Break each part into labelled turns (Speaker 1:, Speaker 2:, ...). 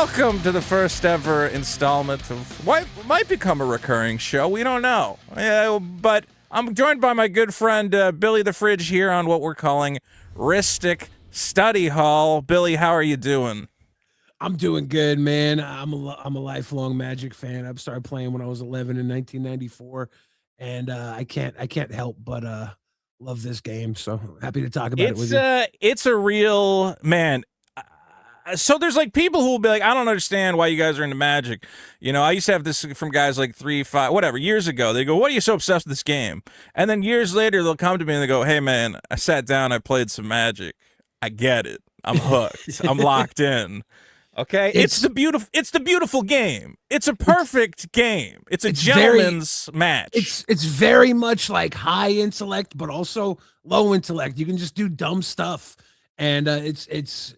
Speaker 1: Welcome to the first ever installment of what might become a recurring show. We don't know. But I'm joined by my good friend Billy the Fridge here on what we're calling Rhystic Study Hall. Billy, how are you doing?
Speaker 2: I'm doing good, man. I'm a lifelong Magic fan. I started playing when I was 11 in 1994, and I can't help but love this game. So happy to talk about it with you.
Speaker 1: It's a real man. So there's like people who will be like, I don't understand why you guys are into Magic. You know, I used to have this from guys like 3, 5, whatever, years ago. They go, what are you so obsessed with this game? And then years later, they'll come to me and they go, hey, man, I sat down, I played some Magic. I get it. I'm hooked. I'm locked in. Okay? It's the beautiful game. It's a perfect game. It's a gentleman's match.
Speaker 2: It's very much like high intellect, but also low intellect. You can just do dumb stuff. And it's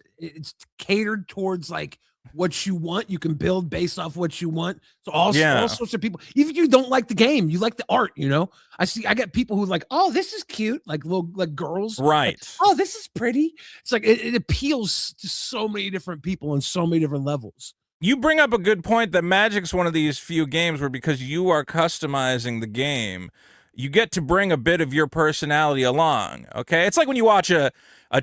Speaker 2: catered towards like what you want. You can build based off what you want. So all sorts of people, even if you don't like the game, you like the art, you know. I get people who like, oh, this is cute, like little like girls,
Speaker 1: right?
Speaker 2: Like, oh, this is pretty. It's like it appeals to so many different people on so many different levels.
Speaker 1: You bring up a good point that Magic's one of these few games where because you are customizing the game, you get to bring a bit of your personality along, okay? It's like when you watch a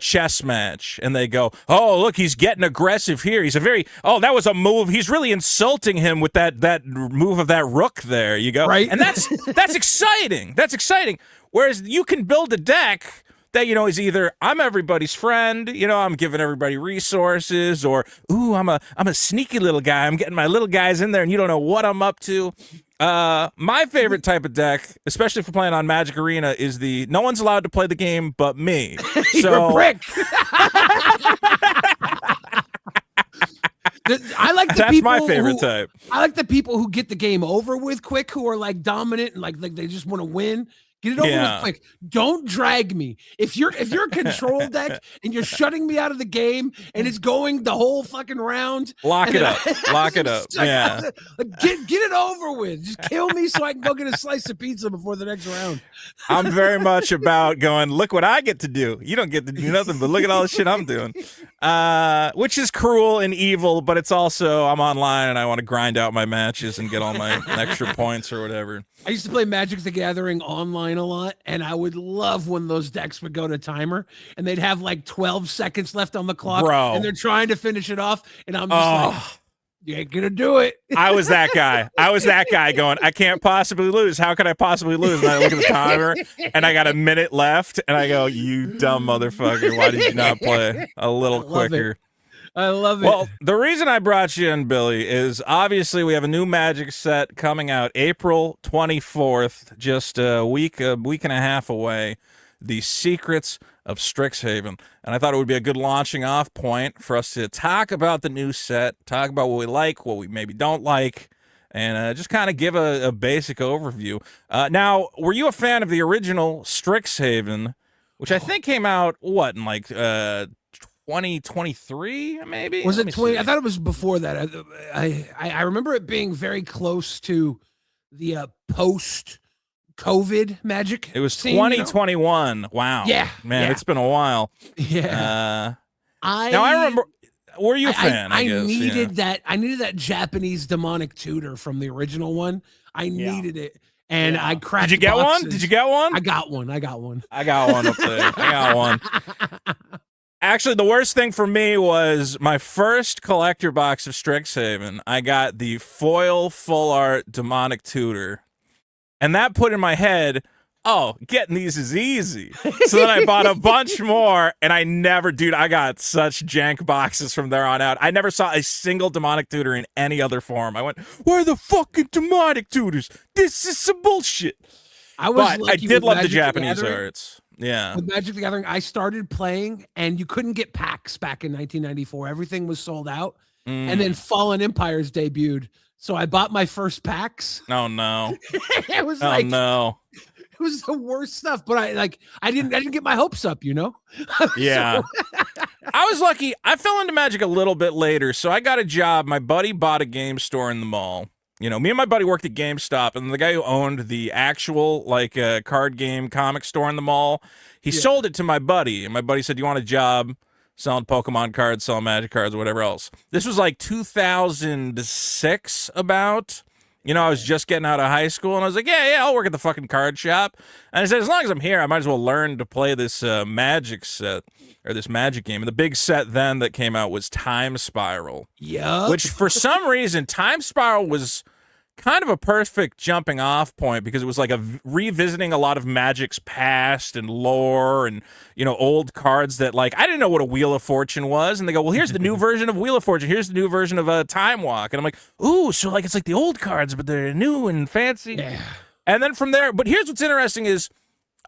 Speaker 1: chess match and they go, oh, look, he's getting aggressive here. He's that was a move. He's really insulting him with that move of that rook there, you go.
Speaker 2: Right.
Speaker 1: And that's exciting. That's exciting. Whereas you can build a deck that, you know, is either I'm everybody's friend, you know, I'm giving everybody resources, or, ooh, I'm a sneaky little guy. I'm getting my little guys in there and you don't know what I'm up to. My favorite type of deck, especially for playing on Magic Arena, is no one's allowed to play the game but me.
Speaker 2: You're a prick. I like the
Speaker 1: That's
Speaker 2: people
Speaker 1: my favorite type.
Speaker 2: I like the people who get the game over with quick, who are like dominant and like they just want to win. Get it over with quick. Don't drag me. If you're a control deck and you're shutting me out of the game and it's going the whole fucking round,
Speaker 1: lock it up. Lock it up. Yeah.
Speaker 2: Get it over with. Just kill me so I can go get a slice of pizza before the next round.
Speaker 1: I'm very much about going, look what I get to do. You don't get to do nothing, but look at all the shit I'm doing. Which is cruel and evil, but it's also I'm online and I want to grind out my matches and get all my extra points or whatever.
Speaker 2: I used to play Magic the Gathering online a lot, and I would love when those decks would go to timer and they'd have like 12 seconds left on the clock, and they're trying to finish it off, and I'm just like, you ain't gonna do it.
Speaker 1: I was that guy going, I can't possibly lose. How could I possibly lose? And I look at the timer and I got a minute left and I go, you dumb motherfucker. Why did you not play a little quicker?
Speaker 2: I love it.
Speaker 1: Well, the reason I brought you in, Billy, is obviously we have a new Magic set coming out April 24th, just a week and a half away. The Secrets of Strixhaven. And I thought it would be a good launching off point for us to talk about the new set, talk about what we like, what we maybe don't like, and just kind of give a basic overview. Now, were you a fan of the original Strixhaven, which I think came out, what, in like 2023, maybe?
Speaker 2: Was it 20? I thought it was before that. I remember it being very close to the post-COVID Magic.
Speaker 1: It was
Speaker 2: scene,
Speaker 1: 2021. You know? Wow.
Speaker 2: Yeah.
Speaker 1: Man, it's been a while.
Speaker 2: Yeah.
Speaker 1: Now I remember. Were you a fan? I guess,
Speaker 2: needed that. I needed that Japanese demonic tutor from the original one. I needed it. And I cracked.
Speaker 1: Did you get
Speaker 2: boxes.
Speaker 1: one? Did you get one?
Speaker 2: I got one. I got one
Speaker 1: up there. I got one. Actually, the worst thing for me was my first collector box of Strixhaven. I got the foil full art demonic tutor. And that put in my head, oh, getting these is easy. So then I bought a bunch more, and I got such jank boxes from there on out. I never saw a single demonic tutor in any other form. I went, where are the fucking demonic tutors? This is some bullshit. I did love the Japanese arts. Yeah.
Speaker 2: With Magic the Gathering, I started playing, and you couldn't get packs back in 1994. Everything was sold out. And then Fallen Empires debuted. So I bought my first packs.
Speaker 1: Oh, no.
Speaker 2: It was
Speaker 1: no.
Speaker 2: It was the worst stuff, but I didn't get my hopes up, you know?
Speaker 1: Yeah. I was lucky. I fell into Magic a little bit later, so I got a job. My buddy bought a game store in the mall. You know, me and my buddy worked at GameStop, and the guy who owned the actual, like, card game comic store in the mall, he sold it to my buddy, and my buddy said, you want a job? selling Pokemon cards, selling Magic cards, whatever else. This was like 2006 about. You know, I was just getting out of high school, and I was like, yeah, I'll work at the fucking card shop. And I said, as long as I'm here, I might as well learn to play this Magic set, or this Magic game. And the big set then that came out was Time Spiral.
Speaker 2: Yup.
Speaker 1: Which, for some reason, Time Spiral was kind of a perfect jumping off point because it was like revisiting a lot of Magic's past and lore and, you know, old cards that, like, I didn't know what a Wheel of Fortune was. And they go, well, here's the new version of Wheel of Fortune. Here's the new version of Time Walk. And I'm like, ooh, so like it's like the old cards, but they're new and fancy.
Speaker 2: Yeah.
Speaker 1: And then from there, but here's what's interesting is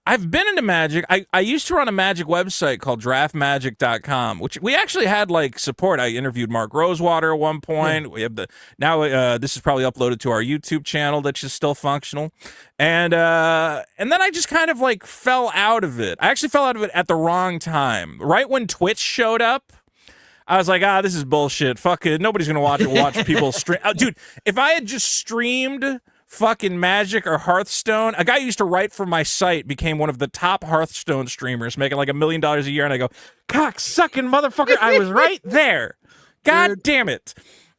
Speaker 1: I've been into Magic. I used to run a Magic website called draftmagic.com, which we actually had like support. I interviewed Mark Rosewater at one point. We have this is probably uploaded to our YouTube channel that's just still functional. And then I just kind of like fell out of it. I actually fell out of it at the wrong time. Right when Twitch showed up, I was like, this is bullshit. Fuck it. Nobody's going to watch people stream. Dude, if I had just streamed fucking Magic or Hearthstone, a guy who used to write for my site became one of the top Hearthstone streamers, making like $1 million a year, and I go, cock-sucking motherfucker, I was right there. God damn it.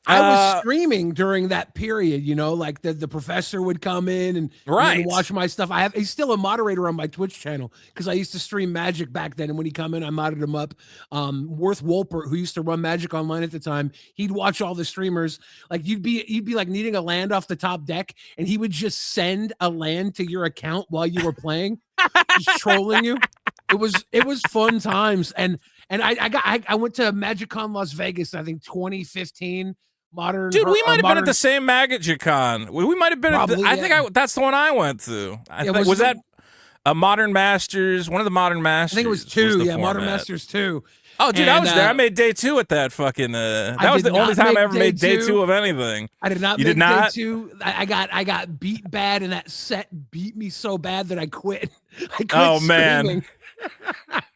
Speaker 2: I was streaming during that period, you know, like the professor would come in and watch my stuff. He's still a moderator on my Twitch channel because I used to stream Magic back then. And when he come in, I modded him up. Worth Wolpert, who used to run Magic Online at the time, he'd watch all the streamers. Like you'd be like needing a land off the top deck, and he would just send a land to your account while you were playing, just trolling you. It was fun times. And I went to MagicCon Las Vegas, I think 2015.
Speaker 1: Dude, we might have been at the same MagicCon. We might have been that's the one I went to. Was that a Modern Masters, one of the Modern Masters?
Speaker 2: I think it was 2, Modern Masters 2.
Speaker 1: Oh, dude, I was there. I made day 2 at that fucking that was the only time I ever made day 2 of anything.
Speaker 2: I did not. You did not? Day 2. I got beat bad, and that set beat me so bad that I quit.
Speaker 1: Oh man.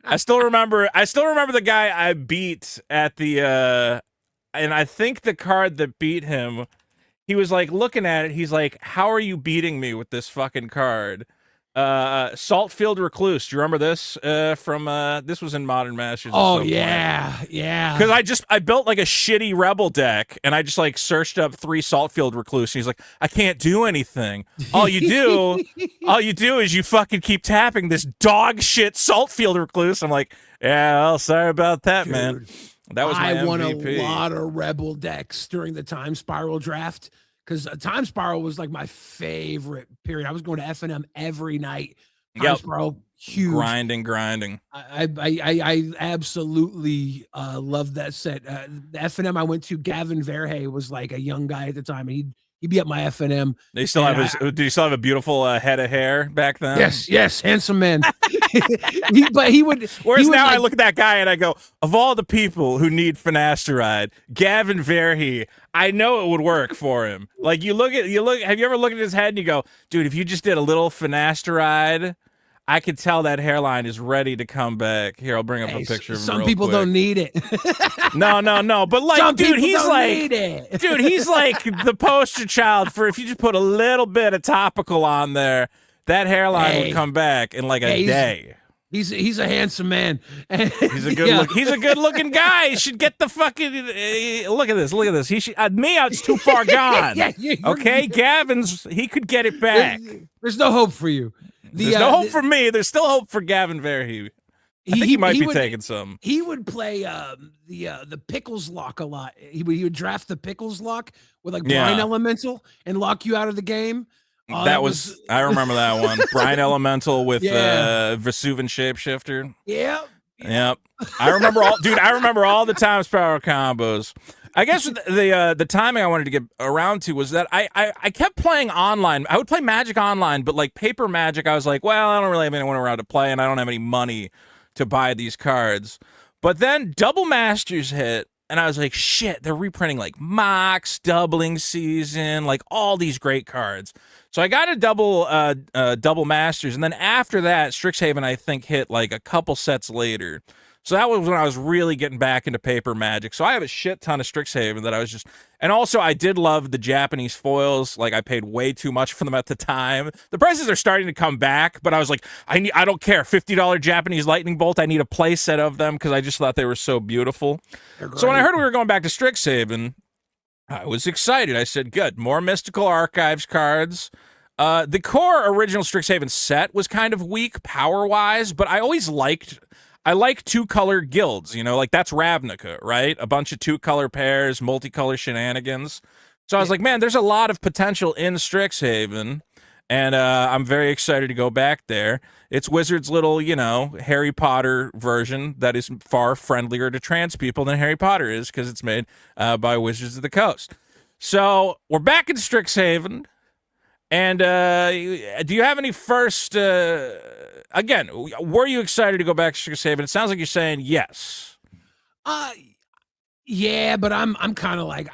Speaker 1: I still remember the guy I beat at the and I think the card that beat him, he was like looking at it, he's like, how are you beating me with this fucking card? Saltfield Recluse. Do you remember this from this was in Modern Masters?
Speaker 2: Oh yeah.
Speaker 1: Because I built like a shitty rebel deck, and I just like searched up 3 Saltfield Recluse, and he's like, I can't do anything. All you do is you fucking keep tapping this dog shit Saltfield Recluse. I'm like, yeah, well, sorry about that, dude, man. That was my MVP.
Speaker 2: I won a lot of rebel decks during the Time Spiral draft. Because Time Spiral was like my favorite period. I was going to FNM every night. Time Spiral, huge.
Speaker 1: Grinding.
Speaker 2: I absolutely loved that set. The FNM I went to, Gavin Verhey was like a young guy at the time. And he'd be at my FNM.
Speaker 1: Do you still have a beautiful head of hair back then?
Speaker 2: Yes, handsome man. he would.
Speaker 1: Whereas now I look at that guy and I go, of all the people who need finasteride, Gavin Verhey, I know it would work for him. Like have you ever looked at his head and you go, dude, if you just did a little finasteride, I could tell that hairline is ready to come back. Here, I'll bring up a picture of him.
Speaker 2: Some people don't need it.
Speaker 1: No. But like, dude, he's like the poster child for if you just put a little bit of topical on there, that hairline would come back in like a day.
Speaker 2: He's a handsome man.
Speaker 1: He's a good looking guy. He should get the fucking look at this. He should me. It's too far gone. Okay, Gavin's. He could get it back.
Speaker 2: There's no hope for you.
Speaker 1: There's no hope for me. There's still hope for Gavin Verhey. I think he might be taking some.
Speaker 2: He would play the Pickles lock a lot. He would draft the Pickles lock with like Brine Elemental and lock you out of the game.
Speaker 1: That was I remember that one. Brine Elemental with Vesuvian Shapeshifter. Yep. I remember all the Time Spiral combos. I guess the timing I wanted to get around to was that I kept playing online. I would play Magic online, but like paper Magic, I was like, well, I don't really have anyone around to play, and I don't have any money to buy these cards. But then Double Masters hit, and I was like, shit, they're reprinting like Mox, Doubling Season, like all these great cards. So I got a double Masters, and then after that, Strixhaven, I think, hit like a couple sets later. So that was when I was really getting back into paper magic. So I have a shit ton of Strixhaven that I was just, and also I did love the Japanese foils. Like I paid way too much for them at the time. The prices are starting to come back, but I was like, I don't care. $50 Japanese lightning bolt. I need a play set of them because I just thought they were so beautiful. So when I heard we were going back to Strixhaven, I was excited. I said, good, more Mystical Archives cards. The core original Strixhaven set was kind of weak power-wise, but I like two-color guilds, you know, like that's Ravnica, right? A bunch of two-color pairs, multicolor shenanigans. So I was like, man, there's a lot of potential in Strixhaven, and I'm very excited to go back there. It's Wizards' little, you know, Harry Potter version that is far friendlier to trans people than Harry Potter is because it's made by Wizards of the Coast. So we're back in Strixhaven, and do you have any first... Again, were you excited to go back to Strixhaven? It sounds like you're saying yes.
Speaker 2: Yeah, but I'm kind of like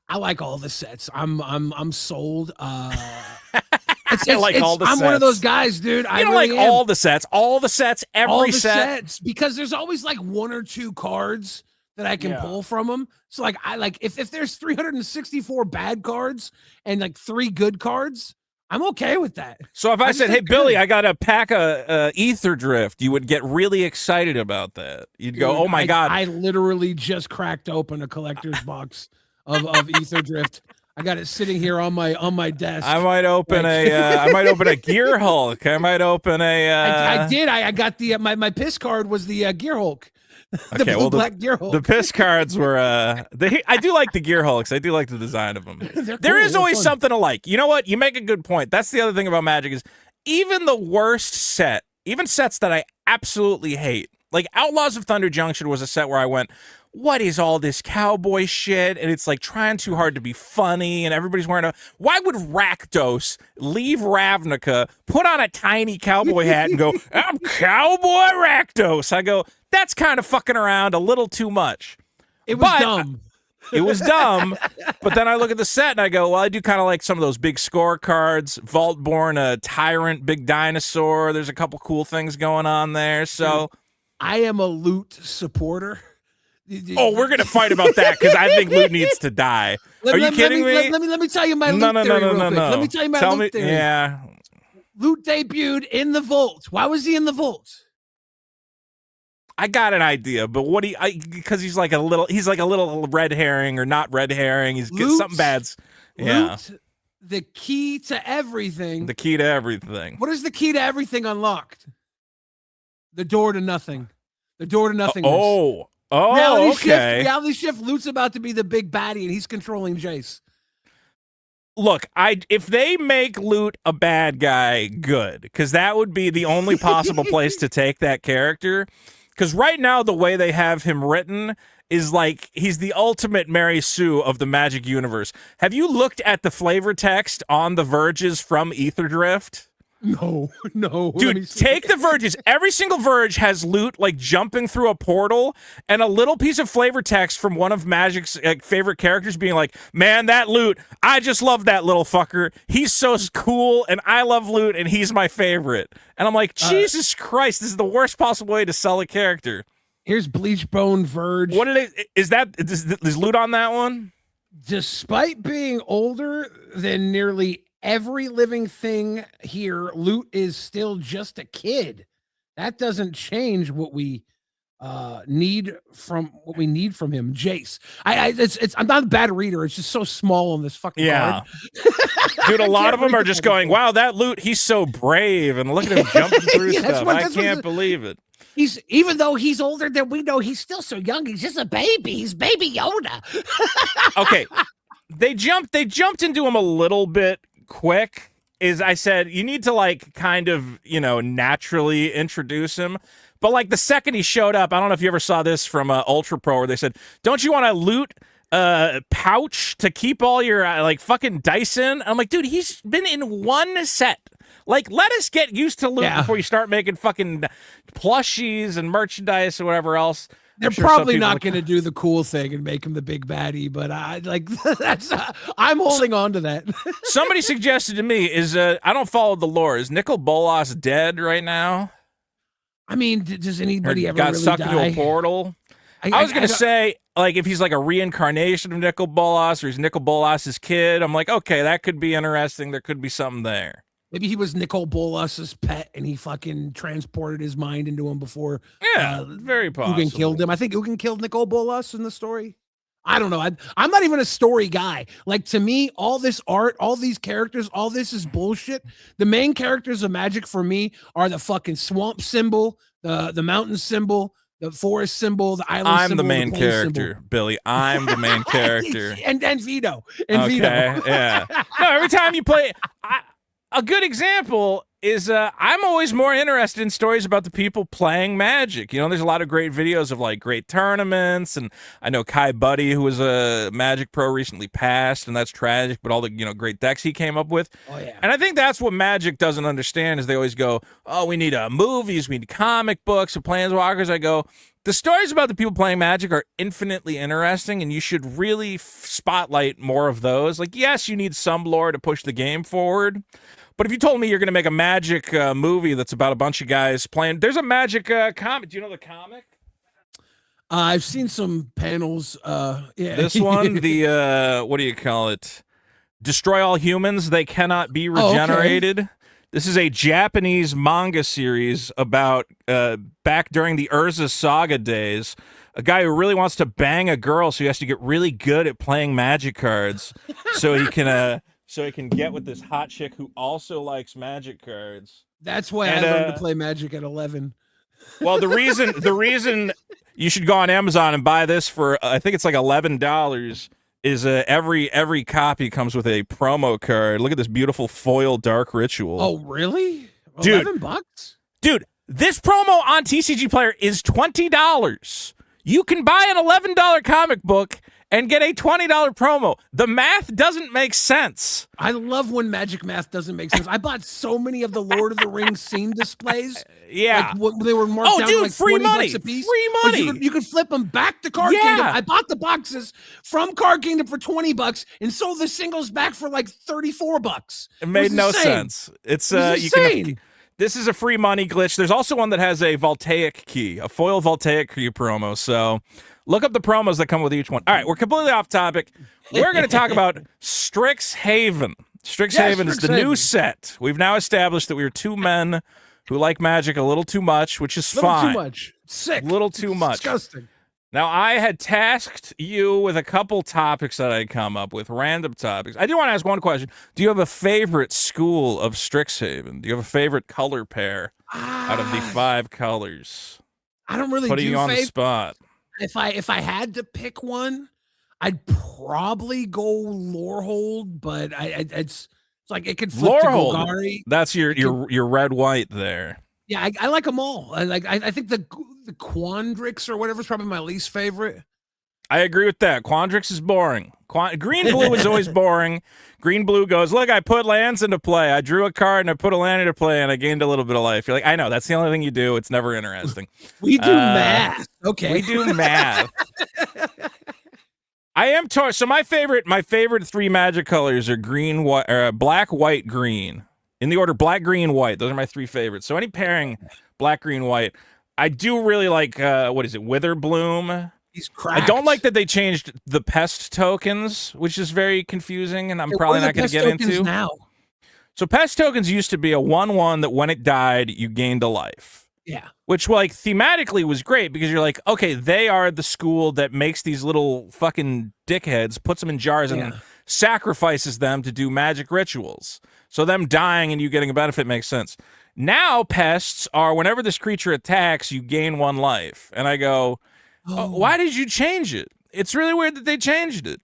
Speaker 2: I like all the sets. I'm sold. I'm one of those guys, dude.
Speaker 1: I don't really like all the sets, every set.
Speaker 2: Because there's always like one or two cards that I can pull from them. So like if there's 364 bad cards and like 3 good cards, I'm okay with that.
Speaker 1: So if I said, hey, Billy, I got a pack of Ether Drift, you would get really excited about that. You'd go, oh, my God.
Speaker 2: I literally just cracked open a collector's box of Ether Drift. I got it sitting here on my desk.
Speaker 1: I might open a Gear Hulk. I might open a...
Speaker 2: I did. I got the... My piss card was the Gear Hulk.
Speaker 1: Okay, well,
Speaker 2: black Gear Hulk.
Speaker 1: The piss cards were I do like the Gear Hulks. I do like the design of them. There is always something to like. You know what? You make a good point. That's the other thing about Magic is even the worst set, even sets that I absolutely hate, like Outlaws of Thunder Junction was a set where I went, what is all this cowboy shit? And it's like trying too hard to be funny and everybody's wearing a... Why would Rakdos leave Ravnica, put on a tiny cowboy hat and go, I'm Cowboy Rakdos? I go, that's kind of fucking around a little too much.
Speaker 2: It was dumb.
Speaker 1: It was dumb. But then I look at the set and I go, well, I do kind of like some of those big scorecards. Vaultborn, a Tyrant, Big Dinosaur. There's a couple cool things going on there. So
Speaker 2: I am a Loot supporter.
Speaker 1: Oh, we're gonna fight about that because I think Loot needs to die. Are you kidding me?
Speaker 2: Let me tell you my Loot theory real quick. Let me tell you my Loot theory.
Speaker 1: Yeah.
Speaker 2: Loot debuted in the Vault. Why was he in the Vault?
Speaker 1: I got an idea, but what because he's like a little red herring or not red herring. He's
Speaker 2: Loot,
Speaker 1: something bad. Yeah.
Speaker 2: Loot, the key to everything.
Speaker 1: The key to everything.
Speaker 2: What is the key to everything unlocked? The door to nothing. The door to nothingness. Reality Shift, Loot's about to be the big baddie, and he's controlling Jace.
Speaker 1: Look, if they make Loot a bad guy, good, because that would be the only possible place to take that character. Because right now, the way they have him written is like he's the ultimate Mary Sue of the Magic universe. Have you looked at the flavor text on the Verges from Ether Drift?
Speaker 2: No.
Speaker 1: Dude, take the Verges. Every single Verge has Loot like jumping through a portal and a little piece of flavor text from one of Magic's favorite characters being like, man, that Loot, I just love that little fucker. He's so cool and I love Loot and he's my favorite. And I'm like, Jesus Christ, this is the worst possible way to sell a character.
Speaker 2: Here's Bleachbone Verge.
Speaker 1: What is Loot on that one?
Speaker 2: Despite being older than nearly every living thing here, Loot is still just a kid. That doesn't change what we need from him. Jace. I'm not a bad reader. It's just so small on this fucking card.
Speaker 1: Dude, a lot of them are just going, wow, that Loot, he's so brave, and look at him jumping through stuff. I can't believe it.
Speaker 2: Even though he's older than we know, he's still so young. He's just a baby. He's baby Yoda.
Speaker 1: Okay. They jumped into him a little bit quick. Is I said you need to like kind of, you know, naturally introduce him. But like the second he showed up, I don't know if you ever saw this from Ultra Pro where they said, don't you want to Loot pouch to keep all your like fucking dice in? I'm like, dude, he's been in one set. Like, let us get used to Loot before you start making fucking plushies and merchandise or whatever else.
Speaker 2: They're probably not going to do the cool thing and make him the big baddie, but I'm holding on to that.
Speaker 1: Somebody suggested to me I don't follow the lore. Is Nicol Bolas dead right now?
Speaker 2: I mean, does
Speaker 1: Or
Speaker 2: anybody ever
Speaker 1: got
Speaker 2: really
Speaker 1: sucked
Speaker 2: die?
Speaker 1: into a portal. I was gonna
Speaker 2: don't-
Speaker 1: say, like, if he's like a reincarnation of Nicol Bolas, or he's Nicol Bolas's kid, I'm like, okay, that could be interesting. There could be something there.
Speaker 2: Maybe he was Nicol Bolas's pet, and he fucking transported his mind into him before.
Speaker 1: Yeah, very possible.
Speaker 2: Ugin killed him. I think Ugin killed Nicol Bolas in the story. I don't know. I'm not even a story guy. Like, to me, all this art, all these characters, all this is bullshit. The main characters of Magic for me are the fucking swamp symbol, the mountain symbol, the forest symbol, the island
Speaker 1: I'm
Speaker 2: symbol.
Speaker 1: the main character, Billy. I'm the main character.
Speaker 2: and Vito.
Speaker 1: Okay, yeah. No, every time you play, a good example is I'm always more interested in stories about the people playing Magic. You know, there's a lot of great videos of like great tournaments, and I know Kai Buddy, who was a Magic pro, recently passed, and that's tragic, but all the, great decks he came up with.
Speaker 2: Oh, yeah.
Speaker 1: And I think that's what Magic doesn't understand is they always go, oh, we need movies, we need comic books, and Planeswalkers. I go, the stories about the people playing Magic are infinitely interesting, and you should really spotlight more of those. Like, yes, you need some lore to push the game forward, but if you told me you're going to make a Magic movie that's about a bunch of guys playing, there's a Magic comic. Do you know the comic?
Speaker 2: I've seen some panels. Yeah,
Speaker 1: this one, the what do you call it? Destroy all humans; they cannot be regenerated. Oh, okay. This is a Japanese manga series about back during the Urza Saga days. A guy who really wants to bang a girl, so he has to get really good at playing Magic cards, so he can get with this hot chick who also likes Magic cards.
Speaker 2: That's why I learned to play Magic at 11.
Speaker 1: Well, the reason you should go on Amazon and buy this for I think it's like $11 is every copy comes with a promo card. Look at this beautiful foil Dark Ritual.
Speaker 2: Oh, really?
Speaker 1: Dude,
Speaker 2: $11?
Speaker 1: Dude, this promo on TCG Player is $20. You can buy an $11 comic book and get a $20 promo. The math doesn't make sense.
Speaker 2: I love when Magic math doesn't make sense. I bought so many of the Lord of the Rings scene displays.
Speaker 1: Yeah.
Speaker 2: Like, they were marked down to like
Speaker 1: free
Speaker 2: 20
Speaker 1: money.
Speaker 2: bucks a piece.
Speaker 1: Free money.
Speaker 2: You could flip them back to Card Kingdom. I bought the boxes from Card Kingdom for $20 and sold the singles back for like $34.
Speaker 1: It made no sense. It's
Speaker 2: insane.
Speaker 1: This is a free money glitch. There's also one that has a voltaic key, a foil voltaic key promo. So look up the promos that come with each one. All right, we're completely off topic. We're going to talk about Strixhaven. Strixhaven is the new set. We've now established that we are two men who like Magic a little too much, which is fine.
Speaker 2: Too much. Sick.
Speaker 1: A little too much.
Speaker 2: Disgusting.
Speaker 1: Now, I had tasked you with a couple topics that I'd come up with, random topics. I do want to ask one question. Do you have a favorite school of Strixhaven? Do you have a favorite color pair out of the 5 colors?
Speaker 2: I don't really
Speaker 1: Putting you on the spot.
Speaker 2: If I had to pick one, I'd probably go Lorehold, but it's like it could flip
Speaker 1: Lorehold.
Speaker 2: To Golgari.
Speaker 1: That's your red-white there.
Speaker 2: Yeah, I like them all. I think the Quandrix or whatever is probably my least favorite.
Speaker 1: I agree with that. Quandrix is boring. Green-blue is always boring. Green-blue goes, look, I put lands into play. I drew a card and I put a land into play and I gained a little bit of life. You're like, I know, that's the only thing you do. It's never interesting.
Speaker 2: We do math. Okay.
Speaker 1: We do math. I am torn. So my favorite 3 Magic colors are green, white, black, white, green. In the order black, green, white. Those are my 3 favorites. So any pairing black, green, white. I do really like, what is it, Witherbloom.
Speaker 2: He's cracked.
Speaker 1: I don't like that they changed the pest tokens, which is very confusing, and I'm probably not going to get into.
Speaker 2: Now?
Speaker 1: So pest tokens used to be a 1/1 that when it died, you gained a life.
Speaker 2: Yeah.
Speaker 1: Which, like, thematically was great because you're like, okay, they are the school that makes these little fucking dickheads, puts them in jars, and sacrifices them to do magic rituals. So them dying and you getting a benefit makes sense. Now pests are whenever this creature attacks, you gain 1 life. And I go, why did you change it? It's really weird that they changed it.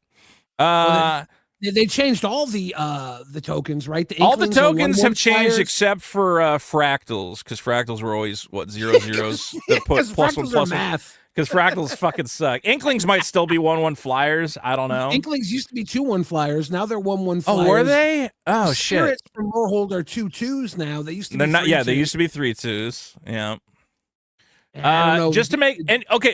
Speaker 2: They changed all the tokens, right?
Speaker 1: All the tokens have changed except for fractals, because fractals were always, what, 0/0s that put +1/+1.
Speaker 2: Math.
Speaker 1: Because fractals fucking suck. Inklings might still be 1/1 flyers. I don't know.
Speaker 2: Inklings used to be 2/1 flyers. Now they're 1/1 flyers.
Speaker 1: Oh, were they? Oh, shit.
Speaker 2: Spirits from Lorehold are 2/2s now. They used to be
Speaker 1: They're not.
Speaker 2: 3/2s.
Speaker 1: Yeah, they used to be 3/2s. Yeah.
Speaker 2: I don't know.
Speaker 1: Just to make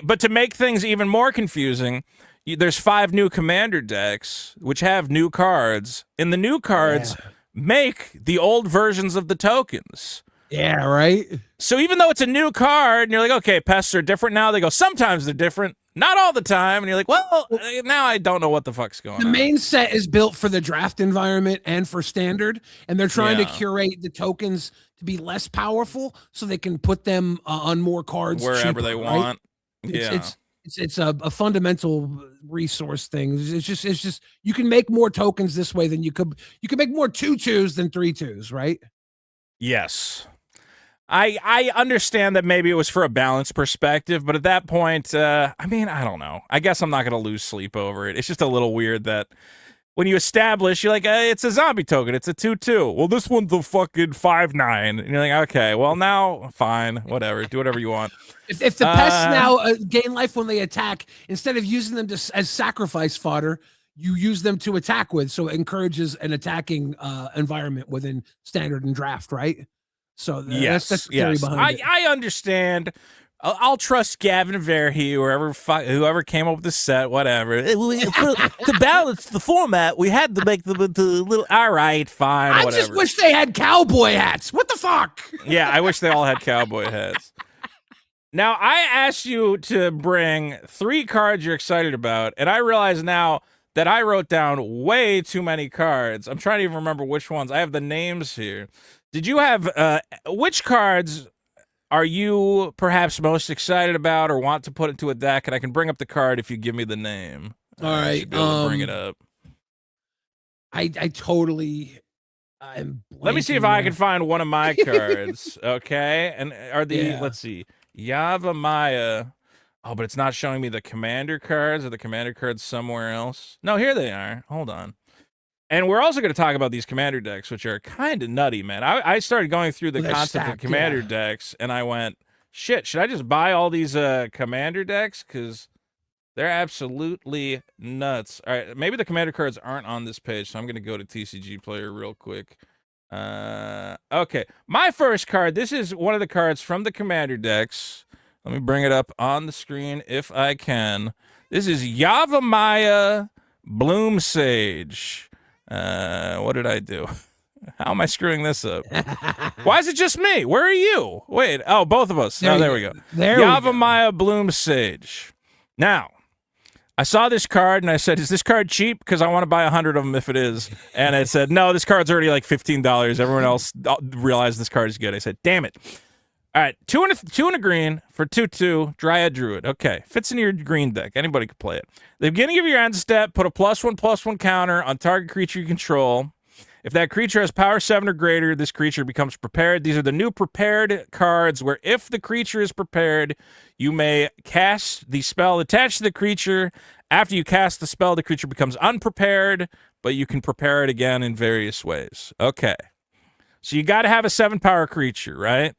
Speaker 1: but to make things even more confusing, there's 5 new commander decks which have new cards, and the new cards make the old versions of the tokens.
Speaker 2: Yeah, right.
Speaker 1: So even though it's a new card, and you're like, okay, pests are different now. They go, sometimes they're different, not all the time. And you're like, well, now I don't know what the fuck's going
Speaker 2: The
Speaker 1: on.
Speaker 2: main set is built for the draft environment and for standard, and they're trying to
Speaker 1: Yeah.
Speaker 2: curate the tokens to be less powerful so they can put them on more cards
Speaker 1: Wherever
Speaker 2: cheaper,
Speaker 1: they
Speaker 2: right?
Speaker 1: want. Yeah.
Speaker 2: It's a fundamental resource thing. It's just you can make more tokens this way than you could make more 2/2s than 3/2s, right?
Speaker 1: Yes. I understand that maybe it was for a balance perspective, but at that point, I mean, I don't know. I guess I'm not going to lose sleep over it. It's just a little weird that when you establish, you're like, it's a zombie token. It's a 2/2. Well, this one's a fucking 5/9. And you're like, okay, well, now, fine, whatever. Do whatever you want.
Speaker 2: If the pests now gain life when they attack, instead of using them as sacrifice fodder, you use them to attack with. So it encourages an attacking environment within standard and draft, right? So that's the theory behind it.
Speaker 1: I understand. I'll trust Gavin Verhey, whoever came up with the set, whatever. To balance the format, we had to make the little. All right, fine,
Speaker 2: I
Speaker 1: whatever.
Speaker 2: just wish they had cowboy hats. What the fuck?
Speaker 1: Yeah, I wish they all had cowboy hats. Now, I asked you to bring 3 cards you're excited about, and I realize now that I wrote down way too many cards. I'm trying to even remember which ones. I have the names here. Did you have which cards are you perhaps most excited about or want to put into a deck? And I can bring up the card if you give me the name.
Speaker 2: All right,
Speaker 1: I should be able to bring it up.
Speaker 2: I totally. I'm
Speaker 1: Let me see if I can find one of my cards. Okay, and are the let's see, Yavimaya. Oh, but it's not showing me the commander cards. Are the commander cards somewhere else? No, here they are. Hold on. And we're also going to talk about these commander decks, which are kind of nutty, man. I started going through the concept of commander decks, and I went, shit, should I just buy all these commander decks? Because they're absolutely nuts. All right, maybe the commander cards aren't on this page, so I'm going to go to TCG Player real quick. Okay, my first card, this is one of the cards from the commander decks. Let me bring it up on the screen if I can. This is Yavimaya Bloom Sage. What did I do? How am I screwing this up? Why is it just me? Where are you? Wait, oh, both of us. There we go. Yavimaya Bloom Sage. Now, I saw this card and I said, is this card cheap? Because I want to buy 100 of them if it is. And it said, no, this card's already like $15. Everyone else realized this card is good. I said, damn it. All right, 2 and a green for 2/2, Dryad Druid. Okay, fits in your green deck. Anybody can play it. The beginning of your end step, put a +1/+1 counter on target creature you control. If that creature has power 7 or greater, this creature becomes prepared. These are the new prepared cards where if the creature is prepared, you may cast the spell attached to the creature. After you cast the spell, the creature becomes unprepared, but you can prepare it again in various ways. Okay, so you got to have a 7-power creature, right?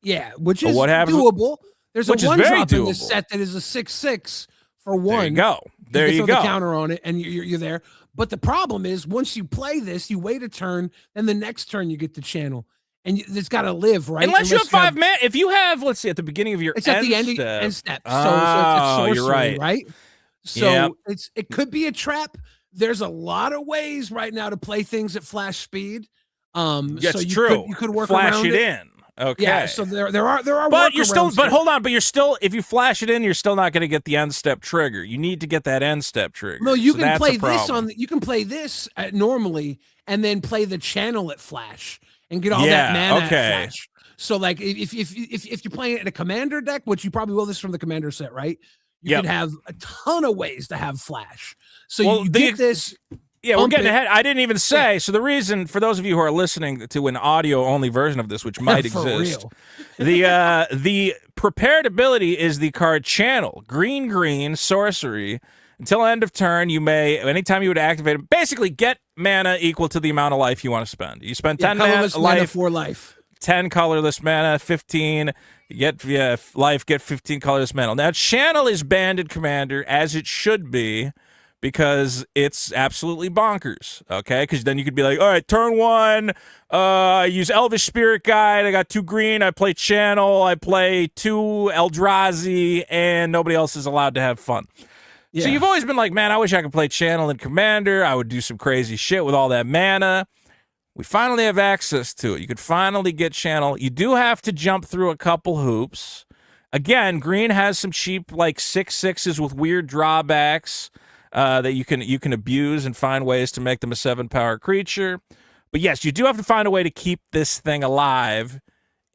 Speaker 2: Yeah, which is doable. There's a 1-drop in this set that is a 6/6 for 1.
Speaker 1: There you go. There you go.
Speaker 2: The counter on it, and you're there. But the problem is, once you play this, you wait a turn, then the next turn you get the channel, and it's got to live, right?
Speaker 1: Unless you have 5 mana. If you have, let's see, at the beginning of your
Speaker 2: it's
Speaker 1: end
Speaker 2: at the end step. So it's sorcery,
Speaker 1: you're right.
Speaker 2: Right? So it could be a trap. There's a lot of ways right now to play things at flash speed.
Speaker 1: That's
Speaker 2: so
Speaker 1: true.
Speaker 2: You could work
Speaker 1: flash
Speaker 2: around
Speaker 1: it in. Okay.
Speaker 2: Yeah, so there are
Speaker 1: but you're still hold on, but you're still if you flash it in, you're still not going to get the end step trigger. You need to get that end step trigger.
Speaker 2: No, you can play this you can play this normally and then play the channel at flash and get all that mana at flash. So like if you're playing it in a commander deck, which you probably will, this from the commander set, right? You can have a ton of ways to have flash. So you get this.
Speaker 1: Yeah, we're getting ahead. I didn't even say. So the reason, for those of you who are listening to an audio-only version of this, which might exist, the prepared ability is the card Channel. Green, sorcery. Until end of turn, you may, anytime you would activate it, basically get mana equal to the amount of life you want to spend. You spend 10 mana
Speaker 2: for life.
Speaker 1: 10 colorless mana, 15, you get life, get 15 colorless mana. Now, Channel is banded commander, as it should be, because it's absolutely bonkers, okay? Because then you could be like, all right, turn 1, I use Elvish Spirit Guide, I got 2 green, I play Channel, I play 2 Eldrazi, and nobody else is allowed to have fun. Yeah. So you've always been like, man, I wish I could play Channel and Commander. I would do some crazy shit with all that mana. We finally have access to it. You could finally get channel. You do have to jump through a couple hoops. Again, green has some cheap like 6/6s with weird drawbacks that you can abuse and find ways to make them a 7-power creature. But yes, you do have to find a way to keep this thing alive.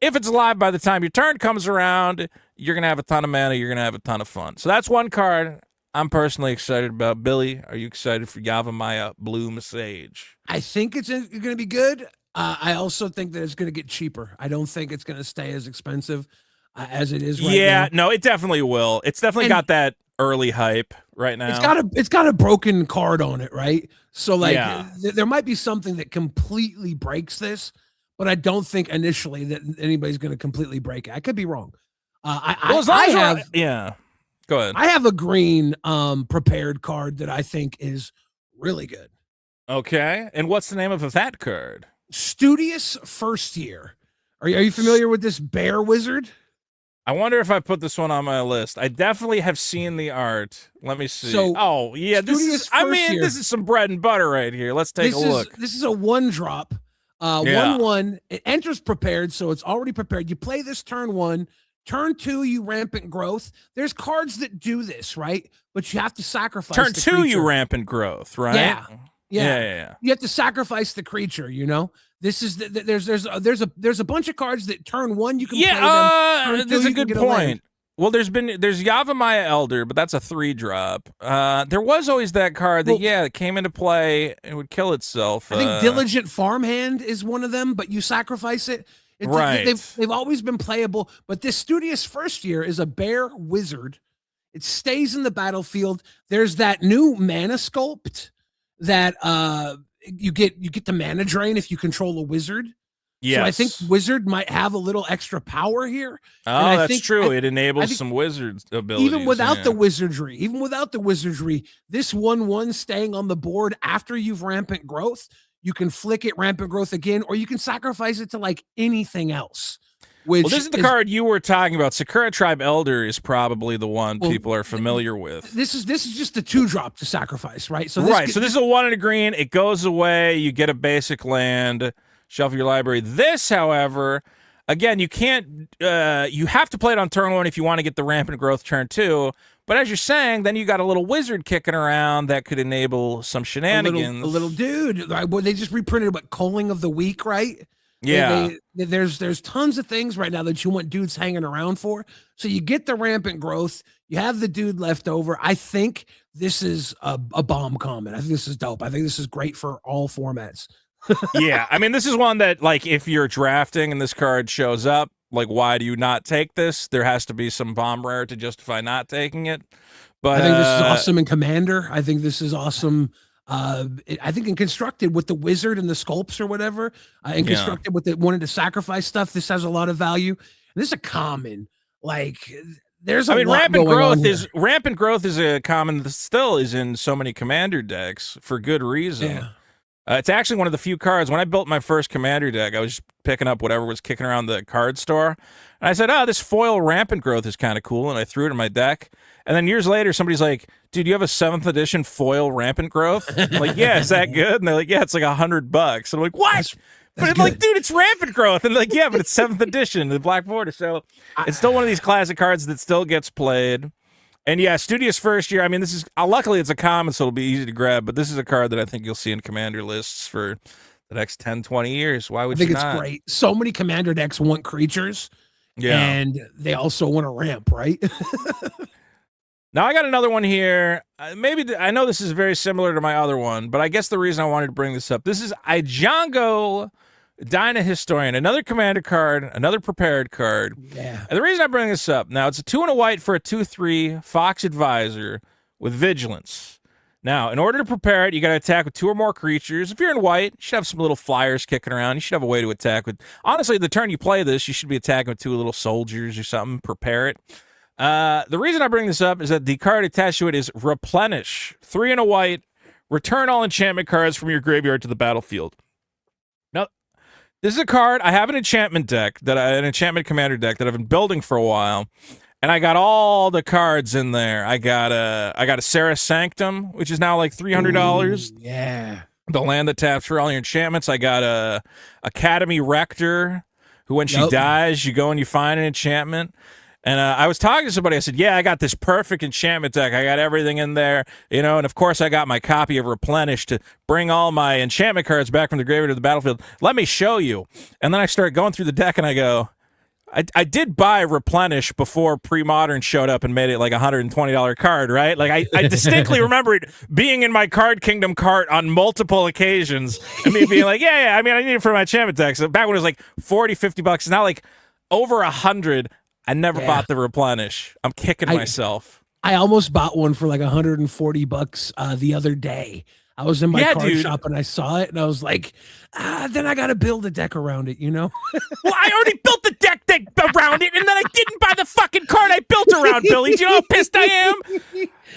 Speaker 1: If it's alive by the time your turn comes around, you're going to have a ton of mana, you're going to have a ton of fun. So that's one card I'm personally excited about. Billy, are you excited for Yavimaya Bloom Sage?
Speaker 2: I think it's going to be good. I also think that it's going to get cheaper. I don't think it's going to stay as expensive as it is right now.
Speaker 1: No, it definitely will. It's definitely got that early hype right now.
Speaker 2: It's got a broken card on it, right? So like there might be something that completely breaks this, but I don't think initially that anybody's going to completely break it. I could be wrong. Go ahead.
Speaker 1: I
Speaker 2: have a green prepared card that I think is really good.
Speaker 1: Okay. And what's the name of that card?
Speaker 2: Studious First Year. Are you familiar with this bear wizard?
Speaker 1: I wonder if I put this one on my list. I definitely have seen the art. Let me see.
Speaker 2: So,
Speaker 1: this is some bread and butter right here. Let's take a look.
Speaker 2: This is a 1-drop. 1/1. It enters prepared, so it's already prepared. You play this turn 1. Turn 2, you rampant growth. There's cards that do this, right? But you have to sacrifice
Speaker 1: turn
Speaker 2: the
Speaker 1: 2,
Speaker 2: creature.
Speaker 1: you rampant growth, right?
Speaker 2: Yeah. You have to sacrifice the creature, you know? This is there's a bunch of cards that turn 1 you can play them.
Speaker 1: That's a good point. Well, there's Yavimaya Elder, but that's a 3-drop. There was always that card that it came into play and would kill itself.
Speaker 2: I think Diligent Farmhand is one of them, but you sacrifice it.
Speaker 1: Right.
Speaker 2: They've always been playable, but this Studious First Year is a bear wizard. It stays in the battlefield. There's that new mana sculpt that you get the mana drain if you control a wizard.
Speaker 1: Yes.
Speaker 2: So I think wizard might have a little extra power here.
Speaker 1: Oh, that's true. It enables some wizard abilities.
Speaker 2: Even without the wizardry, this 1/1 staying on the board after you've rampant growth, you can flick it rampant growth again, or you can sacrifice it to like anything else.
Speaker 1: This is the card you were talking about. Sakura Tribe Elder is probably the one people are familiar with.
Speaker 2: This is just a 2-drop to sacrifice, right? So
Speaker 1: this is a 1 and a green. It goes away. You get a basic land. Shuffle your library. This, however, again, you can't. You have to play it on turn 1 if you want to get the rampant growth turn 2. But as you're saying, then you got a little wizard kicking around that could enable some shenanigans.
Speaker 2: A little dude. They just reprinted Culling of the Week, right?
Speaker 1: Yeah.
Speaker 2: There's tons of things right now that you want dudes hanging around for. So you get the rampant growth. You have the dude left over. I think this is a bomb comment. I think this is dope. I think this is great for all formats.
Speaker 1: Yeah, I mean, this is one that, like, if you're drafting and this card shows up, like, why do you not take this? There has to be some bomb rare to justify not taking it. But
Speaker 2: I think this is awesome in Commander. I think this is awesome. I think in Constructed with the wizard and the sculpts or whatever, and Constructed with it wanted to sacrifice stuff, this has a lot of value. And this is a common. Like, there's a lot
Speaker 1: rampant
Speaker 2: going on
Speaker 1: growth rampant growth is a common that still is in so many Commander decks for good reason.
Speaker 2: Yeah.
Speaker 1: It's actually one of the few cards. When I built my first Commander deck, I was just picking up whatever was kicking around the card store. And I said, this foil rampant growth is kind of cool. And I threw it in my deck. And then years later, somebody's like, dude, you have a 7th edition foil rampant growth? I'm like, yeah, is that good? And they're like, yeah, it's like $100. And I'm like, what? But it's like, dude, it's rampant growth. And they're like, yeah, but it's 7th edition, the black border. So it's still one of these classic cards that still gets played. And yeah, Studious First Year, I mean, this is, luckily it's a common, so it'll be easy to grab, but this is a card that I think you'll see in Commander lists for the next 10, 20 years. Why would you not?
Speaker 2: I think it's great. So many Commander decks want creatures, and they also want to ramp, right?
Speaker 1: Now, I got another one here. I know this is very similar to my other one, but I guess the reason I wanted to bring this up, this is Ijango Dyna Historian, another Commander card, another prepared card.
Speaker 2: Yeah.
Speaker 1: And the reason I bring this up, now it's a 2 and a white for a 2/3 Fox Advisor with Vigilance. Now, in order to prepare it, you got to attack with 2 or more creatures. If you're in white, you should have some little flyers kicking around. You should have a way to attack with. Honestly, the turn you play this, you should be attacking with 2 little soldiers or something. Prepare it. The reason I bring this up is that the card attached to it is Replenish. 3 and a white. Return all enchantment cards from your graveyard to the battlefield. This is a card. I have an enchantment commander deck that I've been building for a while, and I got all the cards in there. I got a Sarah Sanctum, which is now like $300.
Speaker 2: Yeah.
Speaker 1: the land that taps for all your enchantments. I got a Academy Rector, who when she dies, you go and you find an enchantment. And I was talking to somebody. I said, yeah, I got this perfect enchantment deck. I got everything in there, you know, and of course I got my copy of Replenish to bring all my enchantment cards back from the graveyard to the battlefield. Let me show you. And then I start going through the deck and I go, I did buy Replenish before Pre-Modern showed up and made it like a $120 card, right? Like I distinctly remember it being in my Card Kingdom cart on multiple occasions and me being like, yeah, I mean, I need it for my enchantment deck. So back when it was like 40, 50 bucks, it's now like over 100. I never bought the Replenish. I'm kicking myself.
Speaker 2: I almost bought one for like 140 bucks the other day. I was in my card shop and I saw it and I was like, then I got to build a deck around it, you know?
Speaker 1: Well, I already built the deck around it and then I didn't buy the fucking card I built around, Billy. Do you know how pissed I am?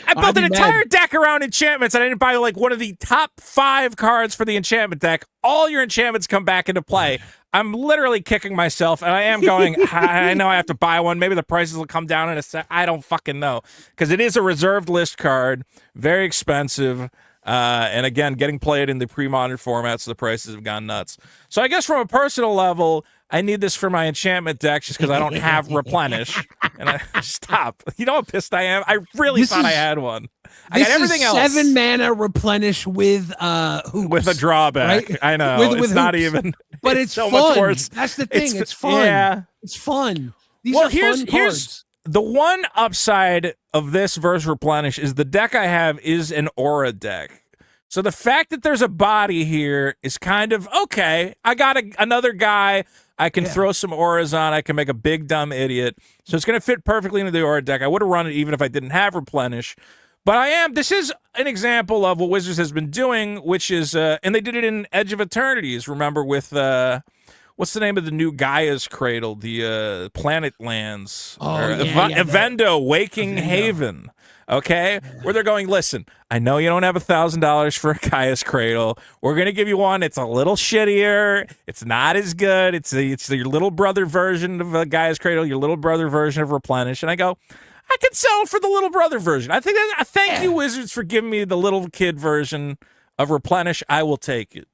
Speaker 1: I built an entire deck around enchantments and I didn't buy like one of the top 5 cards for the enchantment deck. All your enchantments come back into play. I'm literally kicking myself, and I am going, I know I have to buy one. Maybe the prices will come down in a sec. I don't fucking know. Because it is a reserved list card, very expensive, and again, getting played in the pre-modern format, so the prices have gone nuts. So I guess from a personal level, I need this for my enchantment deck just because I don't have Replenish. And I stop. You know how pissed I am? I really thought I had one. I got everything else.
Speaker 2: 7 mana Replenish with hoops.
Speaker 1: With a drawback. Right? I know. With it's not even.
Speaker 2: But it's
Speaker 1: so
Speaker 2: fun.
Speaker 1: Much worse.
Speaker 2: That's the thing. It's fun.
Speaker 1: Yeah.
Speaker 2: It's fun. These are fun cards.
Speaker 1: Here's the one upside of this versus Replenish is the deck I have is an aura deck. So the fact that there's a body here is kind of, okay, I got another guy I can throw some auras on. I can make a big dumb idiot. So it's going to fit perfectly into the aura deck. I would have run it even if I didn't have Replenish. But this is an example of what Wizards has been doing, which is, and they did it in Edge of Eternities, remember, with, what's the name of the new Gaia's Cradle? The Planet Lands. Evendo, Waking Haven. Okay, where they're going, listen, I know you don't have $1,000 for a Gaia's Cradle. We're going to give you one. It's a little shittier. It's not as good. It's your little brother version of a Gaia's Cradle, your little brother version of Replenish. And I go, I could sell for the little brother version. I think thank you, Wizards, for giving me the little kid version of Replenish. I will take it.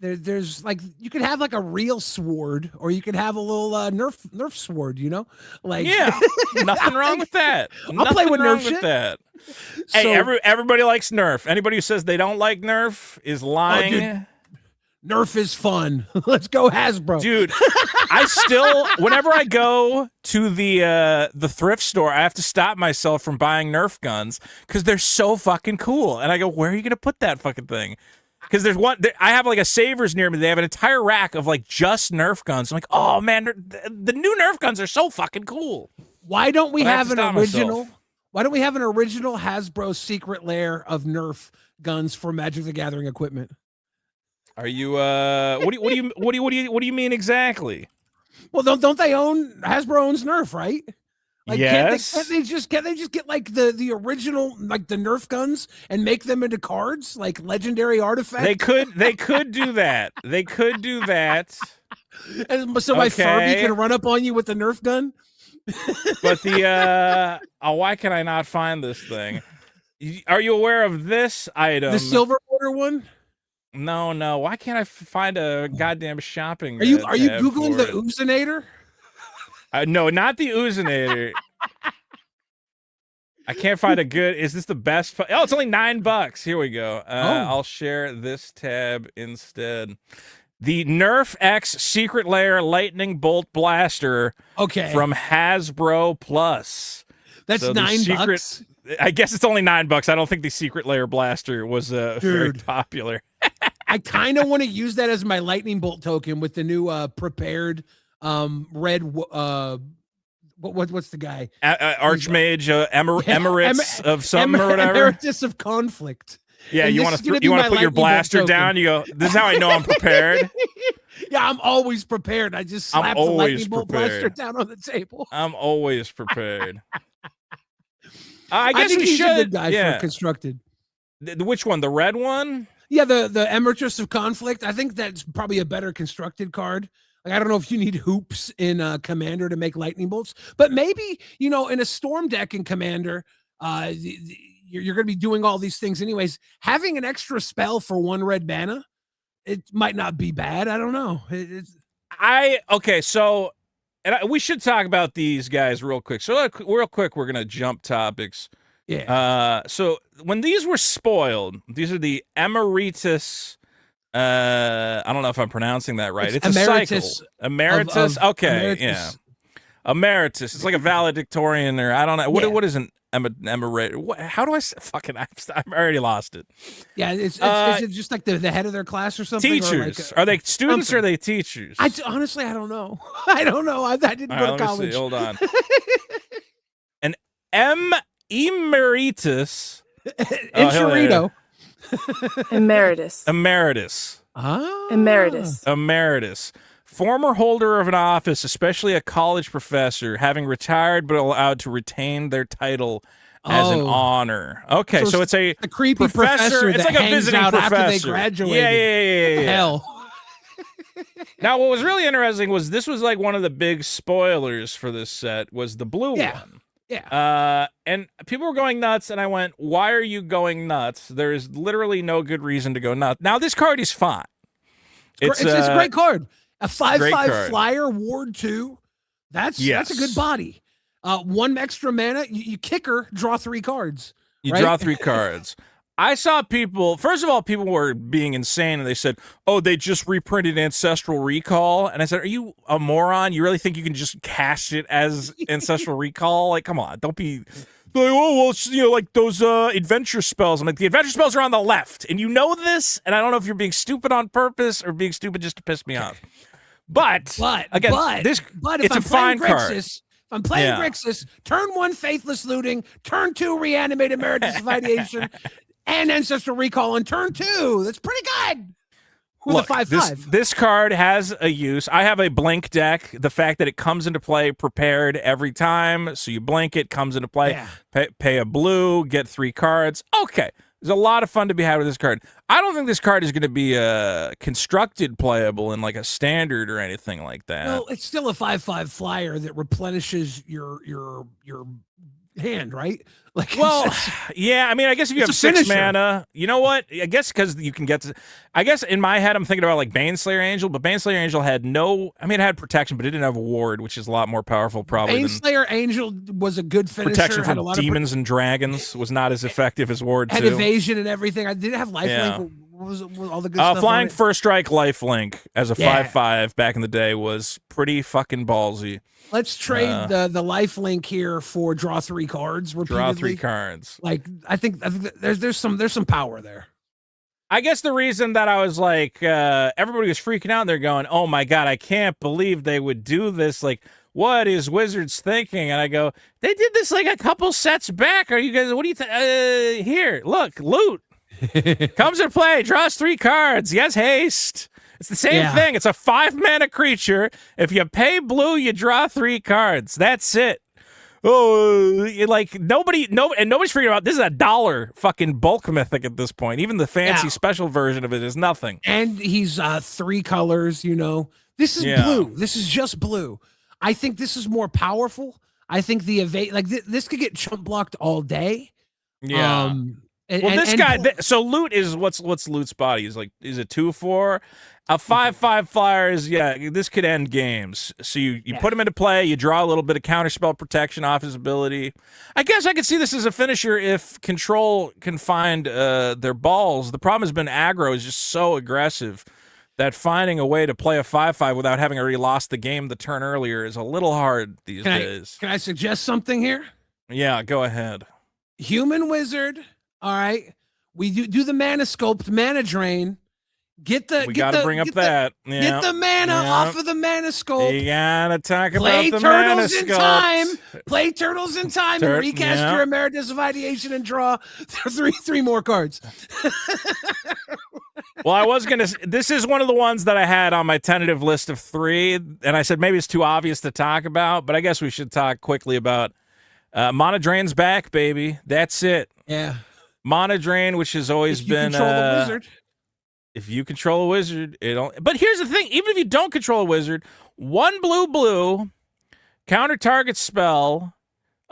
Speaker 2: There's like, you could have like a real sword, or you could have a little Nerf sword, you know? Like,
Speaker 1: yeah, nothing wrong with that.
Speaker 2: I'll play with Nerf shit.
Speaker 1: That. Hey, everybody likes Nerf. Anybody who says they don't like Nerf is lying.
Speaker 2: Dude, Nerf is fun. Let's go, Hasbro.
Speaker 1: Dude, I still, whenever I go to the thrift store, I have to stop myself from buying Nerf guns because they're so fucking cool. And I go, where are you going to put that fucking thing? Because there's one, I have like a Savers near me. They have an entire rack of like just Nerf guns. I'm like, oh man, the new Nerf guns are so fucking cool.
Speaker 2: Why don't we have an original? Why don't we have an original Hasbro secret lair of Nerf guns for Magic the Gathering equipment?
Speaker 1: Are you what do you mean exactly?
Speaker 2: Well, don't they own, Hasbro owns Nerf, right? Like,
Speaker 1: yes.
Speaker 2: Can't they just get like the original, like the Nerf guns, and make them into cards, like legendary artifacts?
Speaker 1: They could do that. They could do that.
Speaker 2: And so my Furby can run up on you with the Nerf gun.
Speaker 1: But why can I not find this thing? Are you aware of this item?
Speaker 2: The silver border one?
Speaker 1: No. Why can't I find a goddamn shopping?
Speaker 2: Are you Googling the Oozinator?
Speaker 1: No, not the Oozinator. I can't find a good. Is this the best? Oh, it's only $9. Here we go. I'll share this tab instead. The Nerf X Secret Lair Lightning Bolt Blaster.
Speaker 2: Okay.
Speaker 1: From Hasbro Plus.
Speaker 2: That's
Speaker 1: so
Speaker 2: $9.
Speaker 1: I guess it's only $9. I don't think the Secret Lair Blaster was very popular.
Speaker 2: I kind of want to use that as my Lightning Bolt token with the new prepared red what's the guy?
Speaker 1: Archmage Emeritus of something or whatever.
Speaker 2: Emeritus of Conflict.
Speaker 1: Yeah, you want to put your blaster down. You go, this is how I know I'm prepared.
Speaker 2: Yeah, I'm always prepared. I just slap the lightning bolt blaster down on the table.
Speaker 1: I'm always prepared. I guess
Speaker 2: think
Speaker 1: we
Speaker 2: he's
Speaker 1: should.
Speaker 2: A good guy for constructed.
Speaker 1: Which one? The red one?
Speaker 2: Yeah, the Emeritus of Conflict. I think that's probably a better constructed card. Like, I don't know if you need hoops in Commander to make lightning bolts, but maybe, in a Storm deck in Commander, you're going to be doing all these things anyways. Having an extra spell for 1 red mana, it might not be bad. I don't know.
Speaker 1: So, we should talk about these guys real quick. So real quick, we're gonna jump topics.
Speaker 2: Yeah.
Speaker 1: So when these were spoiled, these are the Emeritus. I don't know if I'm pronouncing that right. It's
Speaker 2: Emeritus
Speaker 1: a cycle. Emeritus. Okay.
Speaker 2: Emeritus.
Speaker 1: Yeah. Emeritus. It's like a valedictorian, or I don't know. What is an emeritus? How do I say? Fucking, I already lost it.
Speaker 2: Yeah, is it just like the head of their class or something?
Speaker 1: Teachers. Are they students or are they teachers?
Speaker 2: Honestly, I don't know. I don't know. I didn't go to college.
Speaker 1: Hold on. An emeritus.
Speaker 2: Enchilito.
Speaker 3: Emeritus.
Speaker 1: Emeritus.
Speaker 3: Emeritus.
Speaker 1: Emeritus. Former holder of an office, especially a college professor, having retired but allowed to retain their title as an honor. Okay, so it's a
Speaker 2: creepy professor
Speaker 1: it's
Speaker 2: that
Speaker 1: like a
Speaker 2: hangs
Speaker 1: visiting
Speaker 2: out
Speaker 1: professor.
Speaker 2: after they graduated.
Speaker 1: Yeah.
Speaker 2: Hell.
Speaker 1: Now, what was really interesting was this was like one of the big spoilers for this set was the blue one.
Speaker 2: Yeah.
Speaker 1: And people were going nuts, and I went, why are you going nuts? There's literally no good reason to go nuts. Now, this card is fine.
Speaker 2: It's a great card. A 5/5
Speaker 1: card.
Speaker 2: flyer, Ward 2. That's a good body. 1 extra mana, you kick her, draw 3 cards.
Speaker 1: You
Speaker 2: right?
Speaker 1: draw 3 cards. I saw people, first of all, people were being insane, and they said, oh, they just reprinted Ancestral Recall. And I said, are you a moron? You really think you can just cast it as Ancestral Recall? Like, come on, don't be... Like, oh, well, it's, like those adventure spells. I'm like, the adventure spells are on the left, and you know this, and I don't know if you're being stupid on purpose or being stupid just to piss me off. But again, it's a fine card.
Speaker 2: If I'm playing Grixis, turn 1 Faithless Looting, turn 2 Reanimate Emeritus of Ideation, and Ancestral Recall on turn 2. That's pretty good.
Speaker 1: Look,
Speaker 2: a 5/5.
Speaker 1: This card has a use. I have a blink deck. The fact that it comes into play prepared every time, so you blink it, comes into play, pay a blue, get 3 cards. Okay, there's a lot of fun to be had with this card. I don't think this card is going to be constructed playable in like a standard or anything like that.
Speaker 2: Well, it's still a 5/5 flyer that replenishes your hand, right? Like,
Speaker 1: well, yeah. I mean, I guess if you have 6 mana, you know what? I guess because you can get to. I guess in my head, I'm thinking about like Baneslayer Angel, but Baneslayer Angel had no. I mean, it had protection, but it didn't have a ward, which is a lot more powerful, probably.
Speaker 2: Baneslayer Angel was a good finisher.
Speaker 1: Protection from demons and dragons was not as effective as ward 2.
Speaker 2: Had evasion and everything. I did have lifelink. What was all the good stuff?
Speaker 1: Flying First Strike lifelink as a 5/5 back in the day was pretty fucking ballsy.
Speaker 2: Let's trade the life link here for draw 3 cards repeatedly.
Speaker 1: Draw 3 cards.
Speaker 2: Like I think there's some power there.
Speaker 1: I guess the reason that I was like everybody was freaking out, they're going, "Oh my god, I can't believe they would do this. Like, what is Wizards thinking?" And I go, "They did this like a couple sets back. Are you guys what do you think? Here, look, loot. Comes into play, draws 3 cards. Yes, haste. It's the same thing. It's a 5 mana creature. If you pay blue, you draw 3 cards. That's it. Oh, like nobody's figuring out this is a $1 fucking bulk mythic at this point. Even the fancy special version of it is nothing.
Speaker 2: And he's 3 colors. This is blue. This is just blue. I think this is more powerful. I think the this could get chump blocked all day.
Speaker 1: Yeah. This guy. So loot is what's loot's body is like. Is it 2/4? A 5/5 flyer is this could end games. So you put him into play. You draw a little bit of counterspell protection off his ability. I guess I could see this as a finisher if control can find their balls. The problem has been aggro is just so aggressive that finding a way to play a 5/5 without having already lost the game the turn earlier is a little hard these days.
Speaker 2: Can I suggest something here?
Speaker 1: Yeah, go ahead.
Speaker 2: Human wizard. All right, we do the mana sculpt, mana drain.
Speaker 1: We gotta bring up that.
Speaker 2: Get the mana off of the mana sculpt.
Speaker 1: You gotta talk about the mana sculpt.
Speaker 2: Play Turtles in Time and recast your Emeritus of Ideation and draw 3 more cards.
Speaker 1: Well, I was gonna. This is one of the ones that I had on my tentative list of 3, and I said maybe it's too obvious to talk about, but I guess we should talk quickly about Mana Drain's back, baby. That's it.
Speaker 2: Yeah.
Speaker 1: Mana Drain, which has always been
Speaker 2: control the wizard.
Speaker 1: If you control a wizard, but here's the thing, even if you don't control a wizard, 1 blue, counter target spell,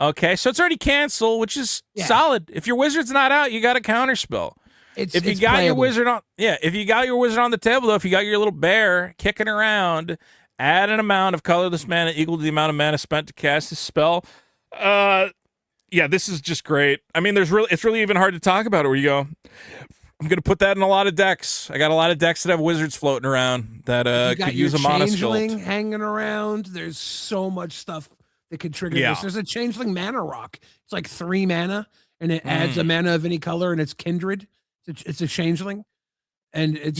Speaker 1: Okay, so it's already canceled, which is solid. If your wizard's not out, you got a counterspell. If you got
Speaker 2: playable.
Speaker 1: your wizard on, if you got your wizard on the table, though, if you got your little bear kicking around, add an amount of colorless mana equal to the amount of mana spent to cast this spell. Yeah, this is just great. I mean, it's really even hard to talk about it where you go, I'm going to put that in a lot of decks. I got a lot of decks that have wizards floating around that could use a mana
Speaker 2: changeling
Speaker 1: sculpt.
Speaker 2: hanging around. There's so much stuff that could trigger this. There's a changeling mana rock. It's like 3 mana, and it adds a mana of any color, and it's kindred. It's a changeling, and it's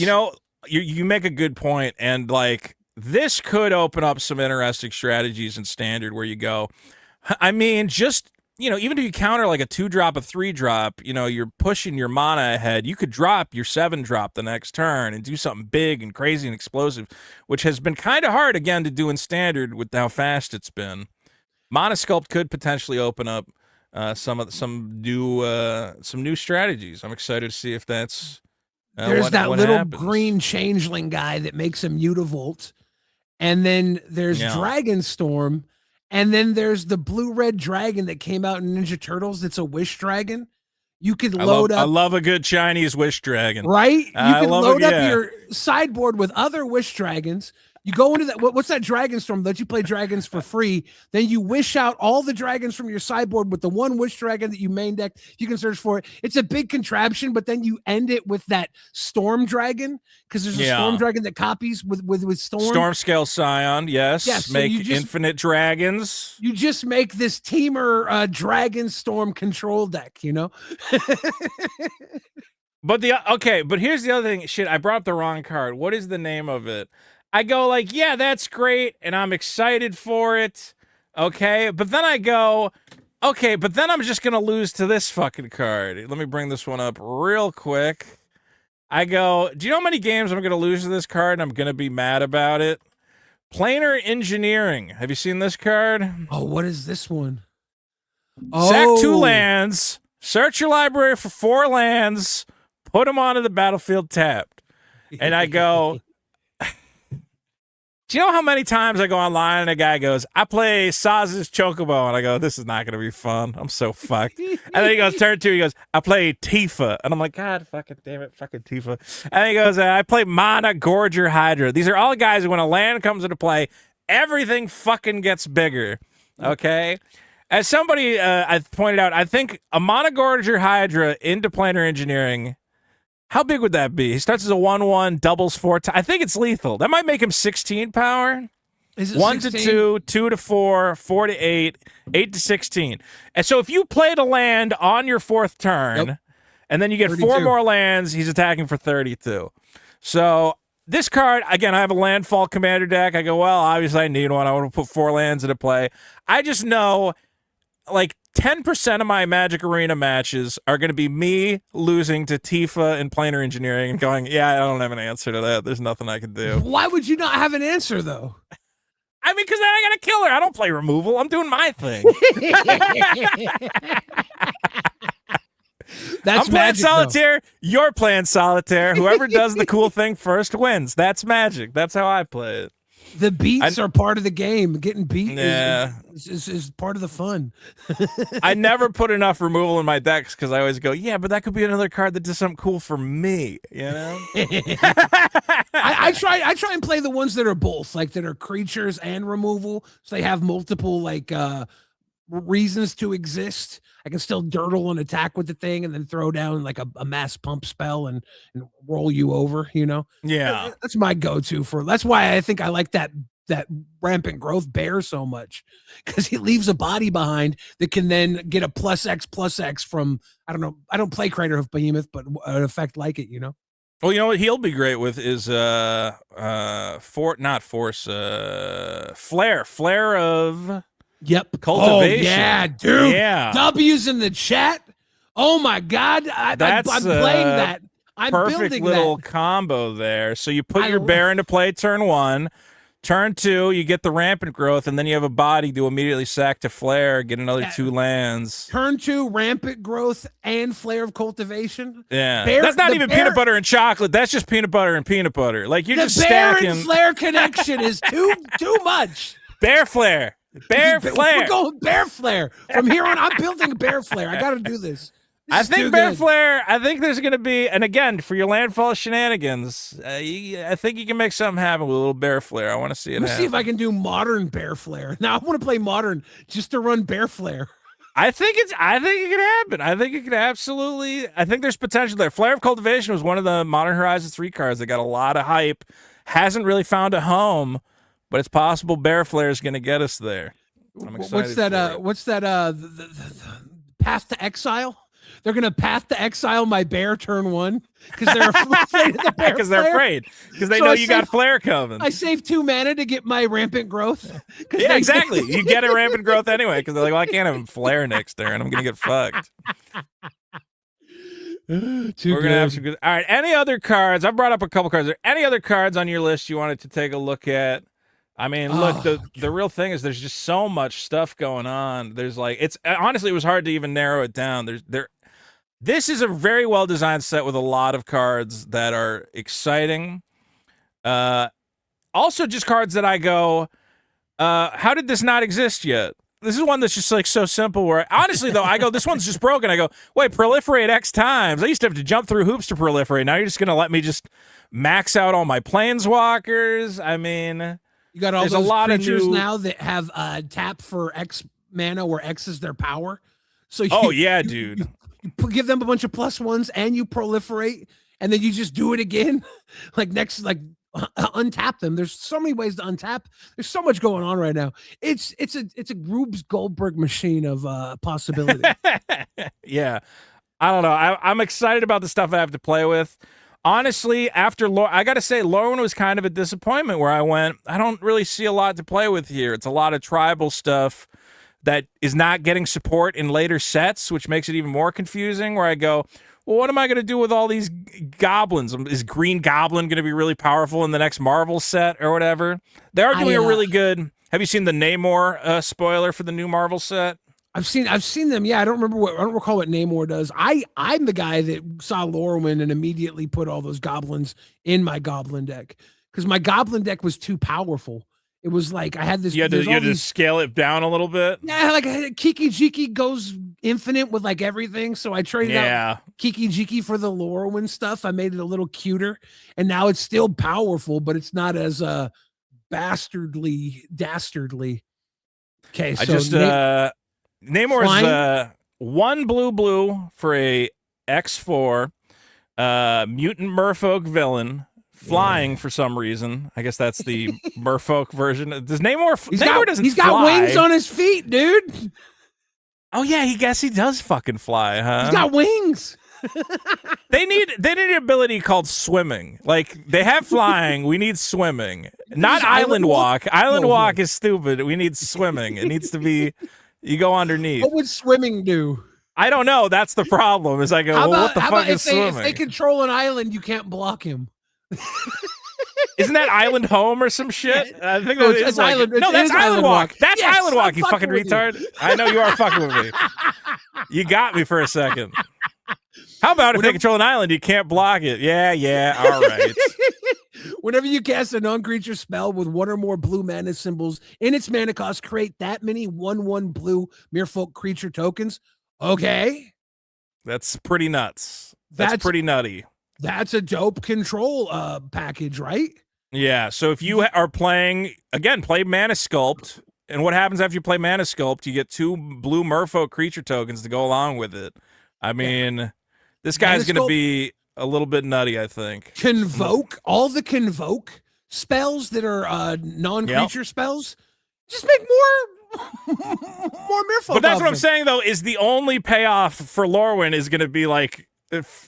Speaker 1: you make a good point, and like this could open up some interesting strategies in standard where you go. I mean, just even if you counter like a 2-drop, a 3-drop, you're pushing your mana ahead. You could drop your 7-drop the next turn and do something big and crazy and explosive, which has been kind of hard again to do in standard with how fast it's been. Mana Sculpt could potentially open up some new strategies. I'm excited to see if that's
Speaker 2: there's
Speaker 1: what
Speaker 2: that little
Speaker 1: happens.
Speaker 2: green changeling guy that makes a mutavolt, and then there's Dragonstorm, and then there's the blue-red dragon that came out in Ninja Turtles. It's a wish dragon. You could load up.
Speaker 1: I love a good Chinese wish dragon.
Speaker 2: Right? You can load up your sideboard with other wish dragons. You go into that. What's that Dragonstorm? Let you play dragons for free. Then you wish out all the dragons from your sideboard with the one wish dragon that you main deck. You can search for it. It's a big contraption, but then you end it with that storm dragon because there's a storm dragon that copies with storm.
Speaker 1: Storm scale Scion, yes. So make infinite dragons.
Speaker 2: You just make this teamer dragon storm control deck.
Speaker 1: But here's the other thing. Shit, I brought up the wrong card. What is the name of it? I go like, yeah, that's great, and I'm excited for it, okay? But then I go, okay, but then I'm just going to lose to this fucking card. Let me bring this one up real quick. I go, do you know how many games I'm going to lose to this card and I'm going to be mad about it? Planar Engineering. Have you seen this card?
Speaker 2: Oh, what is this one?
Speaker 1: Sack 2 lands, search your library for 4 lands, put them onto the battlefield tapped. And I go... Do you know how many times I go online and a guy goes, I play Saz's Chocobo, and I go, this is not going to be fun. I'm so fucked. And then he goes, turn 2, he goes, I play Tifa. And I'm like, God fucking damn it, fucking Tifa. And then he goes, I play Mana Gorger Hydra. These are all guys who, when a land comes into play, everything fucking gets bigger. Okay? As somebody I pointed out, I think a Mana Gorger Hydra into Planar Engineering, how big would that be? He starts as a 1/1, doubles 4 times. I think it's lethal. That might make him 16 power.
Speaker 2: Is it
Speaker 1: 1
Speaker 2: 16?
Speaker 1: to 2, 2 to 4, 4 to 8, 8 to 16. And so if you played a land on your 4th turn, and then you get
Speaker 2: 32.
Speaker 1: 4 more lands, he's attacking for 32. So this card, again, I have a landfall commander deck. I go, well, obviously I need one. I want to put 4 lands into play. I just know, like, 10% of my Magic Arena matches are going to be me losing to Tifa and Planar Engineering and going, yeah, I don't have an answer to that. There's nothing I can do.
Speaker 2: Why would you not have an answer, though?
Speaker 1: I mean, because then I got to kill her. I don't play removal. I'm doing my thing.
Speaker 2: That's
Speaker 1: I'm playing
Speaker 2: Magic,
Speaker 1: solitaire. Though. You're playing solitaire. Whoever does the cool thing first wins. That's Magic. That's how I play it.
Speaker 2: The beats are part of the game. Getting beat is part of the fun.
Speaker 1: I never put enough removal in my decks because I always go, yeah, but that could be another card that does something cool for me, you know?
Speaker 2: I try and play the ones that are both, like that are creatures and removal, so they have multiple reasons to exist. I can still dirtle and attack with the thing and then throw down like a mass pump spell and roll you over, Yeah. That's my go-to that's why I think I like that rampant growth bear so much, because he leaves a body behind that can then get a +X from, I don't know, I don't play Crater of Behemoth, but an effect like it,
Speaker 1: Well, you know what he'll be great with is Flare of Cultivation.
Speaker 2: Oh, yeah, dude.
Speaker 1: Yeah.
Speaker 2: W's in the chat. Oh my God. I'm playing that. I'm
Speaker 1: perfect
Speaker 2: building
Speaker 1: little
Speaker 2: that.
Speaker 1: combo there. So you put your bear into play turn 1. Turn 2, you get the rampant growth, and then you have a body to immediately sack to flare, get another 2 lands.
Speaker 2: Turn 2, rampant growth and flare of cultivation.
Speaker 1: Yeah. That's not even peanut butter and chocolate. That's just peanut butter and peanut butter. Like, you're just stacking.
Speaker 2: The bear and flare connection is too much.
Speaker 1: Bear flare. Bear
Speaker 2: We're
Speaker 1: Flare.
Speaker 2: going Bear Flare. From here on, I'm building a Bear Flare. I got to do this.
Speaker 1: I think Bear Flare, I think there's going to be, and again, for your landfall shenanigans, I think you can make something happen with a little Bear Flare. I want to see it
Speaker 2: Let me
Speaker 1: happen.
Speaker 2: see if I can do modern Bear Flare. Now, I want to play modern just to run Bear Flare.
Speaker 1: I think it can happen. I think it could absolutely, I think there's potential there. Flare of Cultivation was one of the Modern Horizons 3 cards that got a lot of hype. Hasn't really found a home, but it's possible Bear Flare is going to get us there. I'm excited.
Speaker 2: What's that? The Path to Exile? They're gonna Path to Exile my bear turn 1 because they're afraid of the bear.
Speaker 1: Because they're afraid. Because they know you got Flare coming.
Speaker 2: I saved 2 mana to get my rampant growth.
Speaker 1: Yeah, exactly. You get a rampant growth anyway because they're like, well, I can't have him Flare next turn. I'm gonna get fucked. We're gonna have some good. All right. Any other cards? I brought up a couple cards. Are there any other cards on your list you wanted to take a look at? I mean, look, the real thing is there's just so much stuff going on. There's like, it's honestly, it was hard to even narrow it down. This is a very well designed set with a lot of cards that are exciting. Also, just cards that I go, how did this not exist yet? This is one that's just like so simple. Where honestly, though, I go, this one's just broken. I go, wait, proliferate X times. I used to have to jump through hoops to proliferate. Now you're just gonna let me just max out all my planeswalkers. I mean,
Speaker 2: you got all
Speaker 1: those
Speaker 2: a lot
Speaker 1: creatures
Speaker 2: of now that have tap for X mana, where X is their power. So
Speaker 1: yeah, dude.
Speaker 2: You give them a bunch of +1s and you proliferate, and then you just do it again. Untap them. There's so many ways to untap. There's so much going on right now. It's a Rubes Goldberg machine of possibility.
Speaker 1: Yeah, I don't know. I'm excited about the stuff I have to play with. Honestly, after I got to say, Lorwyn was kind of a disappointment. Where I went, I don't really see a lot to play with here. It's a lot of tribal stuff that is not getting support in later sets, which makes it even more confusing, where I go, well, what am I going to do with all these goblins? Is Green Goblin going to be really powerful in the next Marvel set or whatever? They are doing a really good... Have you seen the Namor spoiler for the new Marvel set?
Speaker 2: I've seen them. Yeah, I don't recall what Namor does. I'm the guy that saw Lorwyn and immediately put all those goblins in my goblin deck because my goblin deck was too powerful. It was like I had this.
Speaker 1: You had to scale it down a little bit.
Speaker 2: Yeah, like Kiki Jiki goes infinite with like everything. So I traded out Kiki Jiki for the Lorwyn stuff. I made it a little cuter, and now it's still powerful, but it's not as dastardly. Okay, so
Speaker 1: I just Namor's 1 blue for a X4 mutant merfolk villain. Flying for some reason. I guess that's the merfolk version. Does Namor? Namor doesn't. He's got
Speaker 2: wings on his feet, dude.
Speaker 1: Oh yeah, he does fucking fly, huh?
Speaker 2: He's got wings.
Speaker 1: They need an ability called swimming. Like they have flying, we need swimming. Not island walk. Island walk is stupid. We need swimming. It needs to be. You go underneath.
Speaker 2: What would swimming do?
Speaker 1: I don't know. That's the problem. Is I go. Well, what the fuck is swimming?
Speaker 2: If they control an island, you can't block him.
Speaker 1: Isn't that Island Home or some shit? I think that's like,
Speaker 2: Island.
Speaker 1: No, that's Island Walk. That's Island Walk, you fucking retard.
Speaker 2: You.
Speaker 1: I know you are fucking with me. You got me for a second. How about if they control an island, you can't block it? Yeah, all right.
Speaker 2: Whenever you cast a non-creature spell with 1 or more blue mana symbols in its mana cost, create that many 1/1 blue merfolk creature tokens. Okay.
Speaker 1: That's pretty nuts. That's pretty nutty.
Speaker 2: That's a dope control package, right?
Speaker 1: Yeah, so if you are playing, again, play Mana Sculpt, and what happens after you play Mana Sculpt, you get 2 blue merfolk creature tokens to go along with it. I mean, this guy's going to be a little bit nutty, I think.
Speaker 2: Convoke, all the Convoke spells that are non-creature spells, just make more merfolk.
Speaker 1: But that's what I'm saying, though, is the only payoff for Lorwyn is going to be like,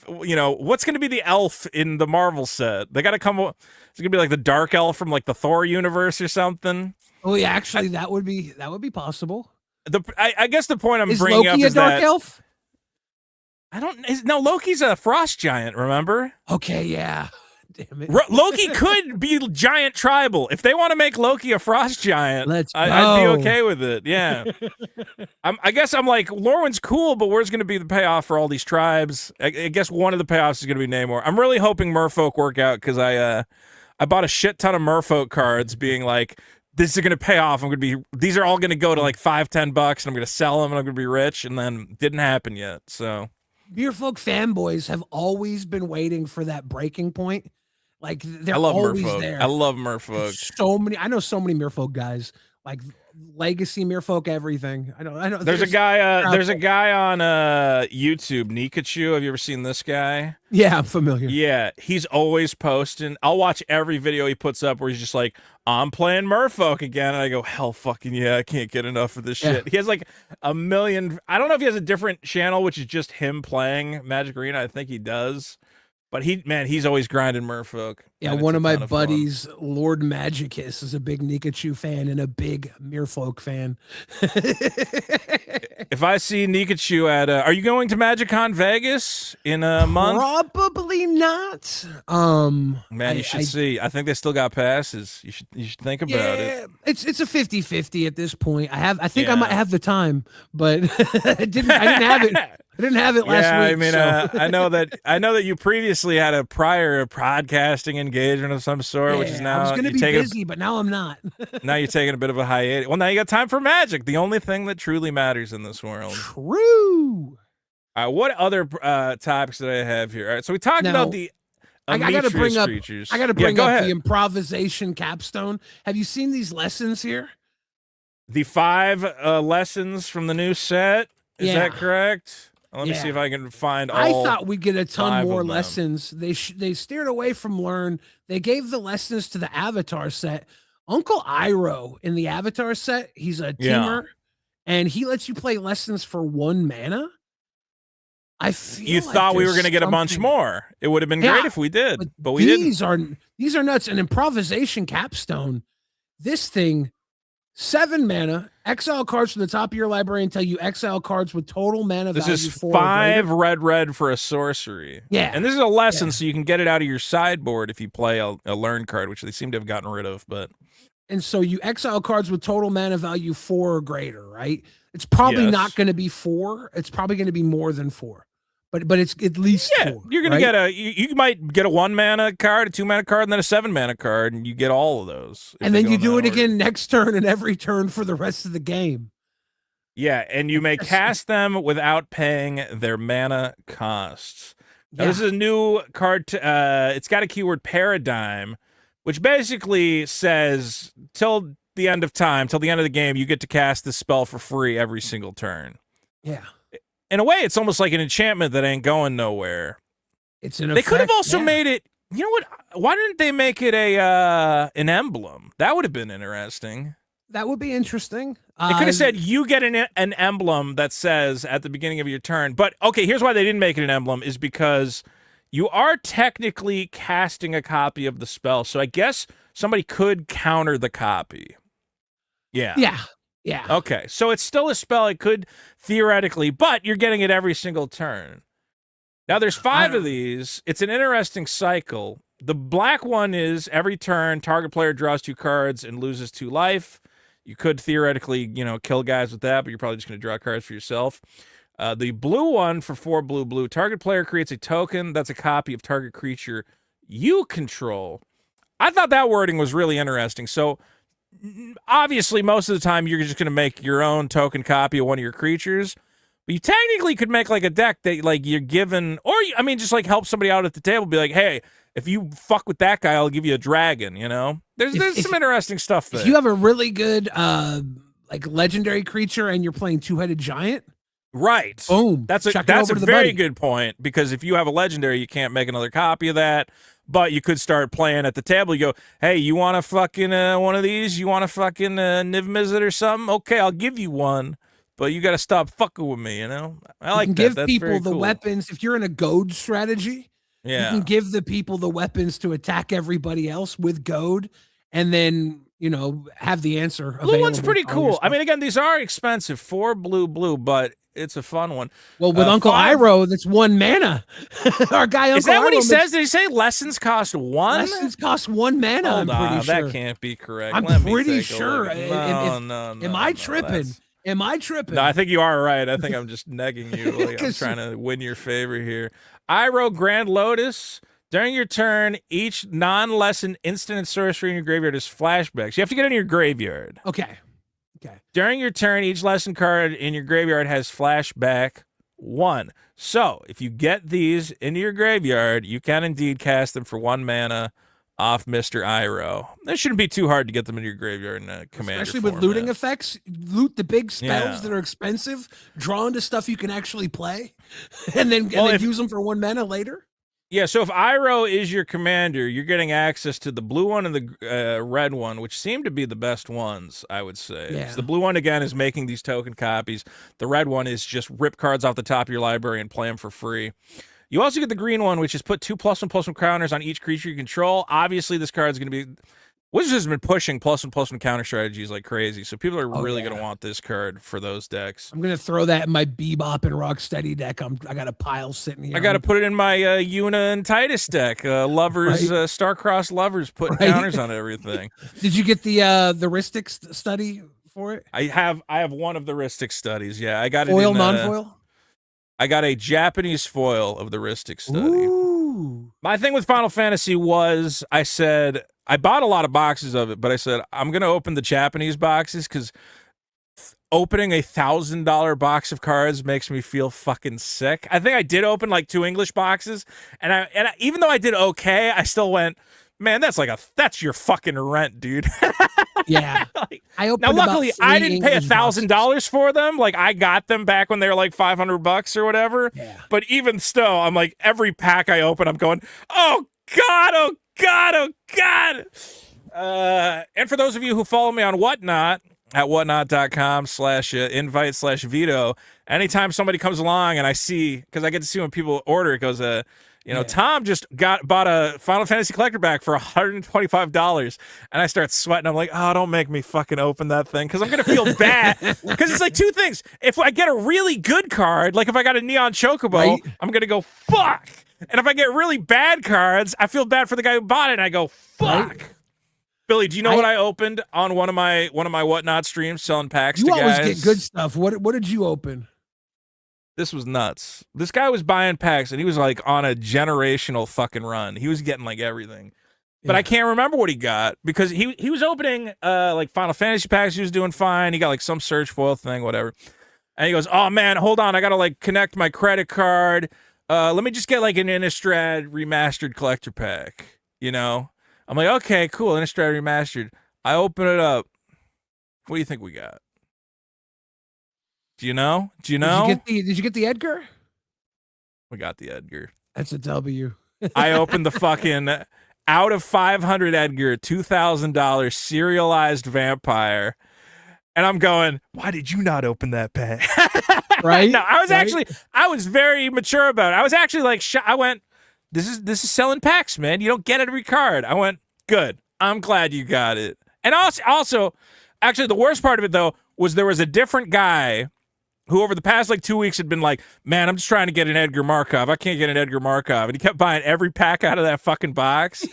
Speaker 1: what's going to be the elf in the Marvel set? They got to come. It's going to be like the dark elf from like the Thor universe or something.
Speaker 2: Oh yeah, actually, that would be possible.
Speaker 1: I guess the point I'm bringing up is
Speaker 2: Loki a dark elf?
Speaker 1: No, Loki's a frost giant. Remember?
Speaker 2: Okay, yeah. Damn it.
Speaker 1: Loki could be giant tribal. If they want to make Loki a frost giant, I'd be okay with it. Yeah. I guess I'm like, Lorwyn's cool, but where's going to be the payoff for all these tribes? I guess one of the payoffs is going to be Namor. I'm really hoping Merfolk work out because I bought a shit ton of Merfolk cards being like, this is gonna pay off. These are all gonna go to like $5-10, and I'm gonna sell them, and I'm gonna be rich. And then didn't happen yet. So
Speaker 2: Beerfolk fanboys have always been waiting for that breaking point. Like they're
Speaker 1: I love
Speaker 2: always
Speaker 1: Merfolk.
Speaker 2: there.
Speaker 1: I love Merfolk.
Speaker 2: I know so many Merfolk guys, like legacy Merfolk, everything. I know.
Speaker 1: There's a guy on YouTube, Nikachu. Have you ever seen this guy?
Speaker 2: Yeah, I'm familiar.
Speaker 1: Yeah, he's always posting. I'll watch every video he puts up where he's just like, I'm playing Merfolk again. And I go, hell fucking yeah, I can't get enough of this shit. He has like 1 million. I don't know if he has a different channel, which is just him playing Magic Arena. I think he does. But he's always grinding Merfolk.
Speaker 2: Yeah, one of my buddies, Lord Magicus, is a big Nikachu fan and a big Merfolk fan.
Speaker 1: If I see Nikachu at, are you going to MagicCon Vegas in a month?
Speaker 2: Probably not.
Speaker 1: Man, you should see. I think they still got passes. You should think about it.
Speaker 2: It's a 50-50 at this point. I think I might have the time, but I didn't have it. I didn't have it last week.
Speaker 1: I mean,
Speaker 2: so.
Speaker 1: I know that you previously had a prior podcasting engagement of some sort, which is now
Speaker 2: I was going to be busy, but now I'm not.
Speaker 1: Now you're taking a bit of a hiatus. Well, now you got time for Magic, the only thing that truly matters in this world.
Speaker 2: True.
Speaker 1: All right, what other topics did I have here? All right, so we talked about the
Speaker 2: I got to bring up
Speaker 1: creatures.
Speaker 2: I got to bring up the improvisation capstone. Have you seen these lessons here?
Speaker 1: The 5 lessons from the new set. Is that correct? Let me see if I can find all.
Speaker 2: I thought we'd get a ton more lessons. They steered away from Learn. They gave the lessons to the Avatar set. Uncle Iroh in the Avatar set, he's a teamer, and he lets you play lessons for 1 mana. I feel
Speaker 1: you thought we were going to get a bunch more. It would have been great if we did, but we didn't.
Speaker 2: These are nuts. An improvisation capstone. This thing. 7 mana, exile cards from the top of your library until you exile cards with total mana value.
Speaker 1: This is 5 red for a sorcery.
Speaker 2: Yeah.
Speaker 1: And this is a lesson, so you can get it out of your sideboard if you play a learn card, which they seem to have gotten rid of.
Speaker 2: And so you exile cards with total mana value 4 or greater, right? It's probably not going to be 4. It's probably going to be more than 4. But it's at least 4.
Speaker 1: You're gonna get you might get a 1 mana card, a 2 mana card, and then a 7 mana card, and you get all of those.
Speaker 2: And then you do it again next turn and every turn for the rest of the game.
Speaker 1: Yeah, and you may cast them without paying their mana costs. Now, this is a new card. It's got a keyword paradigm, which basically says till the end of time, till the end of the game, you get to cast this spell for free every single turn.
Speaker 2: Yeah.
Speaker 1: In a way, it's almost like an enchantment that ain't going nowhere.
Speaker 2: It's an
Speaker 1: They could have also made it. You know what? Why didn't they make it an emblem? That would have been interesting.
Speaker 2: That would be interesting.
Speaker 1: They could have said you get an emblem that says at the beginning of your turn. But okay, here's why they didn't make it an emblem is because you are technically casting a copy of the spell. So I guess somebody could counter the copy. Yeah.
Speaker 2: Yeah.
Speaker 1: Okay, so it's still a spell. It could theoretically, but you're getting it every single turn. Now there's 5 of these. It's an interesting cycle. The black one is every turn, target player draws 2 cards and loses 2 life. You could theoretically, kill guys with that, but you're probably just going to draw cards for yourself. The blue one for 4 blue, target player creates a token that's a copy of target creature you control. I thought that wording was really interesting. So obviously, most of the time, you're just going to make your own token copy of one of your creatures. But you technically could make like a deck that like you're given, or just like help somebody out at the table. Be like, hey, if you fuck with that guy, I'll give you a dragon. There's some interesting stuff there.
Speaker 2: If you have a really good like legendary creature and you're playing 2-headed giant,
Speaker 1: right?
Speaker 2: Boom.
Speaker 1: That's a very good point, because if you have a legendary, you can't make another copy of that. But you could start playing at the table. You go, hey, you want to fucking one of these? You want to fucking Niv Mizzet or something? Okay, I'll give you one. But you got to stop fucking with me, I like that.
Speaker 2: Give
Speaker 1: That's
Speaker 2: people the
Speaker 1: cool.
Speaker 2: weapons. If you're in a goad strategy, you can give the people the weapons to attack everybody else with goad, and then, have the answer available.
Speaker 1: Blue one's pretty cool. I mean, again, these are expensive. 4 blue, but it's a fun one.
Speaker 2: Well, with Uncle Iroh, that's 1 mana. Our guy, Uncle
Speaker 1: Is that
Speaker 2: Iroh,
Speaker 1: what he says? Did he say lessons cost 1?
Speaker 2: Lessons cost 1 mana.
Speaker 1: Hold
Speaker 2: I'm pretty sure.
Speaker 1: That can't be correct.
Speaker 2: I'm pretty sure.
Speaker 1: No.
Speaker 2: Am I tripping? Am I tripping?
Speaker 1: No, I think you are right. I think I'm just negging you. I'm trying to win your favor here. Iroh Grand Lotus. During your turn, each non-lesson instant and sorcery in your graveyard is flashbacks. You have to get in your graveyard.
Speaker 2: Okay.
Speaker 1: During your turn, each lesson card in your graveyard has flashback 1. So, if you get these into your graveyard, you can indeed cast them for 1 mana off Mr. Iroh. That shouldn't be too hard to get them into your graveyard in a commander
Speaker 2: Especially with
Speaker 1: format.
Speaker 2: looting effects. Loot the big spells
Speaker 1: Yeah.
Speaker 2: that are expensive, draw into stuff you can actually play, and then use them for 1 mana later.
Speaker 1: Yeah, so if Iroh is your commander, you're getting access to the blue one and the red one, which seem to be the best ones, I would say.
Speaker 2: Yeah.
Speaker 1: So the blue one, again, is making these token copies. The red one is just rip cards off the top of your library and play them for free. You also get the green one, which is put 2+1/+1 counters on each creature you control. Obviously, this card's going to be... Wizards has been pushing +1/+1 counter strategies like crazy, so people are really going to want this card for those decks.
Speaker 2: I'm gonna throw that in my Bebop and Rocksteady deck. I got a pile sitting here.
Speaker 1: I got to put it in my Yuna and Titus deck. Lovers, Star-Crossed Lovers, putting counters on everything.
Speaker 2: Did you get the Rhystic study for it?
Speaker 1: I have one of the Rhystic studies. Yeah, I got
Speaker 2: Foil,
Speaker 1: it in
Speaker 2: non-foil.
Speaker 1: I got a Japanese foil of the Rhystic study.
Speaker 2: Ooh.
Speaker 1: My thing with Final Fantasy was I bought a lot of boxes of it, but I said I'm gonna open the Japanese boxes because opening a $1,000 box of cards makes me feel fucking sick. I think I did open like 2 English boxes, and I even though I did okay, I still went, man, that's your fucking rent, dude.
Speaker 2: Yeah. I opened.
Speaker 1: Now, luckily, I didn't pay $1,000 for them. Like, I got them back when they were like $500 or whatever.
Speaker 2: Yeah.
Speaker 1: But even still, I'm like, every pack I open, I'm going, oh God, oh God, oh God. And for those of you who follow me on Whatnot, at whatnot.com/invite/veto, anytime somebody comes along and I see, because I get to see when people order, it goes, Tom just bought a Final Fantasy collector pack for $125, and I start sweating. I'm like, oh, don't make me fucking open that thing, because I'm gonna feel bad. Because it's like 2 things. If I get a really good card, like if I got a Neon Chocobo, I'm gonna go fuck. And if I get really bad cards, I feel bad for the guy who bought it, and I go fuck.
Speaker 2: Right.
Speaker 1: Billy, do you know what I opened on one of my Whatnot streams selling packs to guys?
Speaker 2: You always get good stuff. What did you open?
Speaker 1: This was nuts. This guy was buying packs, and he was like on a generational fucking run. He was getting like everything. But I can't remember what he got, because he was opening like Final Fantasy packs. He was doing fine. He got like some search foil thing, whatever. And he goes, oh man, hold on. I got to like connect my credit card. Let me just get like an Innistrad remastered collector pack, you know? I'm like, okay, cool, Innistrad remastered. I open it up. What do you think we got? Do you know? Did
Speaker 2: you get the Edgar?
Speaker 1: We got the Edgar.
Speaker 2: That's a W.
Speaker 1: I opened the fucking out of 500 Edgar, $2,000 serialized vampire. And I'm going, why did you not open that pack?
Speaker 2: Right?
Speaker 1: No, I was very mature about it. I was actually like, I went, this is selling packs, man. You don't get every card. I went, good. I'm glad you got it. And also, actually, the worst part of it, though, was there was a different guy who over the past like 2 weeks had been like, man, I'm just trying to get an Edgar Markov. I can't get an Edgar Markov. And he kept buying every pack out of that fucking box.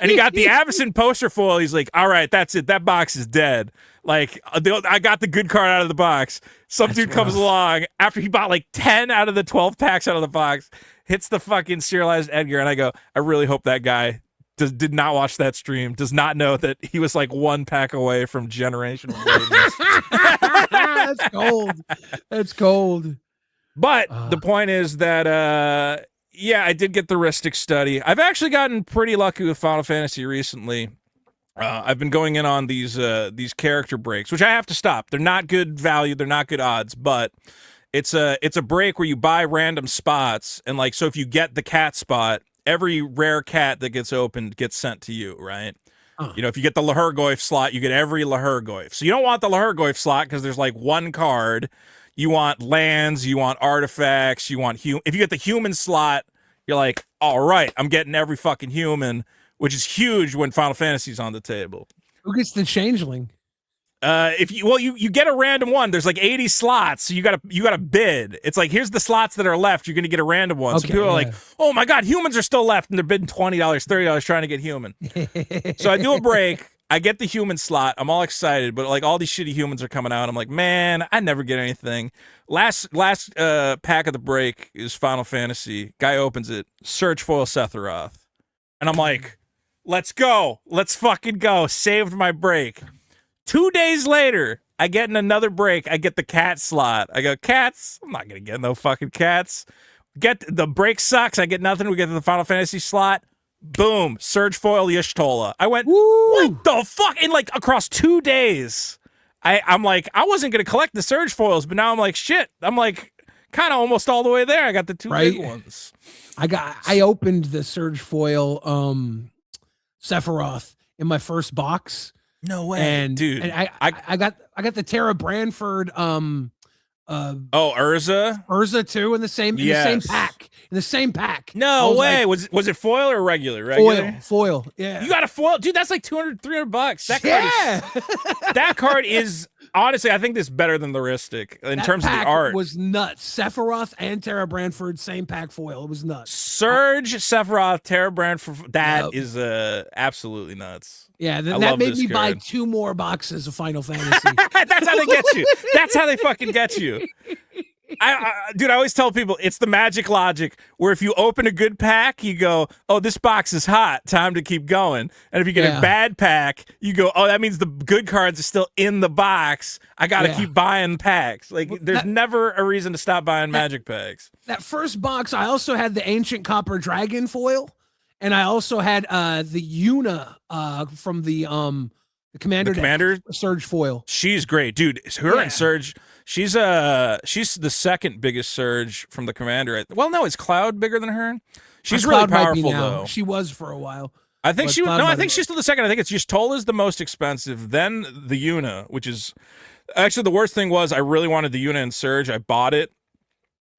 Speaker 1: And he got the Avacyn poster foil. He's like, all right, that's it. That box is dead. Like, I got the good card out of the box. Some dude comes along after he bought like 10 out of the 12 packs out of the box, hits the fucking serialized Edgar, and I go, I really hope that guy did not watch that stream, does not know that he was like 1 pack away from generational greatness.
Speaker 2: That's cold. That's cold.
Speaker 1: But the point is that, I did get the Rhystic study. I've actually gotten pretty lucky with Final Fantasy recently. I've been going in on these character breaks, which I have to stop. They're not good value. They're not good odds, but it's a break where you buy random spots, and like, so if you get the cat spot, every rare cat that gets opened gets sent to you, right? You know, if you get the Lahergoyf slot, you get every Lahergoyf. So you don't want the Lahergoyf slot because there's like 1 card. You want lands, you want artifacts, you want if you get the human slot, you're like, all right, I'm getting every fucking human, which is huge when Final Fantasy's on the table.
Speaker 2: Who gets the changeling?
Speaker 1: You get a random one. There's like 80 slots, so you gotta bid. It's like, here's the slots that are left. You're gonna get a random one. So people are like, oh my god, humans are still left, and they're bidding $20, $30 trying to get human. So I do a break. I get the human slot. I'm all excited, but like all these shitty humans are coming out. I'm like, man, I never get anything. Last pack of the break is Final Fantasy. Guy opens it. Search foil Sephiroth. And I'm like, let's go. Let's fucking go. Saved my break. 2 days later, I get in another break. I get the cat slot. I go, cats? I'm not going to get no fucking cats. Get the break sucks. I get nothing. We get to the Final Fantasy slot. Boom. Surge foil Y'shtola. I went, what the fuck? In like across 2 days. I'm like, I wasn't going to collect the surge foils, but now I'm like, shit. I'm like kind of almost all the way there. I got the two big ones.
Speaker 2: I opened the surge foil Sephiroth in my first box.
Speaker 1: No way,
Speaker 2: and
Speaker 1: dude.
Speaker 2: And I got the Tara Branford Urza too in the same pack.
Speaker 1: No way. Like, was it foil or regular?
Speaker 2: Foil. Yeah.
Speaker 1: You got a foil, dude. That's like $200-$300. That card is honestly, I think this is better than the Rhystic in terms of the art.
Speaker 2: Was nuts. Sephiroth and Tara Branford, same pack foil. It was nuts.
Speaker 1: Surge, Sephiroth, Tara Branford. That is absolutely nuts.
Speaker 2: Yeah, that made me buy 2 more boxes of Final Fantasy.
Speaker 1: That's how they get you. That's how they fucking get you. Dude, I always tell people it's the magic logic where if you open a good pack, you go, oh, this box is hot. Time to keep going. And if you get a bad pack, you go, oh, that means the good cards are still in the box. I got to keep buying packs. Like, there's never a reason to stop buying magic packs.
Speaker 2: That first box, I also had the Ancient Copper Dragon foil. And I also had the Yuna from the Commander Surge foil.
Speaker 1: She's great, dude. Her and Surge. She's the second biggest Surge from the Commander. Well, no, is Cloud bigger than her? She's really powerful though.
Speaker 2: She was for a while.
Speaker 1: I think I think she's still the second. I think it's Y'shtola's the most expensive, then the Yuna, which is actually the worst thing was I really wanted the Yuna and Surge. I bought it.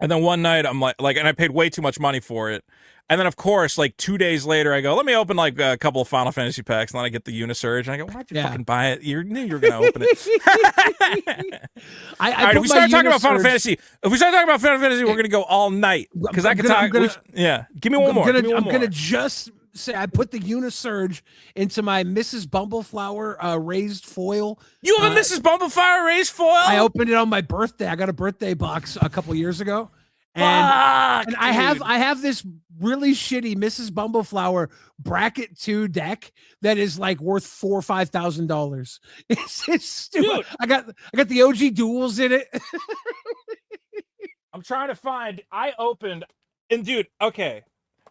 Speaker 1: And then one night I'm like, and I paid way too much money for it. And then, of course, like 2 days later, I go, let me open like a couple of Final Fantasy packs. And then I get the Unisurge. And I go, why'd you fucking buy it? You knew you were going to open it. All right, if we start talking about Final Fantasy, we're going to go all night. Because I can talk. Give me one more.
Speaker 2: I'm going to just say I put the Unisurge into my Mrs. Bumbleflower raised foil.
Speaker 1: You have a Mrs. Bumbleflower raised foil?
Speaker 2: I opened it on my birthday. I got a birthday box a couple years ago. And I have this really shitty Mrs. Bumbleflower bracket 2 deck that is like worth $4,000 or $5,000. It's stupid. Dude. I got the OG duels in it.
Speaker 1: I'm trying to find. I opened and dude, okay,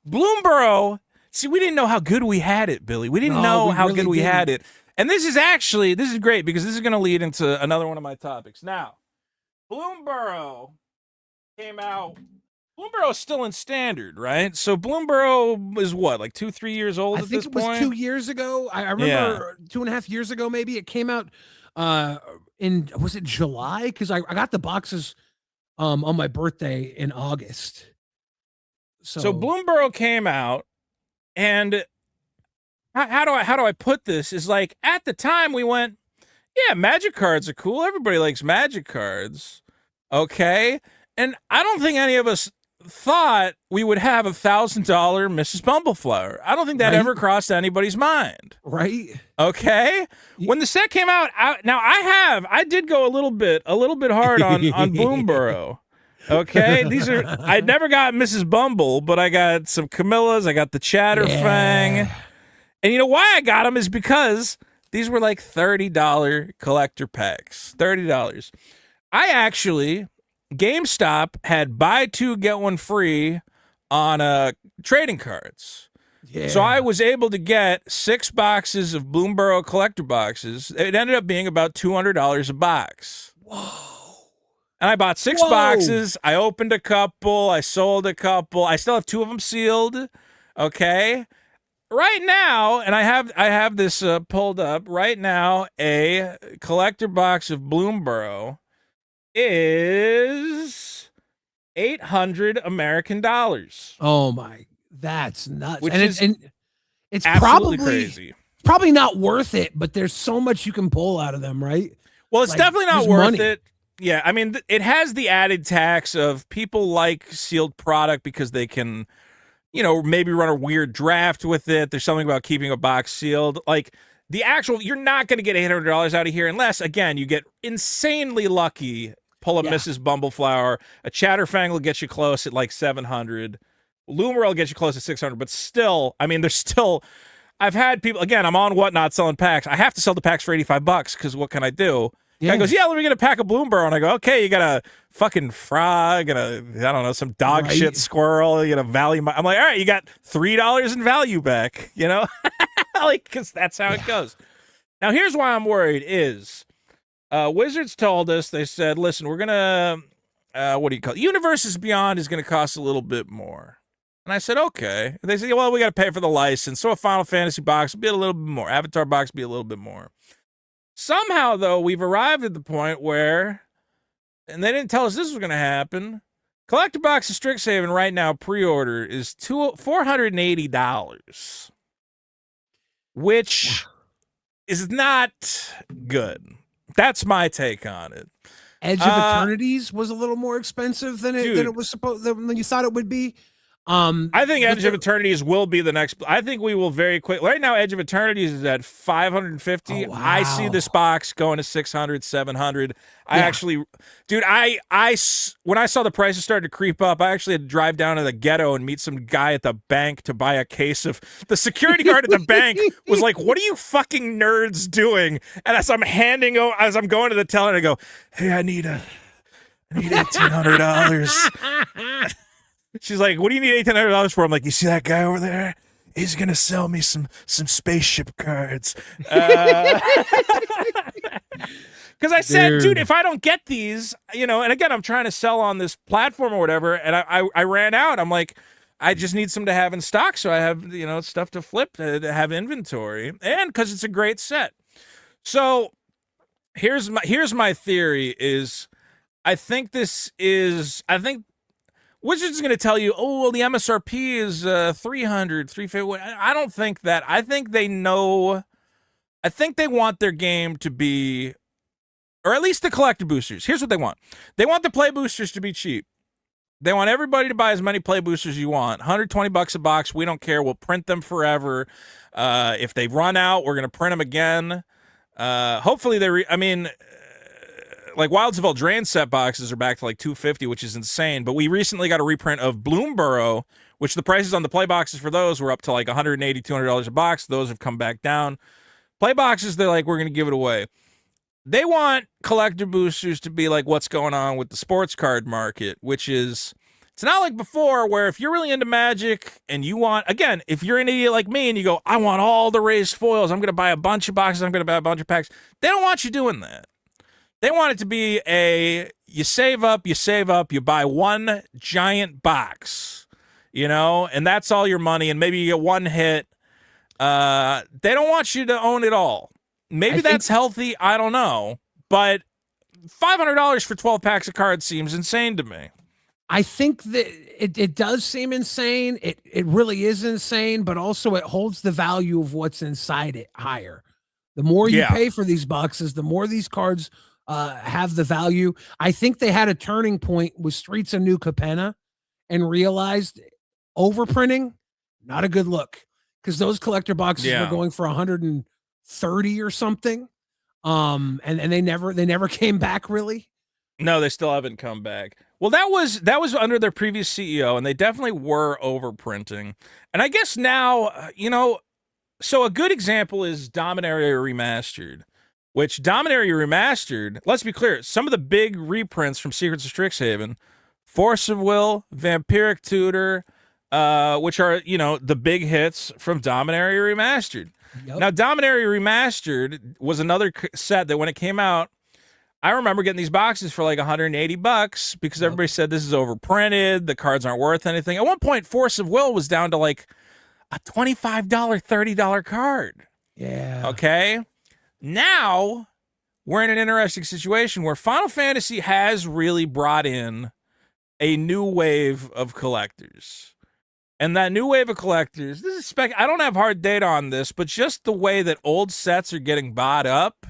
Speaker 1: Bloomborough. See, we didn't know how good we had it, Billy. We didn't know how good we had it. And this is great because this is going to lead into another one of my topics. Now, Bloomborough came out. Bloomborough is still in standard, right? So Bloomborough is what, like 2-3 years old at this point?
Speaker 2: I think it was 2 years ago. I remember 2.5 years ago, maybe. It came out was it July? Because I got the boxes on my birthday in August.
Speaker 1: So Bloomborough came out, and how do I put this? Is like at the time we went, yeah, magic cards are cool. Everybody likes magic cards. Okay. And I don't think any of us thought we would have $1,000 Mrs. Bumbleflower. I don't think that ever crossed anybody's mind.
Speaker 2: Right.
Speaker 1: Okay. When the set came out, I did go a little bit hard on Bloomborough. Okay. I never got Mrs. Bumble, but I got some Camillas. I got the Chatterfang. And you know why I got them is because these were like $30 collector packs. $30. GameStop had buy 2 get 1 free on trading cards. Yeah. So I was able to get 6 boxes of Bloomborough collector boxes. It ended up being about $200 a box.
Speaker 2: Whoa.
Speaker 1: And I bought 6 boxes. I opened a couple. I sold a couple. I still have 2 of them sealed. Okay. Right now, and I have this pulled up. Right now, a collector box of Bloomborough is $800 American dollars.
Speaker 2: Oh my, that's nuts.
Speaker 1: Which
Speaker 2: and
Speaker 1: is
Speaker 2: it's
Speaker 1: absolutely crazy.
Speaker 2: Probably not worth it, but there's so much you can pull out of them, right?
Speaker 1: Well, it's definitely not worth it. Yeah, I mean, it has the added tax of people like sealed product because they can, maybe run a weird draft with it. There's something about keeping a box sealed. Like, you're not going to get $800 out of here unless, again, you get insanely lucky. Pull a Mrs. Bumbleflower. A Chatterfang will get you close at like $700. Loomer will get you close to 600, but still, I mean, there's still. I've had people, again, I'm on Whatnot selling packs. I have to sell the packs for $85 because what can I do? Guy goes, yeah, let me get a pack of Bloomburrow. And I go, okay, you got a fucking frog and I don't know, some dog shit squirrel, you get a value. I'm like, all right, you got $3 in value back, you know? Like, because that's how it goes. Now, here's why I'm worried is Wizards told us, they said, listen, we're going to, what do you call it? Universes Beyond is going to cost a little bit more. And I said, okay. And they said, well, we got to pay for the license. So a Final Fantasy box will be a little bit more. Avatar box will be a little bit more. Somehow, though, we've arrived at the point where, and they didn't tell us this was going to happen, collector box of Strixhaven right now, pre-order, is $480, which is not good. That's my take on it.
Speaker 2: Edge of Eternities was a little more expensive than it was supposed than you thought it would be.
Speaker 1: I think Edge of Eternities will be the next. I think we will very quick. Right now, Edge of Eternities is at 550.
Speaker 2: Oh, wow.
Speaker 1: I see this box going to 600, 700. I actually, dude, when I saw the prices started to creep up, I actually had to drive down to the ghetto and meet some guy at the bank to buy a case of. The security guard at the bank was like, "What are you fucking nerds doing?" And as I'm going to the teller, I go, "Hey, I need $1,800." She's like, what do you need $1,800 for? I'm like, you see that guy over there? He's going to sell me some spaceship cards. Because I said, dude, if I don't get these, you know, and again, I'm trying to sell on this platform or whatever, and I ran out. I'm like, I just need some to have in stock so I have, you know, stuff to flip, to have inventory, and because it's a great set. So here's my theory is I think Wizards is going to tell you, oh, well, the MSRP is 300, 350. I don't think that. I think they know. I think they want their game to be, or at least the collector boosters. Here's what they want. They want the play boosters to be cheap. They want everybody to buy as many play boosters as you want. $120 a box. We don't care. We'll print them forever. If they run out, we're going to print them again. Hopefully like Wilds of Eldraine set boxes are back to like $250, which is insane. But we recently got a reprint of Bloomburrow, which the prices on the play boxes for those were up to like $180, $200 a box. Those have come back down. Play boxes, they're like, we're going to give it away. They want collector boosters to be like what's going on with the sports card market, which is, it's not like before where if you're really into Magic and you want, again, if you're an idiot like me and you go, I want all the raised foils, I'm going to buy a bunch of boxes, I'm going to buy a bunch of packs. They don't want you doing that. They want it to be you save up, you buy one giant box, you know, and that's all your money, and maybe you get one hit. They don't want you to own it all. Maybe that's healthy, I don't know. But $500 for 12 packs of cards seems insane to me.
Speaker 2: I think that it does seem insane. It really is insane, but also it holds the value of what's inside it higher. The more you pay for these boxes, the more these cards have the value. I think they had a turning point with Streets of New Capenna and realized overprinting, not a good look, because those collector boxes were going for 130 or something. And they never came back really.
Speaker 1: No, they still haven't come back. Well, that was under their previous CEO, and they definitely were overprinting. And I guess now, you know, so a good example is Dominaria Remastered. Which Dominaria Remastered, let's be clear, some of the big reprints from Secrets of Strixhaven, Force of Will, Vampiric Tutor, which are, you know, the big hits from Dominaria Remastered. Yep. Now, Dominaria Remastered was another set that when it came out, I remember getting these boxes for like $180 because everybody said this is overprinted, the cards aren't worth anything. At one point, Force of Will was down to like a $25, $30 card.
Speaker 2: Yeah.
Speaker 1: Okay? Now, we're in an interesting situation where Final Fantasy has really brought in a new wave of collectors. And that new wave of collectors, this is I don't have hard data on this, but just the way that old sets are getting bought up,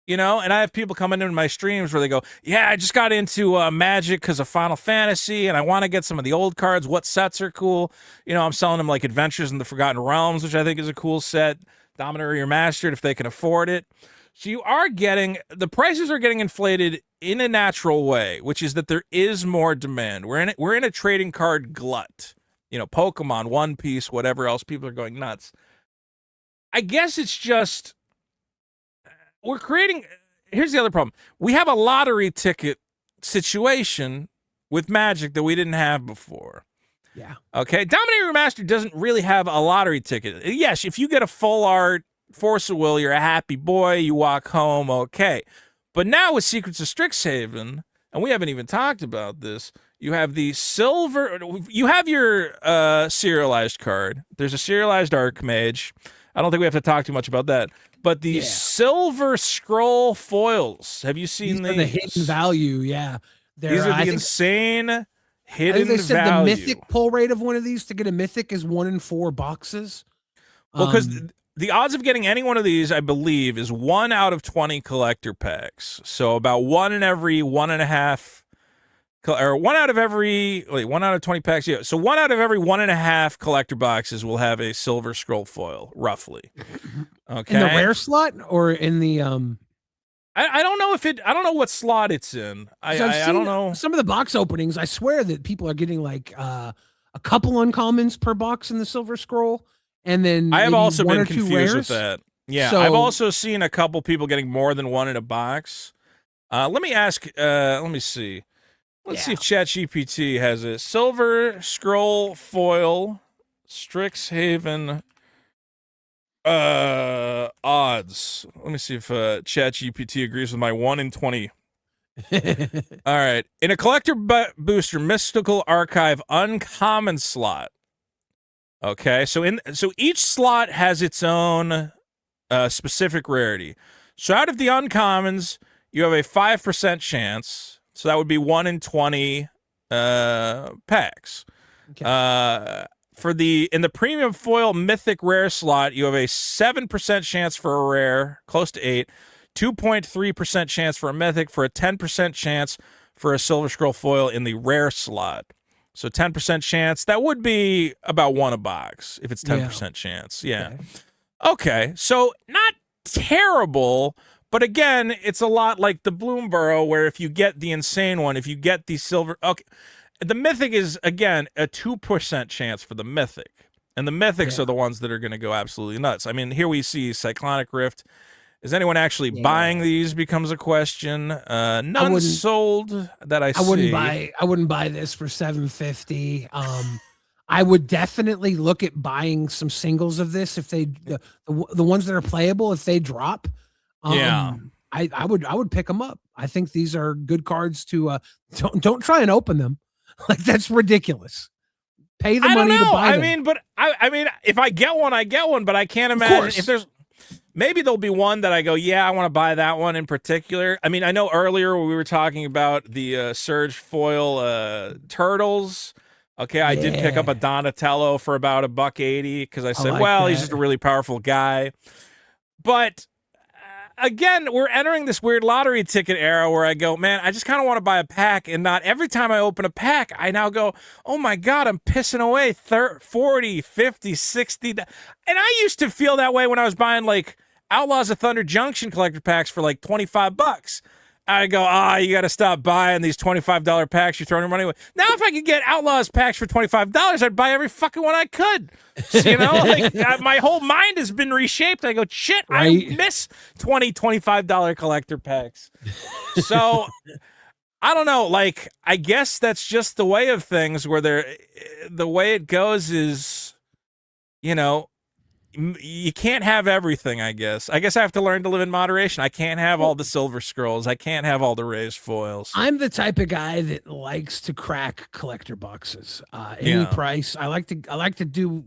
Speaker 1: you know, and I have people coming into my streams where they go, yeah, I just got into Magic because of Final Fantasy, and I want to get some of the old cards. What sets are cool? You know, I'm selling them like Adventures in the Forgotten Realms, which I think is a cool set. Dominaria Remastered if they can afford it. So you are getting, the prices are getting inflated in a natural way, which is that there is more demand. We're in a trading card glut. Pokemon, One Piece, whatever else. People are going nuts. I guess it's just we're creating. Here's the other problem. We have a lottery ticket situation with Magic that we didn't have before.
Speaker 2: Yeah.
Speaker 1: Okay. Dominator Remastered doesn't really have a lottery ticket. Yes, if you get a full art Force of Will, you're a happy boy. You walk home. Okay. But now with Secrets of Strixhaven, and we haven't even talked about this, you have the silver. You have your serialized card. There's a serialized Archmage. I don't think we have to talk too much about that. But the silver scroll foils. Have you seen these?
Speaker 2: Are the hidden value, yeah.
Speaker 1: These are the insane hidden
Speaker 2: they said
Speaker 1: value.
Speaker 2: The mythic pull rate of one of these to get a mythic is 1 in 4 boxes.
Speaker 1: Well, because the odds of getting any one of these, I believe, is 1 out of 20 collector packs. So about 1 in every 1.5, or 1 out of every 1 out of 20 packs. Yeah. So 1 out of every 1.5 collector boxes will have a silver scroll foil, roughly. Okay.
Speaker 2: In the rare slot or in the
Speaker 1: I don't know I don't know what slot it's in. I don't know.
Speaker 2: Some of the box openings, I swear that people are getting like a couple uncommons per box in the silver scroll. And then
Speaker 1: I have also been confused
Speaker 2: rares.
Speaker 1: with that. Yeah.
Speaker 2: So,
Speaker 1: I've also seen a couple people getting more than 1 in a box. Let me ask, let me see. Let's see if ChatGPT has a silver scroll foil Strixhaven odds. Let me see if ChatGPT agrees with my 1 in 20. All right. In a collector booster mystical archive uncommon slot. Okay. So each slot has its own specific rarity. So out of the uncommons, you have a 5% chance. So that would be 1 in 20 packs.
Speaker 2: Okay.
Speaker 1: In the premium foil mythic rare slot, you have a 7% chance for a rare, close to 8, 2.3% chance for a mythic, for a 10% chance for a silver scroll foil in the rare slot. So 10% chance, that would be about 1 a box if it's 10% chance. Yeah. Okay. So not terrible, but again, it's a lot like the Bloomborough, where if you get the insane one, if you get the silver, okay. The mythic is, again, a 2% chance for the mythic. And the mythics are the ones that are going to go absolutely nuts. I mean, here we see Cyclonic Rift. Is anyone actually buying these becomes a question. None sold that I see.
Speaker 2: I wouldn't buy this for $750. I would definitely look at buying some singles of this if they the ones that are playable if they drop. I would pick them up. I think these are good cards to don't try and open them. Like, that's ridiculous. Pay the money to buy them.
Speaker 1: I mean, if I get one, I get one. But I can't imagine if there's. Maybe there'll be one that I go, yeah, I want to buy that one in particular. I mean, I know earlier we were talking about the Surge foil turtles. Okay, I did pick up a Donatello for about $180 because I said, he's just a really powerful guy. But again, we're entering this weird lottery ticket era where I go, man, I just kind of want to buy a pack, and not every time I open a pack, I now go, oh my God, I'm pissing away 40, 50, 60. And I used to feel that way when I was buying like Outlaws of Thunder Junction collector packs for like $25. I go, you got to stop buying these $25 packs. You're throwing your money away. Now, if I could get Outlaws packs for $25, I'd buy every fucking one I could. So, my whole mind has been reshaped. I go, shit, I miss $25 collector packs. So, I don't know. Like, I guess that's just the way of things where the way it goes is, you can't have everything, I guess. I have to learn to live in moderation. I can't have all the silver scrolls. I can't have all the raised foils.
Speaker 2: I'm the type of guy that likes to crack collector boxes. Any price. I like to do,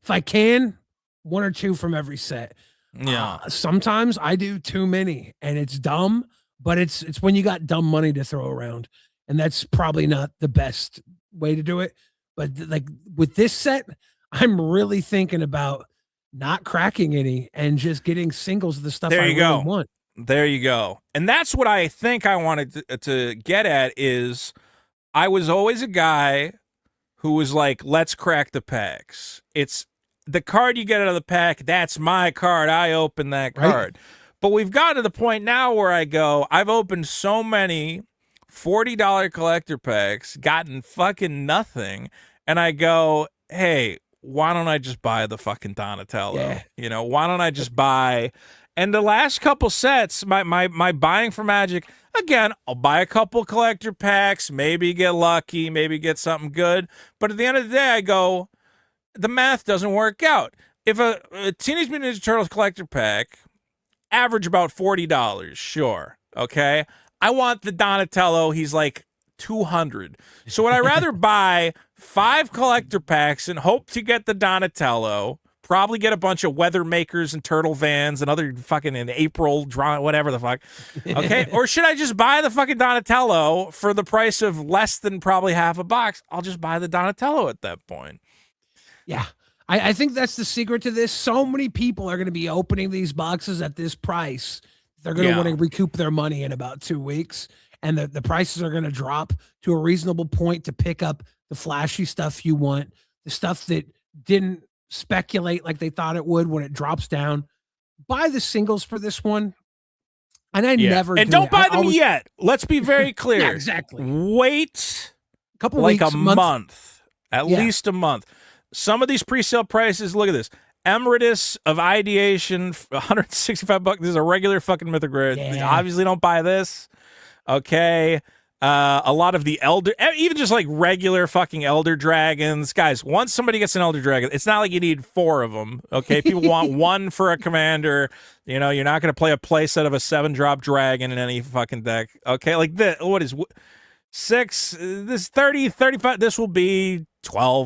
Speaker 2: if I can, 1 or 2 from every set.
Speaker 1: Yeah.
Speaker 2: Sometimes I do too many, and it's dumb, but it's when you got dumb money to throw around, and that's probably not the best way to do it. But like with this set, I'm really thinking about not cracking any and just getting singles of the stuff I really want.
Speaker 1: There you go. And that's what I think I wanted to get at is I was always a guy who was like, let's crack the packs. It's the card you get out of the pack. That's my card. I open that card. Right. But we've gotten to the point now where I go, I've opened so many $40 collector packs, gotten fucking nothing. And I go, hey, why don't I just buy the fucking Donatello?
Speaker 2: Yeah.
Speaker 1: You know, why don't I just buy? And the last couple sets, my buying for Magic, again, I'll buy a couple collector packs, maybe get lucky, maybe get something good. But at the end of the day, I go, the math doesn't work out. If a Teenage Mutant Ninja Turtles collector pack average about $40, sure, okay? I want the Donatello. He's like $200. So would I rather buy 5 collector packs and hope to get the Donatello, probably get a bunch of weather makers and turtle vans and other fucking in April draw, whatever the fuck, okay? Or should I just buy the fucking Donatello for the price of less than probably half a box? I'll just buy the Donatello at that point.
Speaker 2: Yeah. I think that's the secret to this. So many people are going to be opening these boxes at this price. They're going to want to recoup their money in about 2 weeks. And the prices are going to drop to a reasonable point to pick up the flashy stuff you want, the stuff that didn't speculate like they thought it would when it drops down. Buy the singles for this one. And I never
Speaker 1: And don't buy them yet. Let's be very clear.
Speaker 2: Yeah, exactly.
Speaker 1: Wait
Speaker 2: a couple
Speaker 1: like
Speaker 2: weeks,
Speaker 1: a month. At least a month. Some of these pre-sale prices, look at this. Emeritus of Ideation, $165. This is a regular fucking Mythic Rare.
Speaker 2: Yeah.
Speaker 1: Obviously don't buy this. Okay. A lot of the Elder, even just like regular fucking Elder Dragons. Guys, once somebody gets an Elder Dragon, it's not like you need 4 of them. Okay. People want 1 for a commander. You know, you're not going to play a playset of a 7-drop dragon in any fucking deck. Okay. Like this, what is 6? This 30, 35. This will be $12,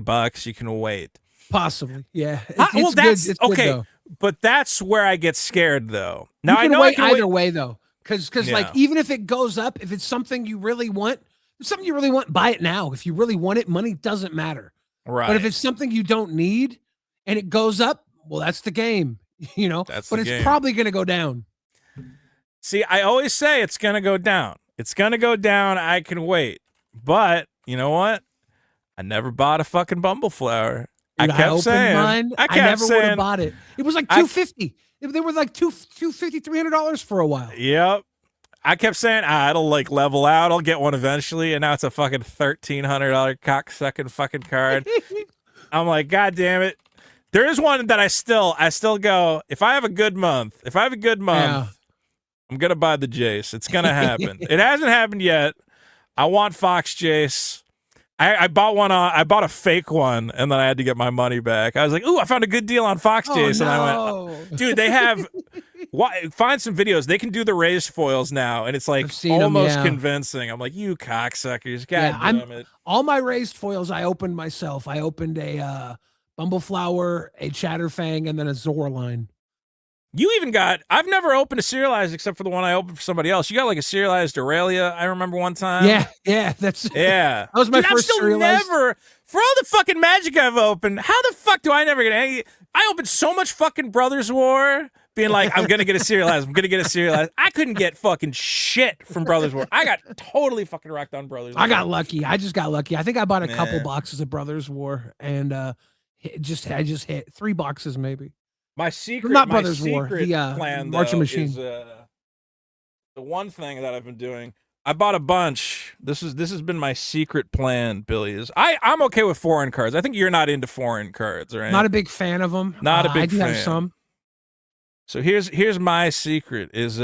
Speaker 1: $15. You can wait.
Speaker 2: Possibly. Yeah.
Speaker 1: Well, that's
Speaker 2: it's
Speaker 1: okay.
Speaker 2: Good,
Speaker 1: but that's where I get scared though. Now
Speaker 2: you can
Speaker 1: I know
Speaker 2: wait
Speaker 1: I can
Speaker 2: either way though. Because like even if it goes up, if it's something you really want, buy it now. If you really want it, money doesn't matter.
Speaker 1: Right.
Speaker 2: But if it's something you don't need and it goes up, well, that's the game, you know. But it's probably going to go down.
Speaker 1: See, I always say it's going to go down. It's going to go down. I can wait. But you know what? I never bought a fucking Bumbleflower.
Speaker 2: Dude,
Speaker 1: I kept saying
Speaker 2: mine. I never would have bought it. It was like $250. They were like $250, $300 for a while.
Speaker 1: Yep. I kept saying, it'll like level out. I'll get one eventually. And now it's a fucking $1,300 cocksucking fucking card. I'm like, God damn it. There is one that I still go, if I have a good month, I'm going to buy the Jace. It's going to happen. It hasn't happened yet. I want Fox Jace. I bought one. I bought a fake one, and then I had to get my money back. I was like, "Ooh, I found a good deal on Fox Jace," and I went, "Dude, they have find some videos. They can do the raised foils now, and it's like almost convincing." I'm like, "You cocksuckers, God damn it!"
Speaker 2: All my raised foils I opened myself. I opened a Bumbleflower, a Chatterfang, and then a Zorline.
Speaker 1: You even got, I've never opened a serialized except for the one I opened for somebody else. You got like a serialized Aurelia, I remember one time.
Speaker 2: Yeah. That was my first serialized.
Speaker 1: For all the fucking Magic I've opened, how the fuck do I never get any? I opened so much fucking Brothers War, being like, I'm going to get a serialized. I couldn't get fucking shit from Brothers War. I got totally fucking rocked on Brothers War.
Speaker 2: I got lucky. I just got lucky. I think I bought a couple boxes of Brothers War and I just hit 3 boxes maybe.
Speaker 1: My secret, plan
Speaker 2: Marching Machine.
Speaker 1: Is the one thing that I've been doing. I bought a bunch. This has been my secret plan, Billy. Is I'm okay with foreign cards. I think you're not into foreign cards, right?
Speaker 2: Not a big fan of them.
Speaker 1: Not a big fan.
Speaker 2: I do have some.
Speaker 1: So here's my secret: is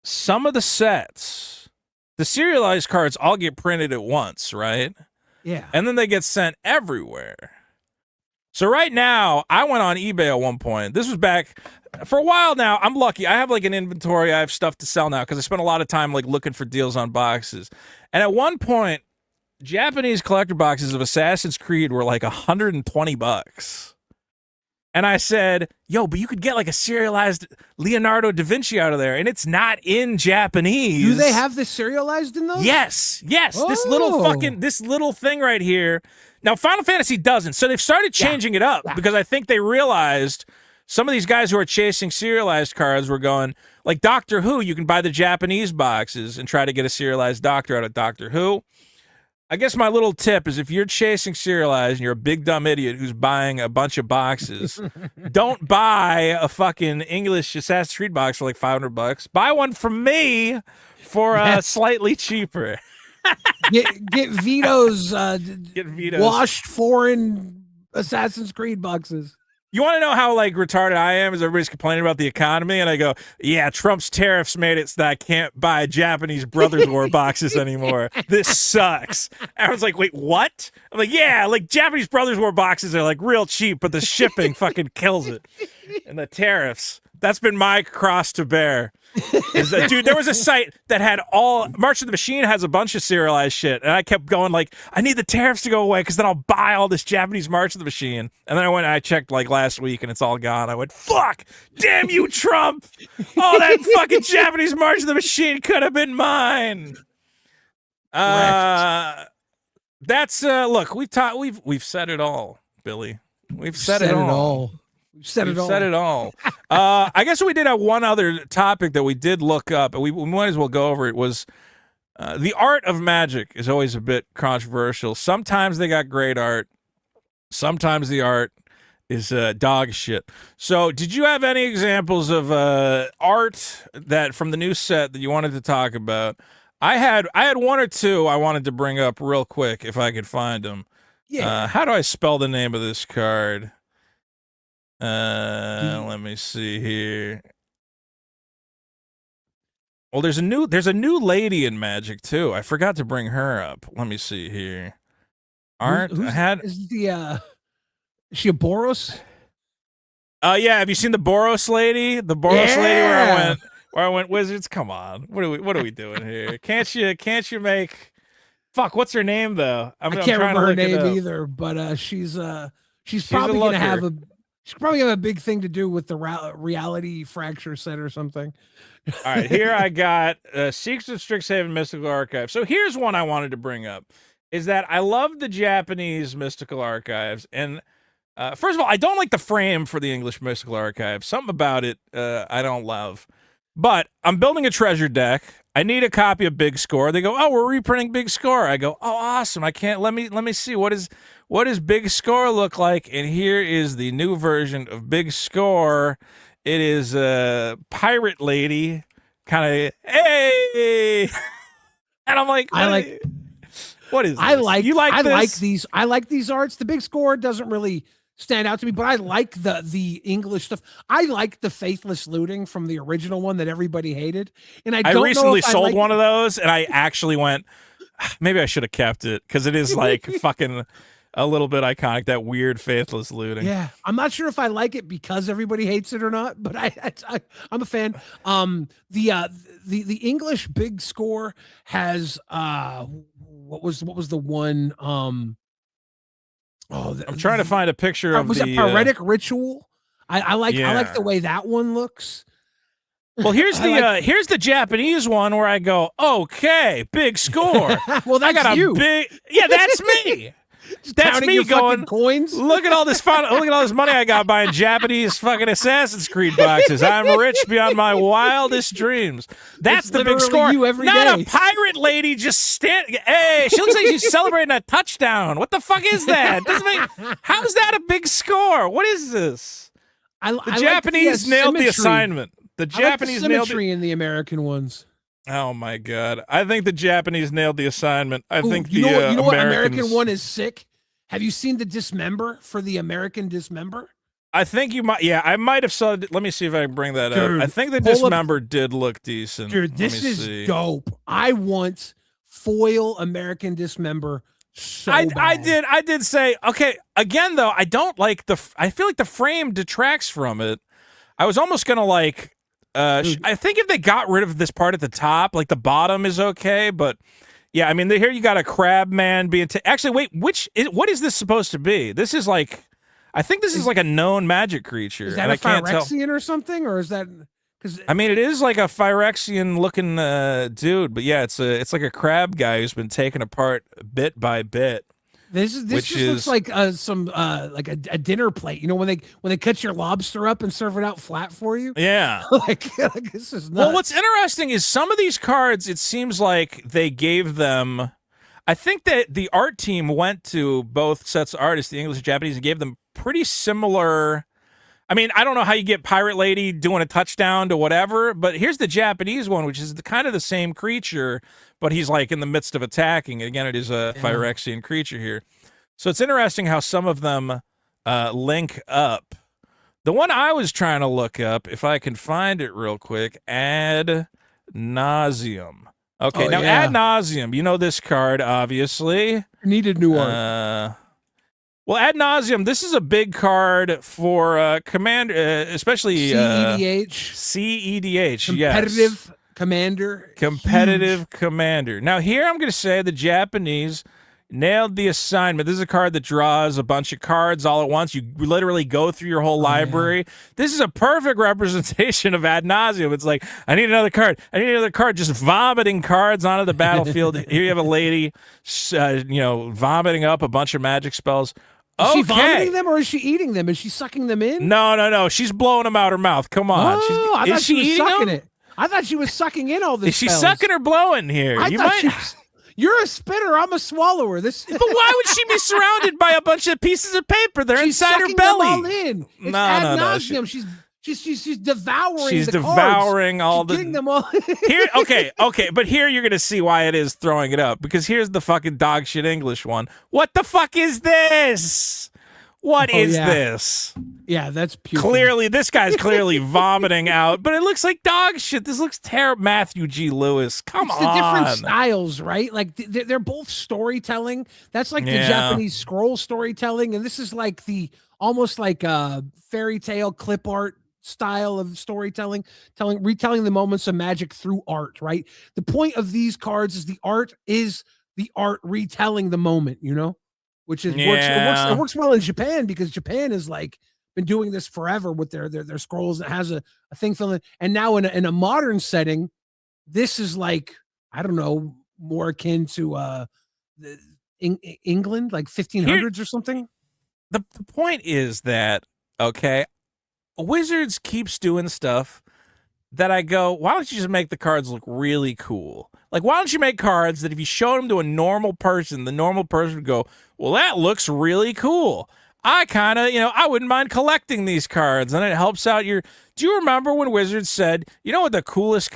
Speaker 1: some of the sets, the serialized cards all get printed at once, right?
Speaker 2: Yeah,
Speaker 1: and then they get sent everywhere. So right now, I went on eBay at one point. This was back for a while now. I'm lucky. I have like an inventory. I have stuff to sell now because I spent a lot of time like looking for deals on boxes. And at one point, Japanese collector boxes of Assassin's Creed were like $120. And I said, yo, but you could get like a serialized Leonardo da Vinci out of there, and it's not in Japanese.
Speaker 2: Do they have this serialized in those?
Speaker 1: Yes.
Speaker 2: Oh.
Speaker 1: This little thing right here. Now, Final Fantasy doesn't, so they've started changing it up because I think they realized some of these guys who are chasing serialized cards were going, like Doctor Who, you can buy the Japanese boxes and try to get a serialized Doctor out of Doctor Who. I guess my little tip is if you're chasing serialized and you're a big dumb idiot who's buying a bunch of boxes, don't buy a fucking English Assassin's Creed box for like $500. Buy one from me for slightly cheaper.
Speaker 2: Get Vito's
Speaker 1: Get Vito's
Speaker 2: washed foreign Assassin's Creed boxes.
Speaker 1: You want to know how like retarded I am? Is everybody's complaining about the economy, and I go, "Yeah, Trump's tariffs made it so that I can't buy Japanese Brothers War boxes anymore. This sucks." Everyone's like, "Wait, what?" I'm like, "Yeah, like Japanese Brothers War boxes are like real cheap, but the shipping fucking kills it, and the tariffs. That's been my cross to bear." Dude, there was a site that had all March of the Machine has a bunch of serialized shit, and I kept going like, I need the tariffs to go away because then I'll buy all this Japanese March of the Machine. And then I went and I checked like last week and it's all gone. I went, fuck, damn you, Trump! Oh, that fucking Japanese March of the Machine could have been mine. That's look, we've said it all, Billy. We've said it all.
Speaker 2: Said it all.
Speaker 1: I guess we did have one other topic that we did look up, and we might as well go over it, was the art of Magic is always a bit controversial. Sometimes they got great art. Sometimes the art is dog shit. So did you have any examples of art that from the new set that you wanted to talk about? I had one or two I wanted to bring up real quick if I could find them.
Speaker 2: Yeah.
Speaker 1: How do I spell the name of this card? Let me see here. Well, there's a new lady in Magic too. I forgot to bring her up. Let me see here.
Speaker 2: Is she a Boros?
Speaker 1: Yeah. Have you seen the Boros lady? The Boros lady where I went Wizards. Come on, what are we doing here? Can't you make? Fuck, what's her name though?
Speaker 2: I can't remember her name either. But she's probably gonna have a. She's probably have a big thing to do with the reality fracture set or something.
Speaker 1: All right, here I got Secrets of Strixhaven Mystical Archive. So here's one I wanted to bring up, is that I love the Japanese Mystical Archives. And first of all, I don't like the frame for the English Mystical Archive. Something about it I don't love. But I'm building a treasure deck. I need a copy of Big Score. They go, oh, we're reprinting Big Score. I go, oh, awesome. I can't, let me see. What does Big Score look like? And here is the new version of Big Score. It is a pirate lady, kind of, hey. And I'm like, what is this?
Speaker 2: I like
Speaker 1: this?
Speaker 2: I like these arts. The Big Score doesn't really stand out to me, but I like the English stuff. I like the faithless looting from the original one that everybody hated. And I
Speaker 1: recently sold one of those, and I actually went, maybe I should have kept it because it is like fucking a little bit iconic, that weird faithless looting.
Speaker 2: Yeah, I'm not sure if I like it because everybody hates it or not, but I'm a fan. The English Big Score has what was the one
Speaker 1: I'm trying to find a picture of
Speaker 2: was it Paretic Ritual? I like the way that one looks.
Speaker 1: Well, here's the Japanese one where I go, okay, Big Score.
Speaker 2: Well, that's
Speaker 1: that's me. That's me going.
Speaker 2: Coins.
Speaker 1: Look at all this fun. Look at all this money I got buying Japanese fucking Assassin's Creed boxes. I'm rich beyond my wildest dreams. That's the Big Score. Not a pirate lady just stand. Hey, she looks like she's celebrating a touchdown. What the fuck is that? How's that a Big Score? What is this? The Japanese nailed the assignment. The Japanese
Speaker 2: nailed the
Speaker 1: symmetry
Speaker 2: in the American ones.
Speaker 1: Oh my god! I think the Japanese nailed the assignment. I think
Speaker 2: you know what
Speaker 1: Americans...
Speaker 2: American one is sick. Have you seen the Dismember for the American Dismember?
Speaker 1: I think you might. Yeah, I might have saw it. Let me see if I can bring that up. I think the Dismember did look decent.
Speaker 2: Dude, this is dope. I want foil American Dismember.
Speaker 1: I did say okay. Again, though, I don't like I feel like the frame detracts from it. I was almost gonna like. I think if they got rid of this part at the top, like the bottom is okay, but yeah, I mean, here you got a crab man being. Actually, wait, what is this supposed to be? This is like, I think this is like a known magic creature.
Speaker 2: Is that a Phyrexian or something, or is that? Because
Speaker 1: I mean, it is like a Phyrexian looking dude, but yeah, it's like a crab guy who's been taken apart bit by bit.
Speaker 2: This just looks like some like a dinner plate. You know when they cut your lobster up and serve it out flat for you.
Speaker 1: Yeah,
Speaker 2: like this is nuts.
Speaker 1: Well, what's interesting is some of these cards. It seems like they gave them. I think that the art team went to both sets of artists, the English and Japanese, and gave them pretty similar. I mean, I don't know how you get Pirate Lady doing a touchdown to whatever, but here's the Japanese one, which is kind of the same creature, but he's like in the midst of attacking. Again, it is a Phyrexian creature here. So it's interesting how some of them link up. The one I was trying to look up, if I can find it real quick, Ad Nauseam. Okay, now Ad Nauseam, you know this card, obviously.
Speaker 2: Needed new art.
Speaker 1: Well, Ad Nauseam, this is a big card for Commander, especially
Speaker 2: CEDH.
Speaker 1: CEDH,
Speaker 2: Competitive Commander.
Speaker 1: Competitive Commander. Now, here I'm going to say the Japanese nailed the assignment. This is a card that draws a bunch of cards all at once. You literally go through your whole library. Yeah. This is a perfect representation of Ad Nauseam. It's like, I need another card. I need another card. Just vomiting cards onto the battlefield. Here you have a lady, vomiting up a bunch of magic spells.
Speaker 2: Is she vomiting them or is she eating them? Is she sucking them in?
Speaker 1: No. She's blowing them out her mouth. Come on.
Speaker 2: Oh, I thought she was sucking it. I thought she was sucking in all this.
Speaker 1: Is she sucking or blowing here?
Speaker 2: You're a spitter. I'm a swallower. But
Speaker 1: why would she be surrounded by a bunch of pieces of paper? They're inside her belly.
Speaker 2: Them all in. It's ad nauseam. She's devouring.
Speaker 1: She's
Speaker 2: the
Speaker 1: devouring
Speaker 2: cards.
Speaker 1: all
Speaker 2: She's getting them all.
Speaker 1: Here, okay, but here you're gonna see why it is throwing it up, because here's the fucking dog shit English one. What the fuck is this? What is this?
Speaker 2: Yeah, that's puking.
Speaker 1: Clearly, this guy's clearly vomiting out, but it looks like dog shit. This looks terrible. Matthew G. Lewis, come on.
Speaker 2: The different styles, right? Like they're both storytelling. That's like the Japanese scroll storytelling, and this is like almost like a fairy tale clip art style of storytelling, retelling the moments of magic through art, right? The point of these cards is the art retelling the moment, which is it works well in Japan, because Japan is like been doing this forever with their scrolls. It has a thing filling, and now in a modern setting, this is like, I don't know, more akin to England, like 1500s or something.
Speaker 1: The point is that, okay, Wizards keeps doing stuff that I go, why don't you just make the cards look really cool? Like, why don't you make cards that if you showed them to a normal person, the normal person would go, well, that looks really cool. I kind of, I wouldn't mind collecting these cards, and it helps out your... Do you remember when Wizards said, what the coolest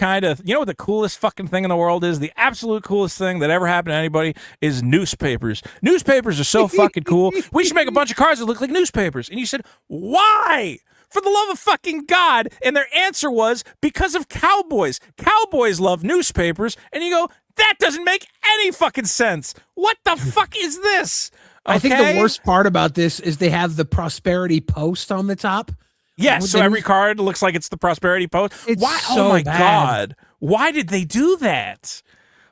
Speaker 1: fucking thing in the world is? The absolute coolest thing that ever happened to anybody is newspapers. Newspapers are so fucking cool. We should make a bunch of cards that look like newspapers. And you said, why? For the love of fucking God. And their answer was, because of cowboys. Cowboys love newspapers. And you go, that doesn't make any fucking sense. What the fuck is this? Okay?
Speaker 2: I think the worst part about this is they have the prosperity post on the top.
Speaker 1: Yes, so every card looks like it's the prosperity post. Why?
Speaker 2: So
Speaker 1: oh my
Speaker 2: bad.
Speaker 1: God. Why did they do that?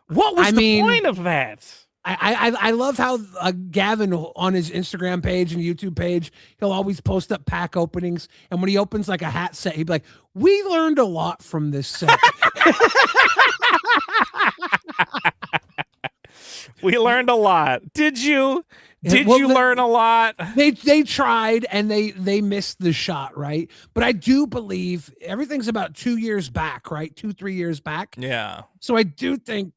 Speaker 1: What was the point of that?
Speaker 2: I love how Gavin on his Instagram page and YouTube page, he'll always post up pack openings. And when he opens like a hat set, he'd be like, we learned a lot from this set.
Speaker 1: We learned a lot. Did you? Did you learn a lot?
Speaker 2: They tried and they missed the shot, right? But I do believe everything's about 2 years back, right? 2-3 years back.
Speaker 1: Yeah.
Speaker 2: So I do think,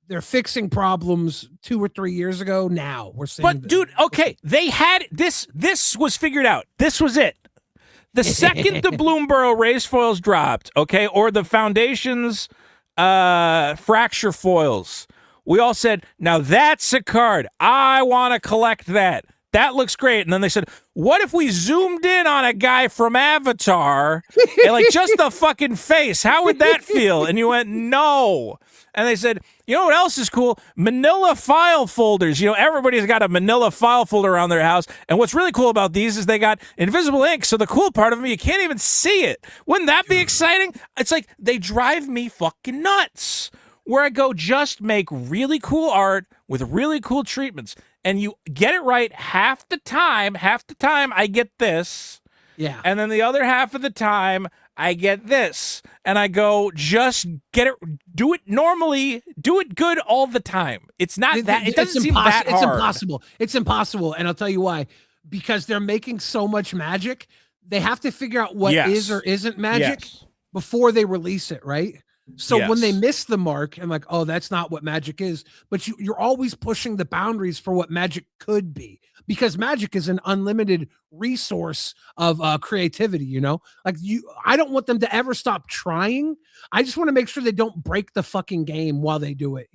Speaker 2: they're fixing problems 2 or 3 years ago. Now we're saying,
Speaker 1: but dude, okay, they had this. This was figured out. This was it. The second the Bloomborough race foils dropped, okay, or the Foundation's fracture foils, we all said, now that's a card. I want to collect that. That looks great. And then they said, what if we zoomed in on a guy from Avatar and like just the fucking face? How would that feel? And you went, no. And they said, you know what else is cool? Manila file folders. Everybody's got a Manila file folder around their house. And what's really cool about these is they got invisible ink. So the cool part of them, you can't even see it. Wouldn't that be exciting? It's like, they drive me fucking nuts. Where I go, just make really cool art with really cool treatments. And you get it right half the time I get this.
Speaker 2: Yeah.
Speaker 1: And then the other half of the time I get this. And I go, just get it, do it normally, do it good all the time. It's not that, it doesn't seem that hard.
Speaker 2: It's impossible. It's impossible. And I'll tell you why. Because they're making so much magic, they have to figure out what is or isn't magic before they release it, right? So when they
Speaker 1: Yes.
Speaker 2: miss the mark and like, oh, that's not what Magic is, but you're always pushing the boundaries for what Magic could be, because Magic is an unlimited resource of creativity. Like I don't want them to ever stop trying. I just want to make sure they don't break the fucking game while they do it.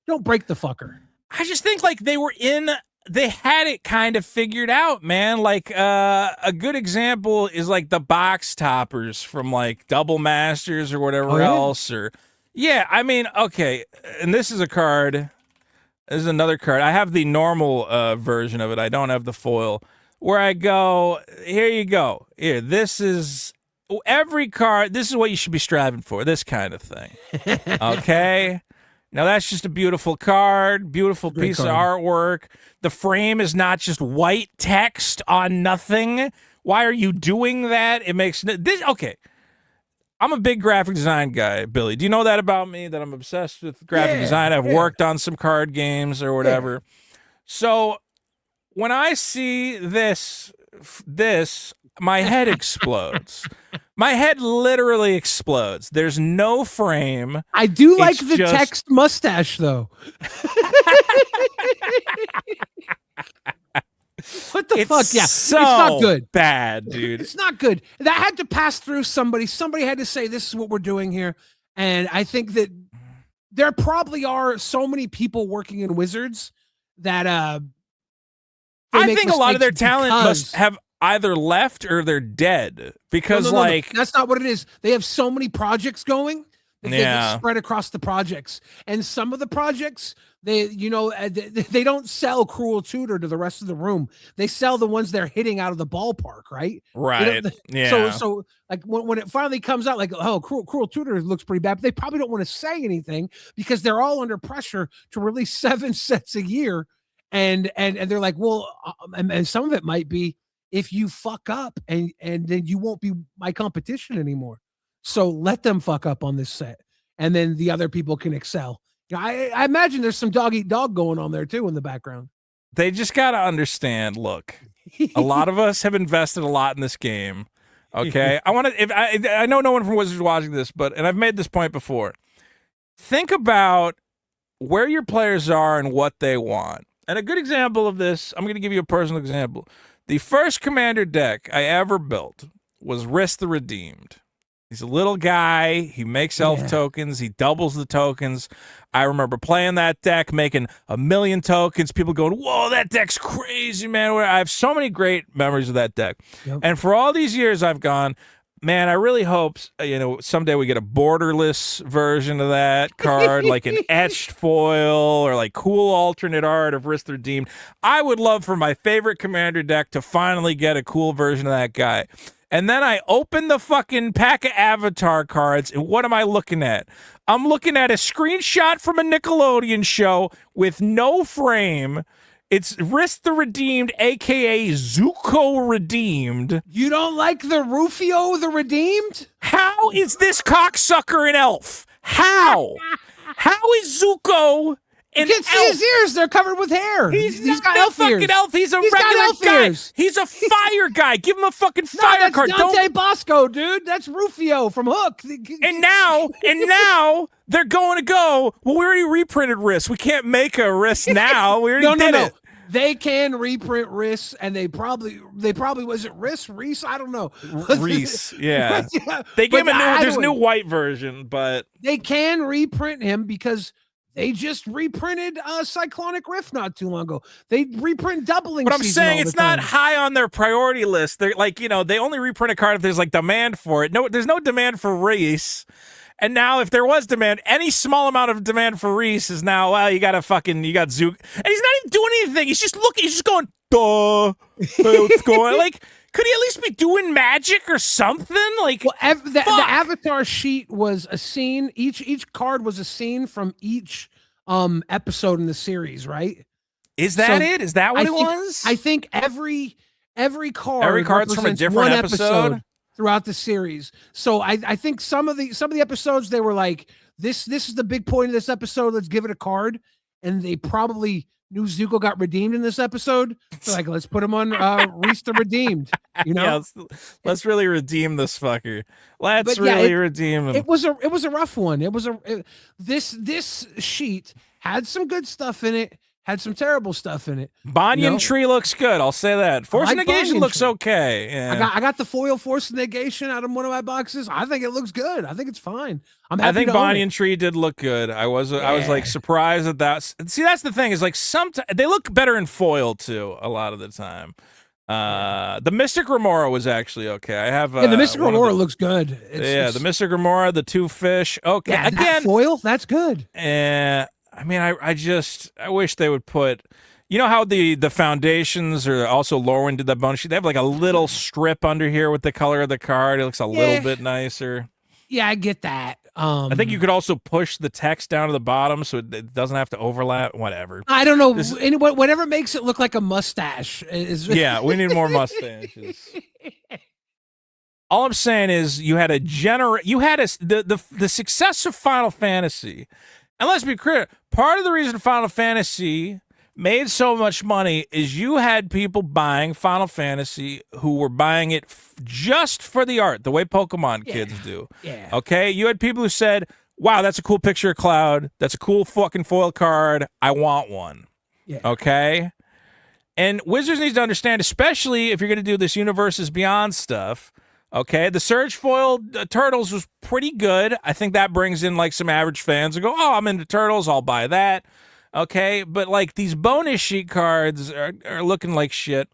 Speaker 2: Don't break the fucker.
Speaker 1: I just think like they had it kind of figured out, man. Like a good example is like the box toppers from like Double Masters or whatever else. Or yeah, I mean, okay, and this is a card. This is another card. I have the normal version of it. I don't have the foil. Where I go, here you go. Here, this is every card. This is what you should be striving for. This kind of thing. Okay. Now, that's just a beautiful card, beautiful piece of artwork. The frame is not just white text on nothing. Why are you doing that? It makes this okay. I'm a big graphic design guy, Billy. Do you know that about me, that I'm obsessed with graphic design? I've worked on some card games or whatever. So when I see this, my head explodes. My head literally explodes. There's no frame.
Speaker 2: I do like the text mustache, though. What the fuck? Yeah,
Speaker 1: so
Speaker 2: it's not good.
Speaker 1: Bad, dude.
Speaker 2: It's not good. That had to pass through somebody. Somebody had to say, this is what we're doing here. And I think that there probably are so many people working in Wizards that
Speaker 1: I think a lot of their talent must have either left or they're dead, because no,
Speaker 2: that's not what it is. They have so many projects going that they get spread across the projects, and some of the projects they don't sell Cruel Tutor to the rest of the room. They sell the ones they're hitting out of the ballpark, right?
Speaker 1: Yeah.
Speaker 2: So like when it finally comes out, like, oh, Cruel Tutor looks pretty bad, but they probably don't want to say anything because they're all under pressure to release 7 sets a year, and they're like, well, and some of it might be, if you fuck up and then you won't be my competition anymore. So let them fuck up on this set, and then the other people can excel. I imagine there's some dog eat dog going on there too in the background.
Speaker 1: They just got to understand, look, a lot of us have invested a lot in this game. Okay. I know no one from Wizards is watching this, and I've made this point before. Think about where your players are and what they want. And a good example of this, I'm going to give you a personal example. The first Commander deck I ever built was Rhystic the Redeemed. He's a little guy. He makes elf tokens. He doubles the tokens. I remember playing that deck, making 1 million tokens. People going, whoa, that deck's crazy, man. I have so many great memories of that deck. Yep. And for all these years I've gone, man, I really hope, someday we get a borderless version of that card, like an etched foil or like cool alternate art of Rhystic the Redeemed. I would love for my favorite Commander deck to finally get a cool version of that guy. And then I open the fucking pack of avatar cards, and what am I looking at? I'm looking at a screenshot from a Nickelodeon show with no frame. It's Rhystic the Redeemed, a.k.a. Zuko Redeemed.
Speaker 2: You don't like the Rufio the Redeemed?
Speaker 1: How is this cocksucker an elf? How? How is Zuko an elf?
Speaker 2: You can see his ears. They're covered with hair. He's got elf
Speaker 1: fucking
Speaker 2: ears.
Speaker 1: Elf. He's a regular guy. Ears. He's a fire guy. Give him a fucking fire card.
Speaker 2: Dante Bosco, dude. That's Rufio from Hook.
Speaker 1: And now they're going to go, well, we already reprinted Rhys. We can't make a Rhys now. We already did it.
Speaker 2: They can reprint Rhys, and they probably was it Rhys? I don't know.
Speaker 1: Rhys, yeah. They gave him there's a new white version, but
Speaker 2: they can reprint him because they just reprinted Cyclonic Rift not too long ago. They reprint doubling.
Speaker 1: But I'm saying it's not high on their priority list. They're like, they only reprint a card if there's like demand for it. No, there's no demand for Rhys. And now, if there was demand, any small amount of demand for Rhys is now, well, you got Zook. And he's not even doing anything. He's just looking. He's just going, duh. What's going Like, could he at least be doing magic or something? Like,
Speaker 2: well, the avatar sheet was a scene. Each card was a scene from each episode in the series, right?
Speaker 1: Is that it? Is that what it was?
Speaker 2: I think every card's
Speaker 1: from a different episode
Speaker 2: throughout the series. So I think some of the episodes, they were like, this is the big point of this episode, let's give it a card, and they probably new Zuko got redeemed in this episode. So like, let's put him on Rhys the Redeemed. You know,
Speaker 1: Yeah, let's really redeem this fucker. Let's
Speaker 2: But yeah,
Speaker 1: really redeem him.
Speaker 2: it was a rough one. This sheet had some good stuff in it, had some terrible stuff in it.
Speaker 1: Banyan tree looks good. I'll say that. Force
Speaker 2: like
Speaker 1: negation
Speaker 2: banyan
Speaker 1: looks
Speaker 2: tree.
Speaker 1: okay. Yeah.
Speaker 2: I got the foil force negation out of one of my boxes. I think it looks good. I think it's fine. I'm happy
Speaker 1: I think
Speaker 2: to own
Speaker 1: banyan
Speaker 2: it.
Speaker 1: tree did look good. I was like surprised at that. See, that's the thing is like sometimes they look better in foil too. A lot of the time, the Mystic Remora was actually okay. I have
Speaker 2: the Mystic Remora looks good.
Speaker 1: The Mystic Remora, the two fish. Okay,
Speaker 2: yeah,
Speaker 1: again,
Speaker 2: that foil that's good.
Speaker 1: I mean, I wish they would put. You know how the foundations are also lower into the bonus sheet? They have like a little strip under here with the color of the card. It looks a little bit nicer.
Speaker 2: Yeah, I get that.
Speaker 1: I think you could also push the text down to the bottom so it doesn't have to overlap. Whatever.
Speaker 2: I don't know. Whatever makes it look like a mustache is.
Speaker 1: Yeah, we need more mustaches. All I'm saying is you had the success of Final Fantasy. And let's be clear, part of the reason Final Fantasy made so much money is you had people buying Final Fantasy who were buying it just for the art, the way Pokemon kids do.
Speaker 2: Yeah.
Speaker 1: Okay? You had people who said, wow, that's a cool picture of Cloud. That's a cool fucking foil card. I want one.
Speaker 2: Yeah.
Speaker 1: Okay? And Wizards needs to understand, especially if you're going to do this Universes Beyond stuff, okay, the Surge Foil Turtles was pretty good. I think that brings in like some average fans who go, oh, I'm into Turtles. I'll buy that. Okay, but like these bonus sheet cards are looking like shit.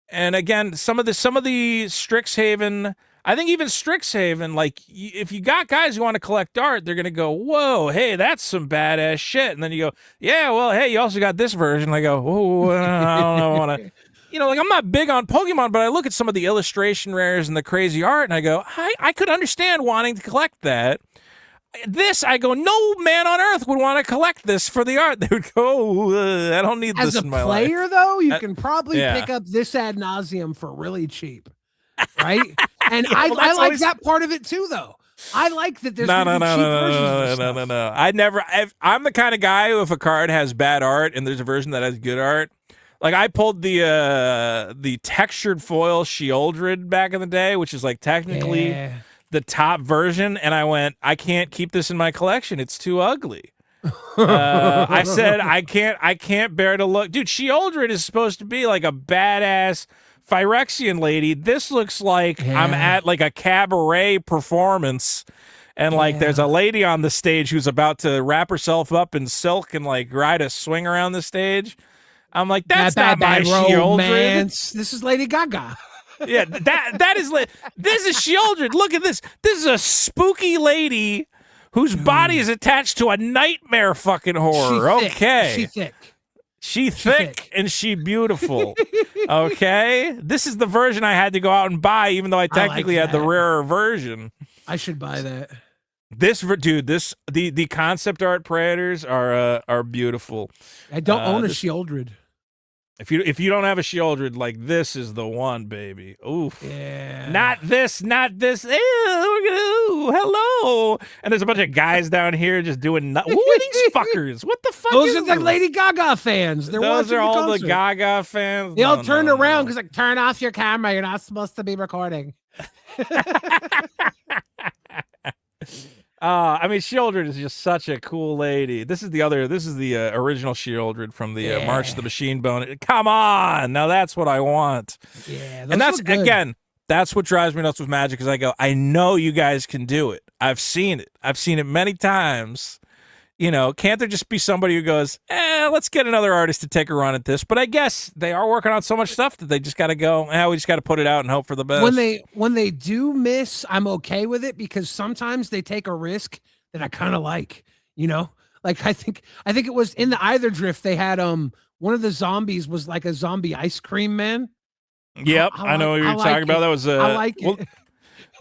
Speaker 1: And again, some of the Strixhaven, I think even Strixhaven, like if you got guys who want to collect art, they're gonna go, whoa, hey, that's some badass shit. And then you go, yeah, well, hey, you also got this version. I go, oh, I don't know, I want to. You know, like I'm not big on Pokemon, but I look at some of the illustration rares and the crazy art, and I go, I could understand wanting to collect that. This, I go, no man on earth would want to collect this for the art. They would go, I don't need this in my life.
Speaker 2: As a player, though, you can probably pick up this ad nauseum for really cheap, right? And I like that part of it too, though. I like that there's cheap versions of stuff.
Speaker 1: No. I'm the kind of guy who, if a card has bad art and there's a version that has good art, like I pulled the textured foil Shieldred back in the day, which is like technically the top version, and I went, I can't keep this in my collection. It's too ugly. I said, I can't bear to look. Dude, Shieldred is supposed to be like a badass Phyrexian lady. This looks like I'm at like a cabaret performance, and like there's a lady on the stage who's about to wrap herself up in silk and like ride a swing around the stage. I'm like, that's not my Shieldred.
Speaker 2: This is Lady Gaga.
Speaker 1: Yeah, this is Shieldred. Look at this. This is a spooky lady whose body is attached to a nightmare fucking horror. She thick and she beautiful. Okay? This is the version I had to go out and buy, even though I technically had the rarer version.
Speaker 2: I should buy that.
Speaker 1: The concept art Predators are beautiful.
Speaker 2: I don't own a Shieldred.
Speaker 1: If you don't have a Shieldred, like this is the one, baby. Oof.
Speaker 2: Yeah.
Speaker 1: Not this. Ew, hello. And there's a bunch of guys down here just doing who are these fuckers? What the fuck?
Speaker 2: Those are the Lady Gaga fans.
Speaker 1: Those are all the Gaga fans.
Speaker 2: They all turned around because like, turn off your camera. You're not supposed to be recording.
Speaker 1: I mean, Shieldred is just such a cool lady. This is the original Shieldred from the March of the Machine Bone. Come on, now that's what I want.
Speaker 2: Yeah,
Speaker 1: and that's again, that's what drives me nuts with Magic. Because I go, I know you guys can do it. I've seen it. I've seen it many times. You know, can't there just be somebody who goes, let's get another artist to take a run at this? But I guess they are working on so much stuff that they just got to go, we just got to put it out and hope for the best.
Speaker 2: When they do miss, I'm okay with it because sometimes they take a risk that I kind of like, you know? Like I think it was in the Either Drift, they had one of the zombies was like a zombie ice cream man.
Speaker 1: Yep, I know what you're talking about. That was
Speaker 2: I like it.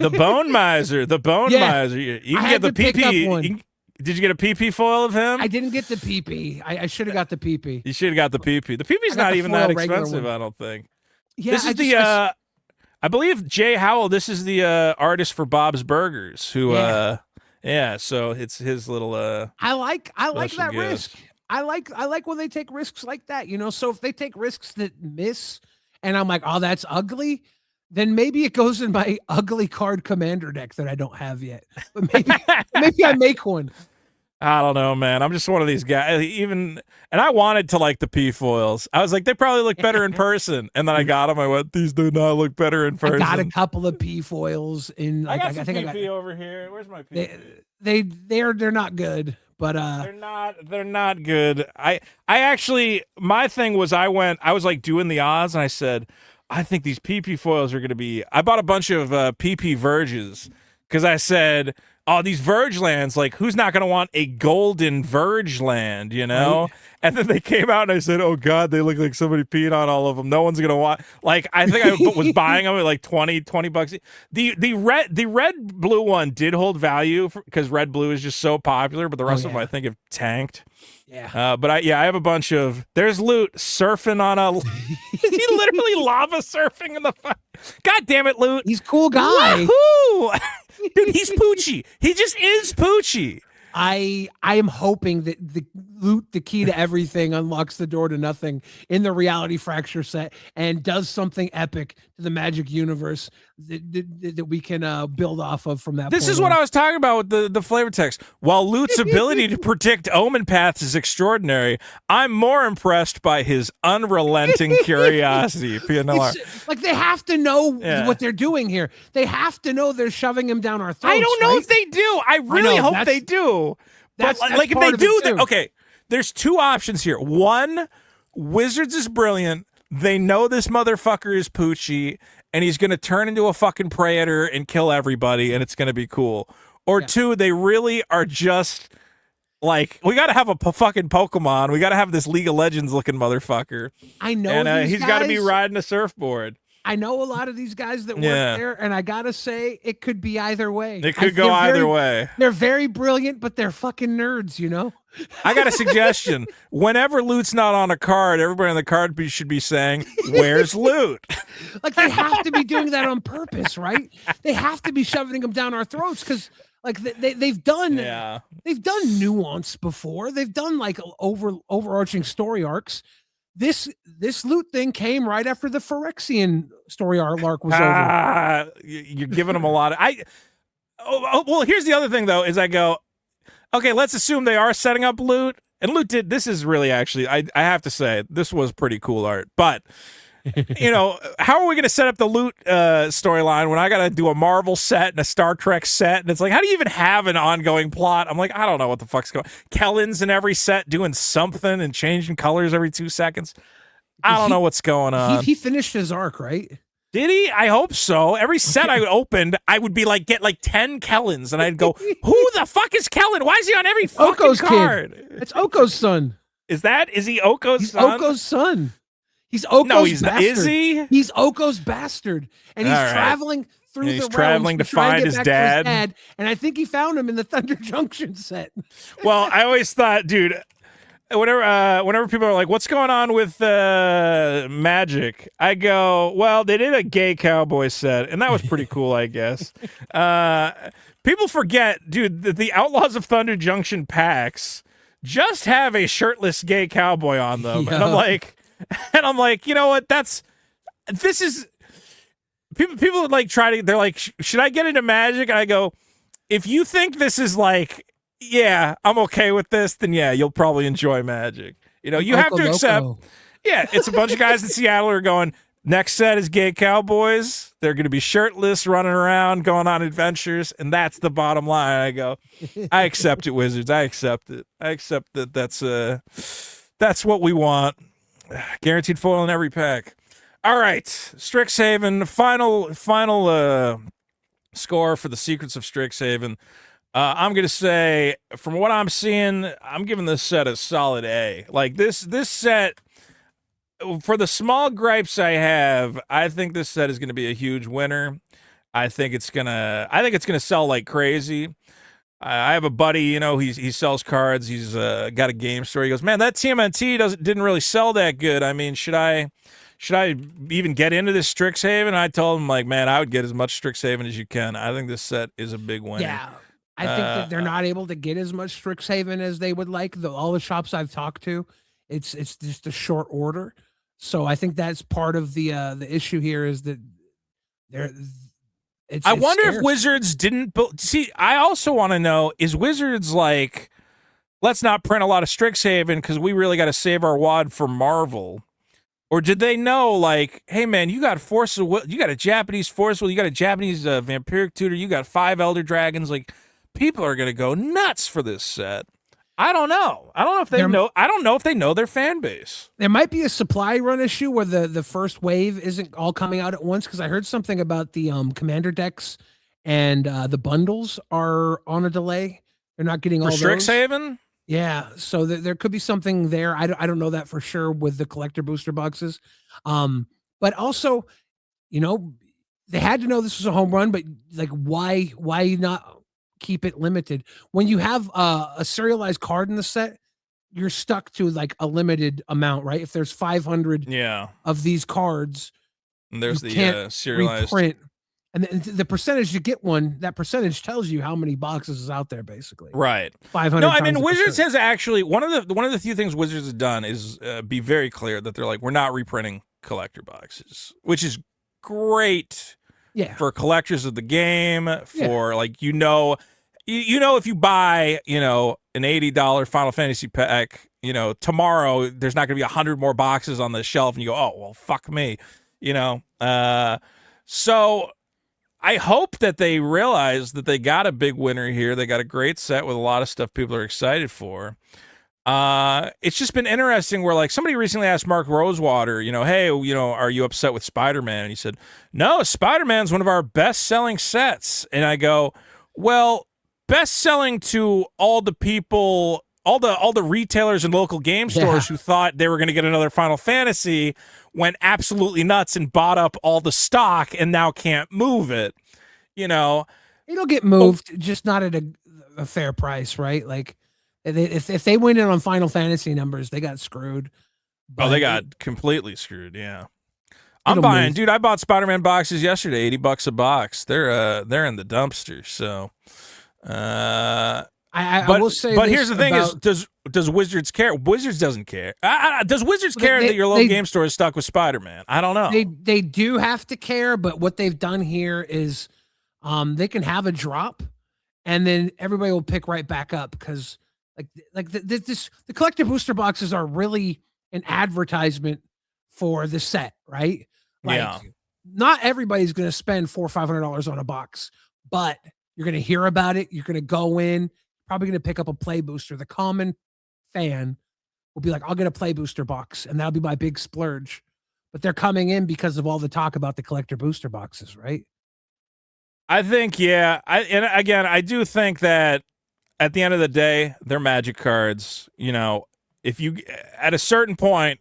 Speaker 1: The Bone Miser. The Bone Miser. You can get the PP. Did you get a PP foil of him?
Speaker 2: I didn't get the PP. I should have got the PP.
Speaker 1: You should have got the PP. The PP's not even that expensive, I don't think.
Speaker 2: Yeah,
Speaker 1: this is I believe Jay Howell, this is the artist for Bob's Burgers, who so it's his little
Speaker 2: I like that
Speaker 1: gift.
Speaker 2: risk. I like when they take risks like that, you know. So if they take risks that miss, and I'm like, oh, that's ugly, then maybe it goes in my ugly card commander deck that I don't have yet. But maybe I make one.
Speaker 1: I don't know, man. I'm just one of these guys. And I wanted to like the P foils. I was like, they probably look better in person. And then I got them. I went, these do not look better in person.
Speaker 2: I got a couple of P foils in. Like,
Speaker 1: I think I got over here. Where's my P?
Speaker 2: They're not good, but
Speaker 1: they're not good. I actually, my thing was I was like doing the odds, and I said, I think these PP foils are going to be. I bought a bunch of PP Verges because I said, oh, these Verge lands, like, who's not going to want a golden Verge land, you know? Right. And then they came out and I said, oh, God, they look like somebody peed on all of them. No one's going to want. Like, I think I was buying them at like 20 bucks. The red blue one did hold value because red blue is just so popular, but the rest of them I think have tanked.
Speaker 2: Yeah.
Speaker 1: But I have a bunch of. There's Loot surfing on a. He literally lava surfing in the. God damn it, Loot.
Speaker 2: He's a cool guy.
Speaker 1: Woohoo! Dude, he's Poochie. He just is Poochie.
Speaker 2: I am hoping that the Loot, the key to everything, unlocks the door to nothing in the Reality Fracture set and does something epic to the Magic universe that we can build off of from that.
Speaker 1: This is what I was talking about with the flavor text. While Loot's ability to predict omen paths is extraordinary, I'm more impressed by his unrelenting curiosity. PNLR.
Speaker 2: Like, they have to know what they're doing here. They have to know they're shoving him down our throats.
Speaker 1: I don't know if they do. I really hope they do. But like, if they do, okay. There's two options here. One, Wizards is brilliant. They know this motherfucker is Poochie, and he's going to turn into a fucking predator and kill everybody, and it's going to be cool. Or two, they really are just like, we got to have a fucking Pokemon. We got to have this League of Legends looking motherfucker.
Speaker 2: I know,
Speaker 1: and he's got to be riding a surfboard.
Speaker 2: I know a lot of these guys that work there, and I gotta say, it could be either way.
Speaker 1: It could go either way.
Speaker 2: They're very brilliant, but they're fucking nerds, you know?
Speaker 1: I got a suggestion. Whenever Loot's not on a card, everybody on the card should be saying, where's Loot?
Speaker 2: Like, they have to be doing that on purpose, right? They have to be shoving them down our throats because, like, they've done nuance before. They've done, like, overarching story arcs. This Loot thing came right after the Phyrexian story arc was over.
Speaker 1: You're giving them a lot of. Well, here's the other thing though, is I go, okay, let's assume they are setting up Loot, and Loot did. This is really actually, I have to say, this was pretty cool art, but. You know, how are we going to set up the Loot storyline when I got to do a Marvel set and a Star Trek set? And it's like, how do you even have an ongoing plot? I'm like, I don't know what the fuck's going on. Kellen's in every set doing something and changing colors every 2 seconds. I don't know what's going on.
Speaker 2: He finished his arc, right?
Speaker 1: Did he? I hope so. Every set I opened, I would be like, get like 10 Kellens, and I'd go, who the fuck is Kellen? Why is he on every fucking
Speaker 2: Oko's
Speaker 1: card?
Speaker 2: Kid. It's Oko's son.
Speaker 1: Is he Oko's son?
Speaker 2: Oko's son. He's Oko's bastard.
Speaker 1: Is he?
Speaker 2: He's Oko's bastard, and he's traveling through the realms. He's traveling
Speaker 1: to find his dad.
Speaker 2: And I think he found him in the Thunder Junction set.
Speaker 1: Well, I always thought, dude, whenever people are like, "What's going on with Magic?" I go, "Well, they did a gay cowboy set, and that was pretty cool, I guess." People forget, dude, that the Outlaws of Thunder Junction packs just have a shirtless gay cowboy on them, and I'm like, you know what? This is people would like they're like, should I get into Magic? And I go, if you think this is like, yeah, I'm okay with this, then yeah, you'll probably enjoy Magic. You know, you have to accept. Yeah, it's a bunch of guys in Seattle are going, next set is gay cowboys. They're going to be shirtless, running around, going on adventures, and that's the bottom line. I go, I accept it, Wizards. I accept it. I accept that that's what we want. Guaranteed foil in every pack. All right, Strixhaven, final score for the Secrets of Strixhaven. I'm gonna say, from what I'm seeing, I'm giving this set a solid A. Like this set, for the small gripes I have, I think this set is gonna be a huge winner. I think it's gonna sell like crazy. I have a buddy, you know, he sells cards. He's got a game store. He goes, man, that TMNT didn't really sell that good. I mean, should I even get into this Strixhaven? I told him, like, man, I would get as much Strixhaven as you can. I think this set is a big winner.
Speaker 2: Yeah, I think that they're not able to get as much Strixhaven as they would like. All the shops I've talked to, it's just a short order. So I think that's part of the issue here is that they're.
Speaker 1: I wonder if Wizards didn't see. I also want to know, is Wizards like, let's not print a lot of Strixhaven because we really got to save our wad for Marvel, or did they know like, hey man, you got Force of Will, you got a Japanese Force Will, you got a Japanese Vampiric Tutor, you got 5 Elder Dragons, like people are gonna go nuts for this set. I don't know. I don't know if they know. I don't know if they know their fan base.
Speaker 2: There might be a supply run issue where the first wave isn't all coming out at once. Because I heard something about the commander decks and the bundles are on a delay. They're not getting all those.
Speaker 1: Strixhaven?
Speaker 2: Yeah, so there could be something there. I don't know that for sure with the collector booster boxes. But also, you know, they had to know this was a home run. But like, why not keep it limited when you have a serialized card in the set? You're stuck to like a limited amount, right? If there's 500 of these cards,
Speaker 1: and there's the serialized
Speaker 2: reprint, and the percentage you get one, that percentage tells you how many boxes is out there, basically.
Speaker 1: Right.
Speaker 2: 500.
Speaker 1: No, I mean Wizards has actually one of the few things Wizards has done is be very clear that they're like, we're not reprinting collector boxes, which is great.
Speaker 2: Yeah.
Speaker 1: For collectors of the game, for like, you know, if you buy, you know, an $80 Final Fantasy pack, you know, tomorrow there's not going to be 100 more boxes on the shelf, and you go, oh well, fuck me, you know. So I hope that they realize that they got a big winner here. They got a great set with a lot of stuff people are excited for. It's just been interesting where like somebody recently asked Mark Rosewater, you know, hey, you know, are you upset with Spider-Man? And he said, no, Spider-Man's one of our best-selling sets. And I go, well, best-selling to all the people, all the retailers and local game stores who thought they were going to get another Final Fantasy went absolutely nuts and bought up all the stock and now can't move it. You know,
Speaker 2: it'll get moved, just not at a fair price, right? Like, if they went in on Final Fantasy numbers, they got screwed.
Speaker 1: Oh, they got completely screwed. Yeah, I'm buying, dude. I bought Spider-Man boxes yesterday, $80 a box. They're in the dumpster. So,
Speaker 2: I will say.
Speaker 1: But here's the thing: is does Wizards care? Wizards doesn't care. Does Wizards care that your local game store is stuck with Spider-Man? I don't know.
Speaker 2: They do have to care, but what they've done here is, they can have a drop, and then everybody will pick right back up because. The collector booster boxes are really an advertisement for the set, right? Like, not everybody's going to spend $400 or $500 on a box, but you're going to hear about it. You're going to go in, probably going to pick up a play booster. The common fan will be like, I'll get a play booster box, and that'll be my big splurge. But they're coming in because of all the talk about the collector booster boxes, right?
Speaker 1: I think, I do think that at the end of the day, they're Magic cards. You know, if you, at a certain point,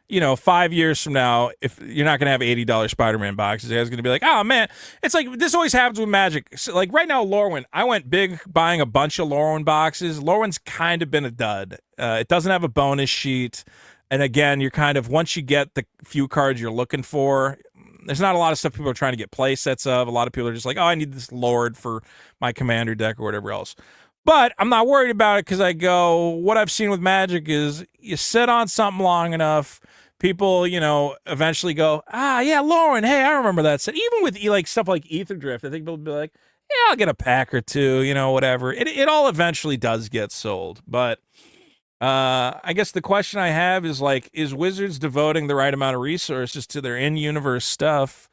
Speaker 1: you know, 5 years from now, if you're not going to have $80 Spider-Man boxes, it's going to be like, oh man, it's like, this always happens with Magic. So, like right now, Lorwyn, I went big buying a bunch of Lorwyn boxes. Lorwyn's kind of been a dud. It doesn't have a bonus sheet. And again, you're kind of, once you get the few cards you're looking for, there's not a lot of stuff people are trying to get play sets of. A lot of people are just like, oh, I need this Lord for my commander deck or whatever else. But I'm not worried about it because I go, what I've seen with Magic is you sit on something long enough, people, you know, eventually go, yeah, Lauren, hey, I remember that set. Even with like stuff like Ether Drift, I think people will be like, yeah, I'll get a pack or two, you know, whatever. It all eventually does get sold. But I guess the question I have is like, is Wizards devoting the right amount of resources to their in-universe stuff?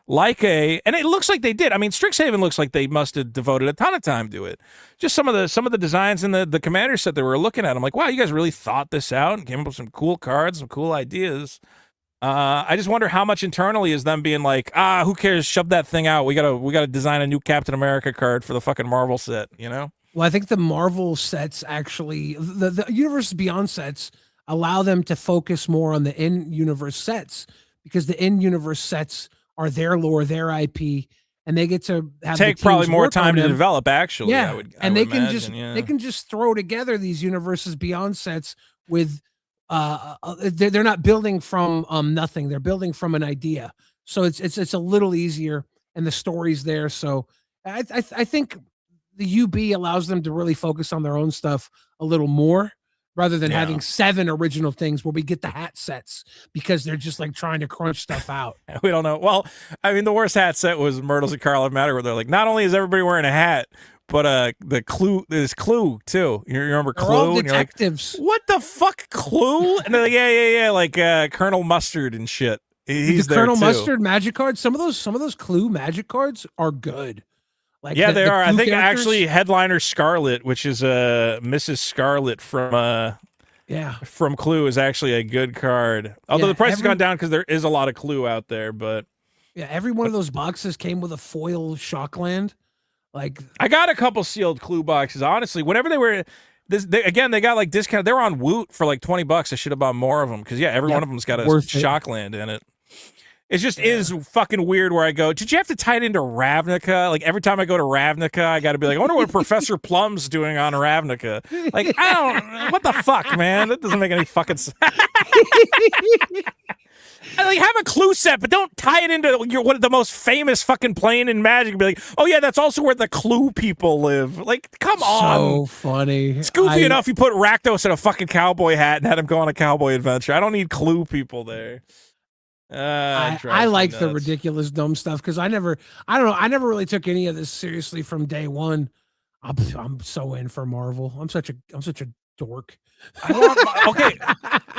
Speaker 1: And it looks like they did. I mean, Strixhaven looks like they must have devoted a ton of time to it. Just some of the designs in the commander set that we were looking at. I'm like, wow, you guys really thought this out and came up with some cool cards, some cool ideas. I just wonder how much internally is them being like, who cares? Shove that thing out. We gotta design a new Captain America card for the fucking Marvel set, you know?
Speaker 2: Well, I think the Marvel sets actually, the Universe Beyond sets allow them to focus more on the in-universe sets because the in-universe sets are their lore, their IP, and they get to have
Speaker 1: take probably more time to develop. Actually,
Speaker 2: yeah, they can just throw together these Universes Beyond sets with. They're not building from nothing. They're building from an idea, so it's a little easier, and the story's there. So I think the UB allows them to really focus on their own stuff a little more rather than having 7 original things where we get the hat sets because they're just like trying to crunch stuff out.
Speaker 1: We don't know. Well, I mean, the worst hat set was Myrtles and Carl Matter, where they're like, not only is everybody wearing a hat, but the Clue, there's Clue too. You remember
Speaker 2: They're
Speaker 1: Clue?
Speaker 2: all
Speaker 1: And you're like,
Speaker 2: detectives.
Speaker 1: what the fuck, Clue? And they're like, yeah, like Colonel Mustard and shit. He's
Speaker 2: the
Speaker 1: there
Speaker 2: Colonel
Speaker 1: too.
Speaker 2: Mustard magic cards. Some of those Clue magic cards are good. Like
Speaker 1: Yeah, they are. I
Speaker 2: Clue
Speaker 1: think
Speaker 2: characters.
Speaker 1: actually Headliner Scarlet, which is Mrs. Scarlet from Clue, is actually a good card. Although the price has gone down because there is a lot of Clue out there. But
Speaker 2: yeah, every one of those boxes came with a foil Shockland. Like
Speaker 1: I got a couple sealed Clue boxes. Honestly, whenever they were they got like discount. They were on Woot for like $20. I should have bought more of them because every one of them's got a Shockland in it. It just is fucking weird where I go, did you have to tie it into Ravnica? Like every time I go to Ravnica, I got to be like, I wonder what Professor Plum's doing on Ravnica. Like, I don't, what the fuck, man? That doesn't make any fucking sense. I like have a Clue set, but don't tie it into one of the most famous fucking plane in Magic and be like, oh yeah, that's also where the Clue people live. Like, come on.
Speaker 2: So funny.
Speaker 1: It's goofy enough you put Rakdos in a fucking cowboy hat and had him go on a cowboy adventure. I don't need Clue people there.
Speaker 2: I like the ridiculous dumb stuff because I never really took any of this seriously from day one. I'm so in for Marvel. I'm such a dork.
Speaker 1: Okay,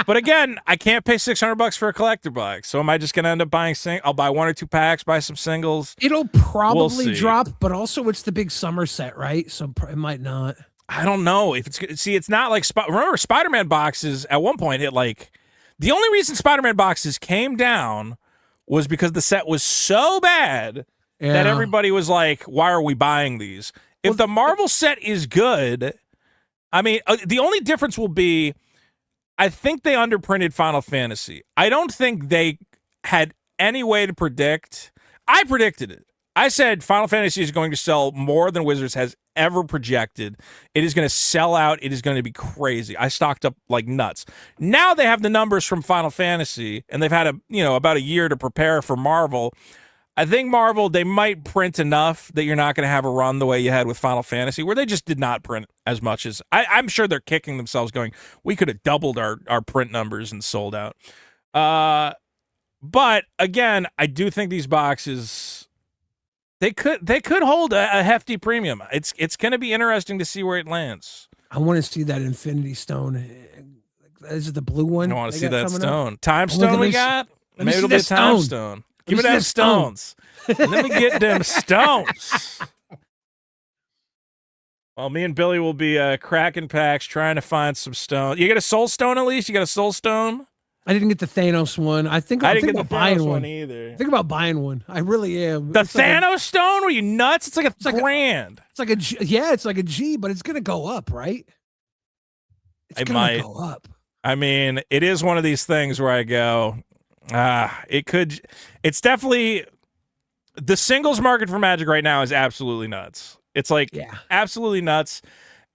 Speaker 1: but again, I can't pay $600 for a collector box. So am I just gonna end up buying? I'll buy 1 or 2 packs, buy some singles.
Speaker 2: It'll probably drop, but also it's the big summer set, right? So it might not.
Speaker 1: I don't know if it's not like remember Spider-Man boxes at one point hit like. The only reason Spider-Man boxes came down was because the set was so bad that everybody was like, why are we buying these? If the Marvel set is good, I mean, the only difference will be, I think they underprinted Final Fantasy. I don't think they had any way to predict. I predicted it. I said Final Fantasy is going to sell more than Wizards has ever projected. It is going to sell out. It is going to be crazy. I stocked up like nuts. Now they have the numbers from Final Fantasy, and they've had about a year to prepare for Marvel. I think Marvel, they might print enough that you're not going to have a run the way you had with Final Fantasy, where they just did not print as much as I'm sure they're kicking themselves going, we could have doubled our print numbers and sold out. But again, I do think these boxes, They could hold a hefty premium. It's going to be interesting to see where it lands.
Speaker 2: I want to see that Infinity Stone. Is it the blue one?
Speaker 1: I want to see that stone. Time stone we got? Maybe it'll be a time stone. Give me them stones. Let me get them stones. Well, me and Billy will be cracking packs trying to find some stone. You get a soul stone at least? You got a soul stone?
Speaker 2: I didn't get the Thanos one. I didn't get the buying one
Speaker 1: either.
Speaker 2: Think about buying one. I really am.
Speaker 1: The Thanos stone? Were you nuts? It's like a grand.
Speaker 2: It's like a G, it's like a G, but it's gonna go up, right? It's gonna go up.
Speaker 1: I mean, it is one of these things where I go, it could. It's definitely the singles market for Magic right now is absolutely nuts. It's like absolutely nuts,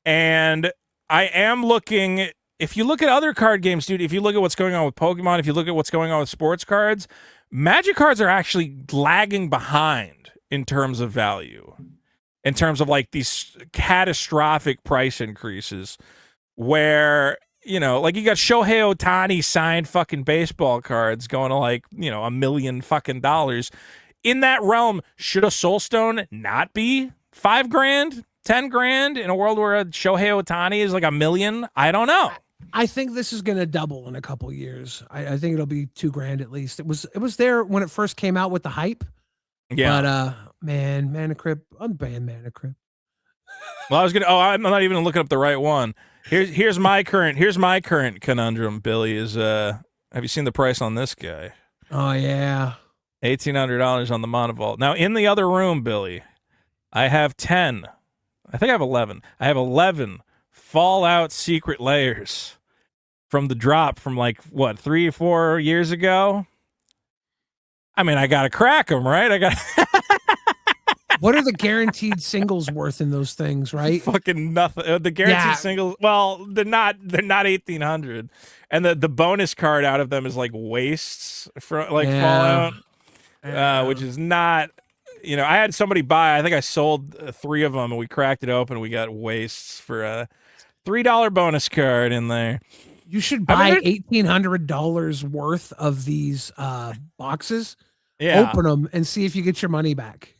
Speaker 1: and I am looking. If you look at other card games, dude, if you look at what's going on with Pokemon, if you look at what's going on with sports cards, Magic cards are actually lagging behind in terms of value, in terms of like these catastrophic price increases where, like you got Shohei Ohtani signed fucking baseball cards going to like, $1 million fucking dollars. In that realm, should a Soul Stone not be $5,000, $10,000 in a world where a Shohei Ohtani is like $1 million? I don't know.
Speaker 2: I think this is going to double in a couple years. I think it'll be $2,000 at least. It was there when it first came out with the hype.
Speaker 1: Yeah.
Speaker 2: But man, Mana Crypt, unban Mana Crypt.
Speaker 1: Well, I'm not even looking up the right one. Here's my current conundrum, Billy, is have you seen the price on this guy?
Speaker 2: Oh yeah.
Speaker 1: $1,800 on the Monovault. Now in the other room, Billy, I have 10. I think I have 11. I have 11 Fallout Secret Layers from the drop from like 3 or 4 years ago. I mean, I gotta crack them, right? I got.
Speaker 2: What are the guaranteed singles worth in those things, right?
Speaker 1: Fucking nothing. The guaranteed singles. Well, they're not 1,800, and the bonus card out of them is like wastes for like Fallout, which is not I had somebody buy. I think I sold 3 of them, and we cracked it open. And we got wastes for a $3 bonus card in there.
Speaker 2: You should buy $1,800 worth of these boxes.
Speaker 1: Yeah.
Speaker 2: Open them and see if you get your money back.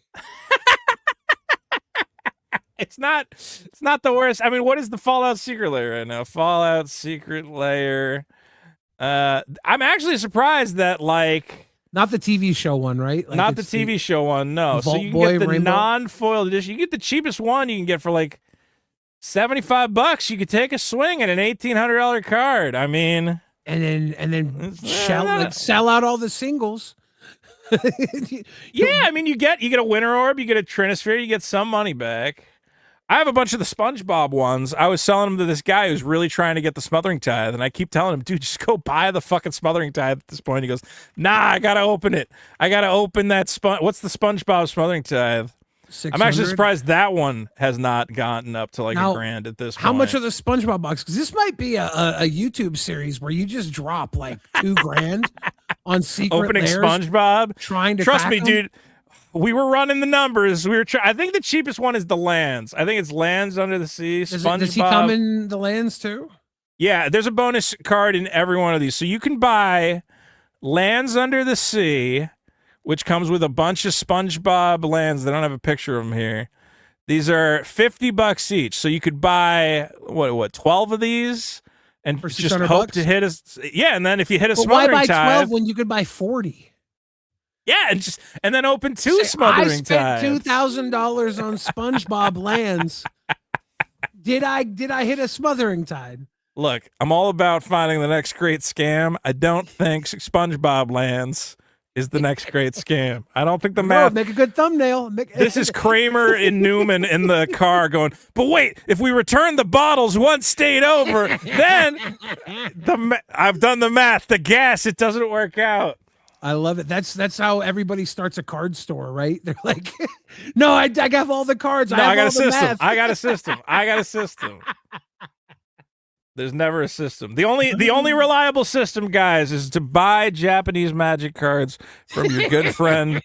Speaker 1: It's not the worst. I mean, what is the Fallout Secret Layer right now? Fallout Secret Layer. I'm actually surprised that
Speaker 2: not the TV show one, right?
Speaker 1: Not the TV show one, no. So you can get the non-foiled edition. You get the cheapest one you can get for $75. You could take a swing at an $1,800 card. I mean,
Speaker 2: and then sell out all the singles.
Speaker 1: Yeah, I mean, you get a winter orb, you get a Trinisphere, you get some money back. I have a bunch of the SpongeBob ones. I was selling them to this guy who's really trying to get the Smothering Tithe, and I keep telling him, dude, just go buy the fucking Smothering Tithe at this point. He goes, nah, I gotta open it. I gotta open that what's the SpongeBob Smothering Tithe?
Speaker 2: 600?
Speaker 1: I'm actually surprised that one has not gotten up to now, $1,000 at this point.
Speaker 2: How much are the SpongeBob box? Because this might be a YouTube series where you just drop $2,000 on secret
Speaker 1: opening
Speaker 2: layers,
Speaker 1: SpongeBob.
Speaker 2: Trying to
Speaker 1: trust me,
Speaker 2: them.
Speaker 1: dude. We were running the numbers. I think the cheapest one is the lands. I think it's lands under the sea. SpongeBob.
Speaker 2: Does he come in the lands too?
Speaker 1: Yeah, there's a bonus card in every one of these. So you can buy lands under the sea, which comes with a bunch of SpongeBob lands. They don't have a picture of them here. These are $50 each. So you could buy what 12 of these and just hope to hit and then if you hit a Smothering Tithe,
Speaker 2: why buy 12 when you could buy 40?
Speaker 1: Yeah, and then open 2 Smothering Tides.
Speaker 2: I spent $2,000 on SpongeBob lands. Did I hit a Smothering Tide?
Speaker 1: Look, I'm all about finding the next great scam. I don't think SpongeBob lands is the next great scam. I don't think the math.
Speaker 2: Make a good thumbnail.
Speaker 1: This is Kramer and Newman in the car going, but wait, if we return the bottles one state over, then I've done the math. The gas, it doesn't work out.
Speaker 2: I love it. That's how everybody starts a card store, right? They're like, no, I got all the cards.
Speaker 1: No, I got a system. I got a system. There's never a system. The only reliable system, guys, is to buy Japanese Magic cards from your good friend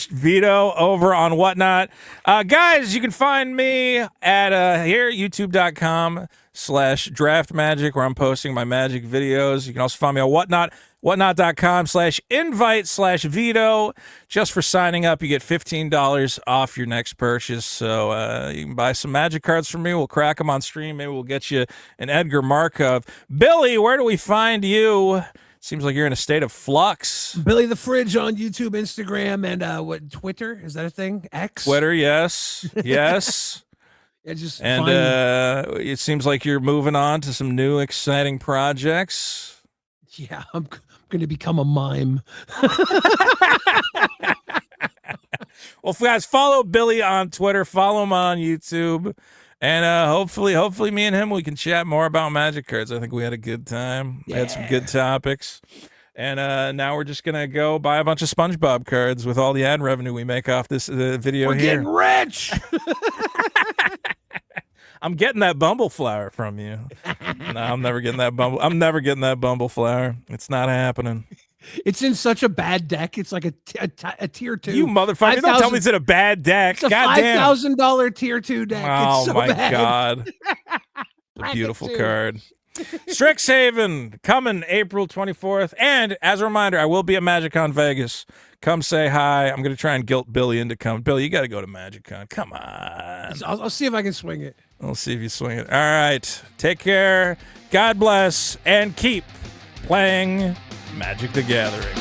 Speaker 1: Vito over on Whatnot. Guys, you can find me at here youtube.com/draftmagic, where I'm posting my Magic videos. You can also find me on whatnot.com/invite/Vito. Just for signing up, you get $15 off your next purchase. So you can buy some Magic cards from me. We'll crack them on stream. Maybe we'll get you an Edgar Markov. Billy, where do we find you? Seems like you're in a state of flux.
Speaker 2: Billy the Fridge on YouTube, Instagram, and Twitter? Is that a thing? X?
Speaker 1: Twitter, yes. Yes. It seems like you're moving on to some new exciting projects.
Speaker 2: Yeah, I'm going to become a mime.
Speaker 1: Well, guys, follow Billy on Twitter. Follow him on YouTube. And hopefully me and him, we can chat more about Magic cards. I think we had a good time. Yeah. We had some good topics. And now we're just going to go buy a bunch of SpongeBob cards with all the ad revenue we make off this video
Speaker 2: we're
Speaker 1: here.
Speaker 2: We're getting rich!
Speaker 1: I'm getting that Bumble Flower from you. No, I'm never getting that Bumble. I'm never getting that Bumble Flower. It's not happening.
Speaker 2: It's in such a bad deck. It's like a tier 2.
Speaker 1: You motherfucker! Don't tell me it's in a bad deck.
Speaker 2: It's a $5,000 tier 2 deck.
Speaker 1: Oh
Speaker 2: it's so
Speaker 1: my
Speaker 2: bad.
Speaker 1: God! A beautiful card. Strixhaven coming April 24th. And as a reminder, I will be at MagicCon Vegas. Come say hi. I'm going to try and guilt Billy into coming. Billy, you got to go to MagicCon. Come on.
Speaker 2: I'll see if I can swing it.
Speaker 1: We'll see if you swing it. All right. Take care. God bless. And keep playing Magic the Gathering.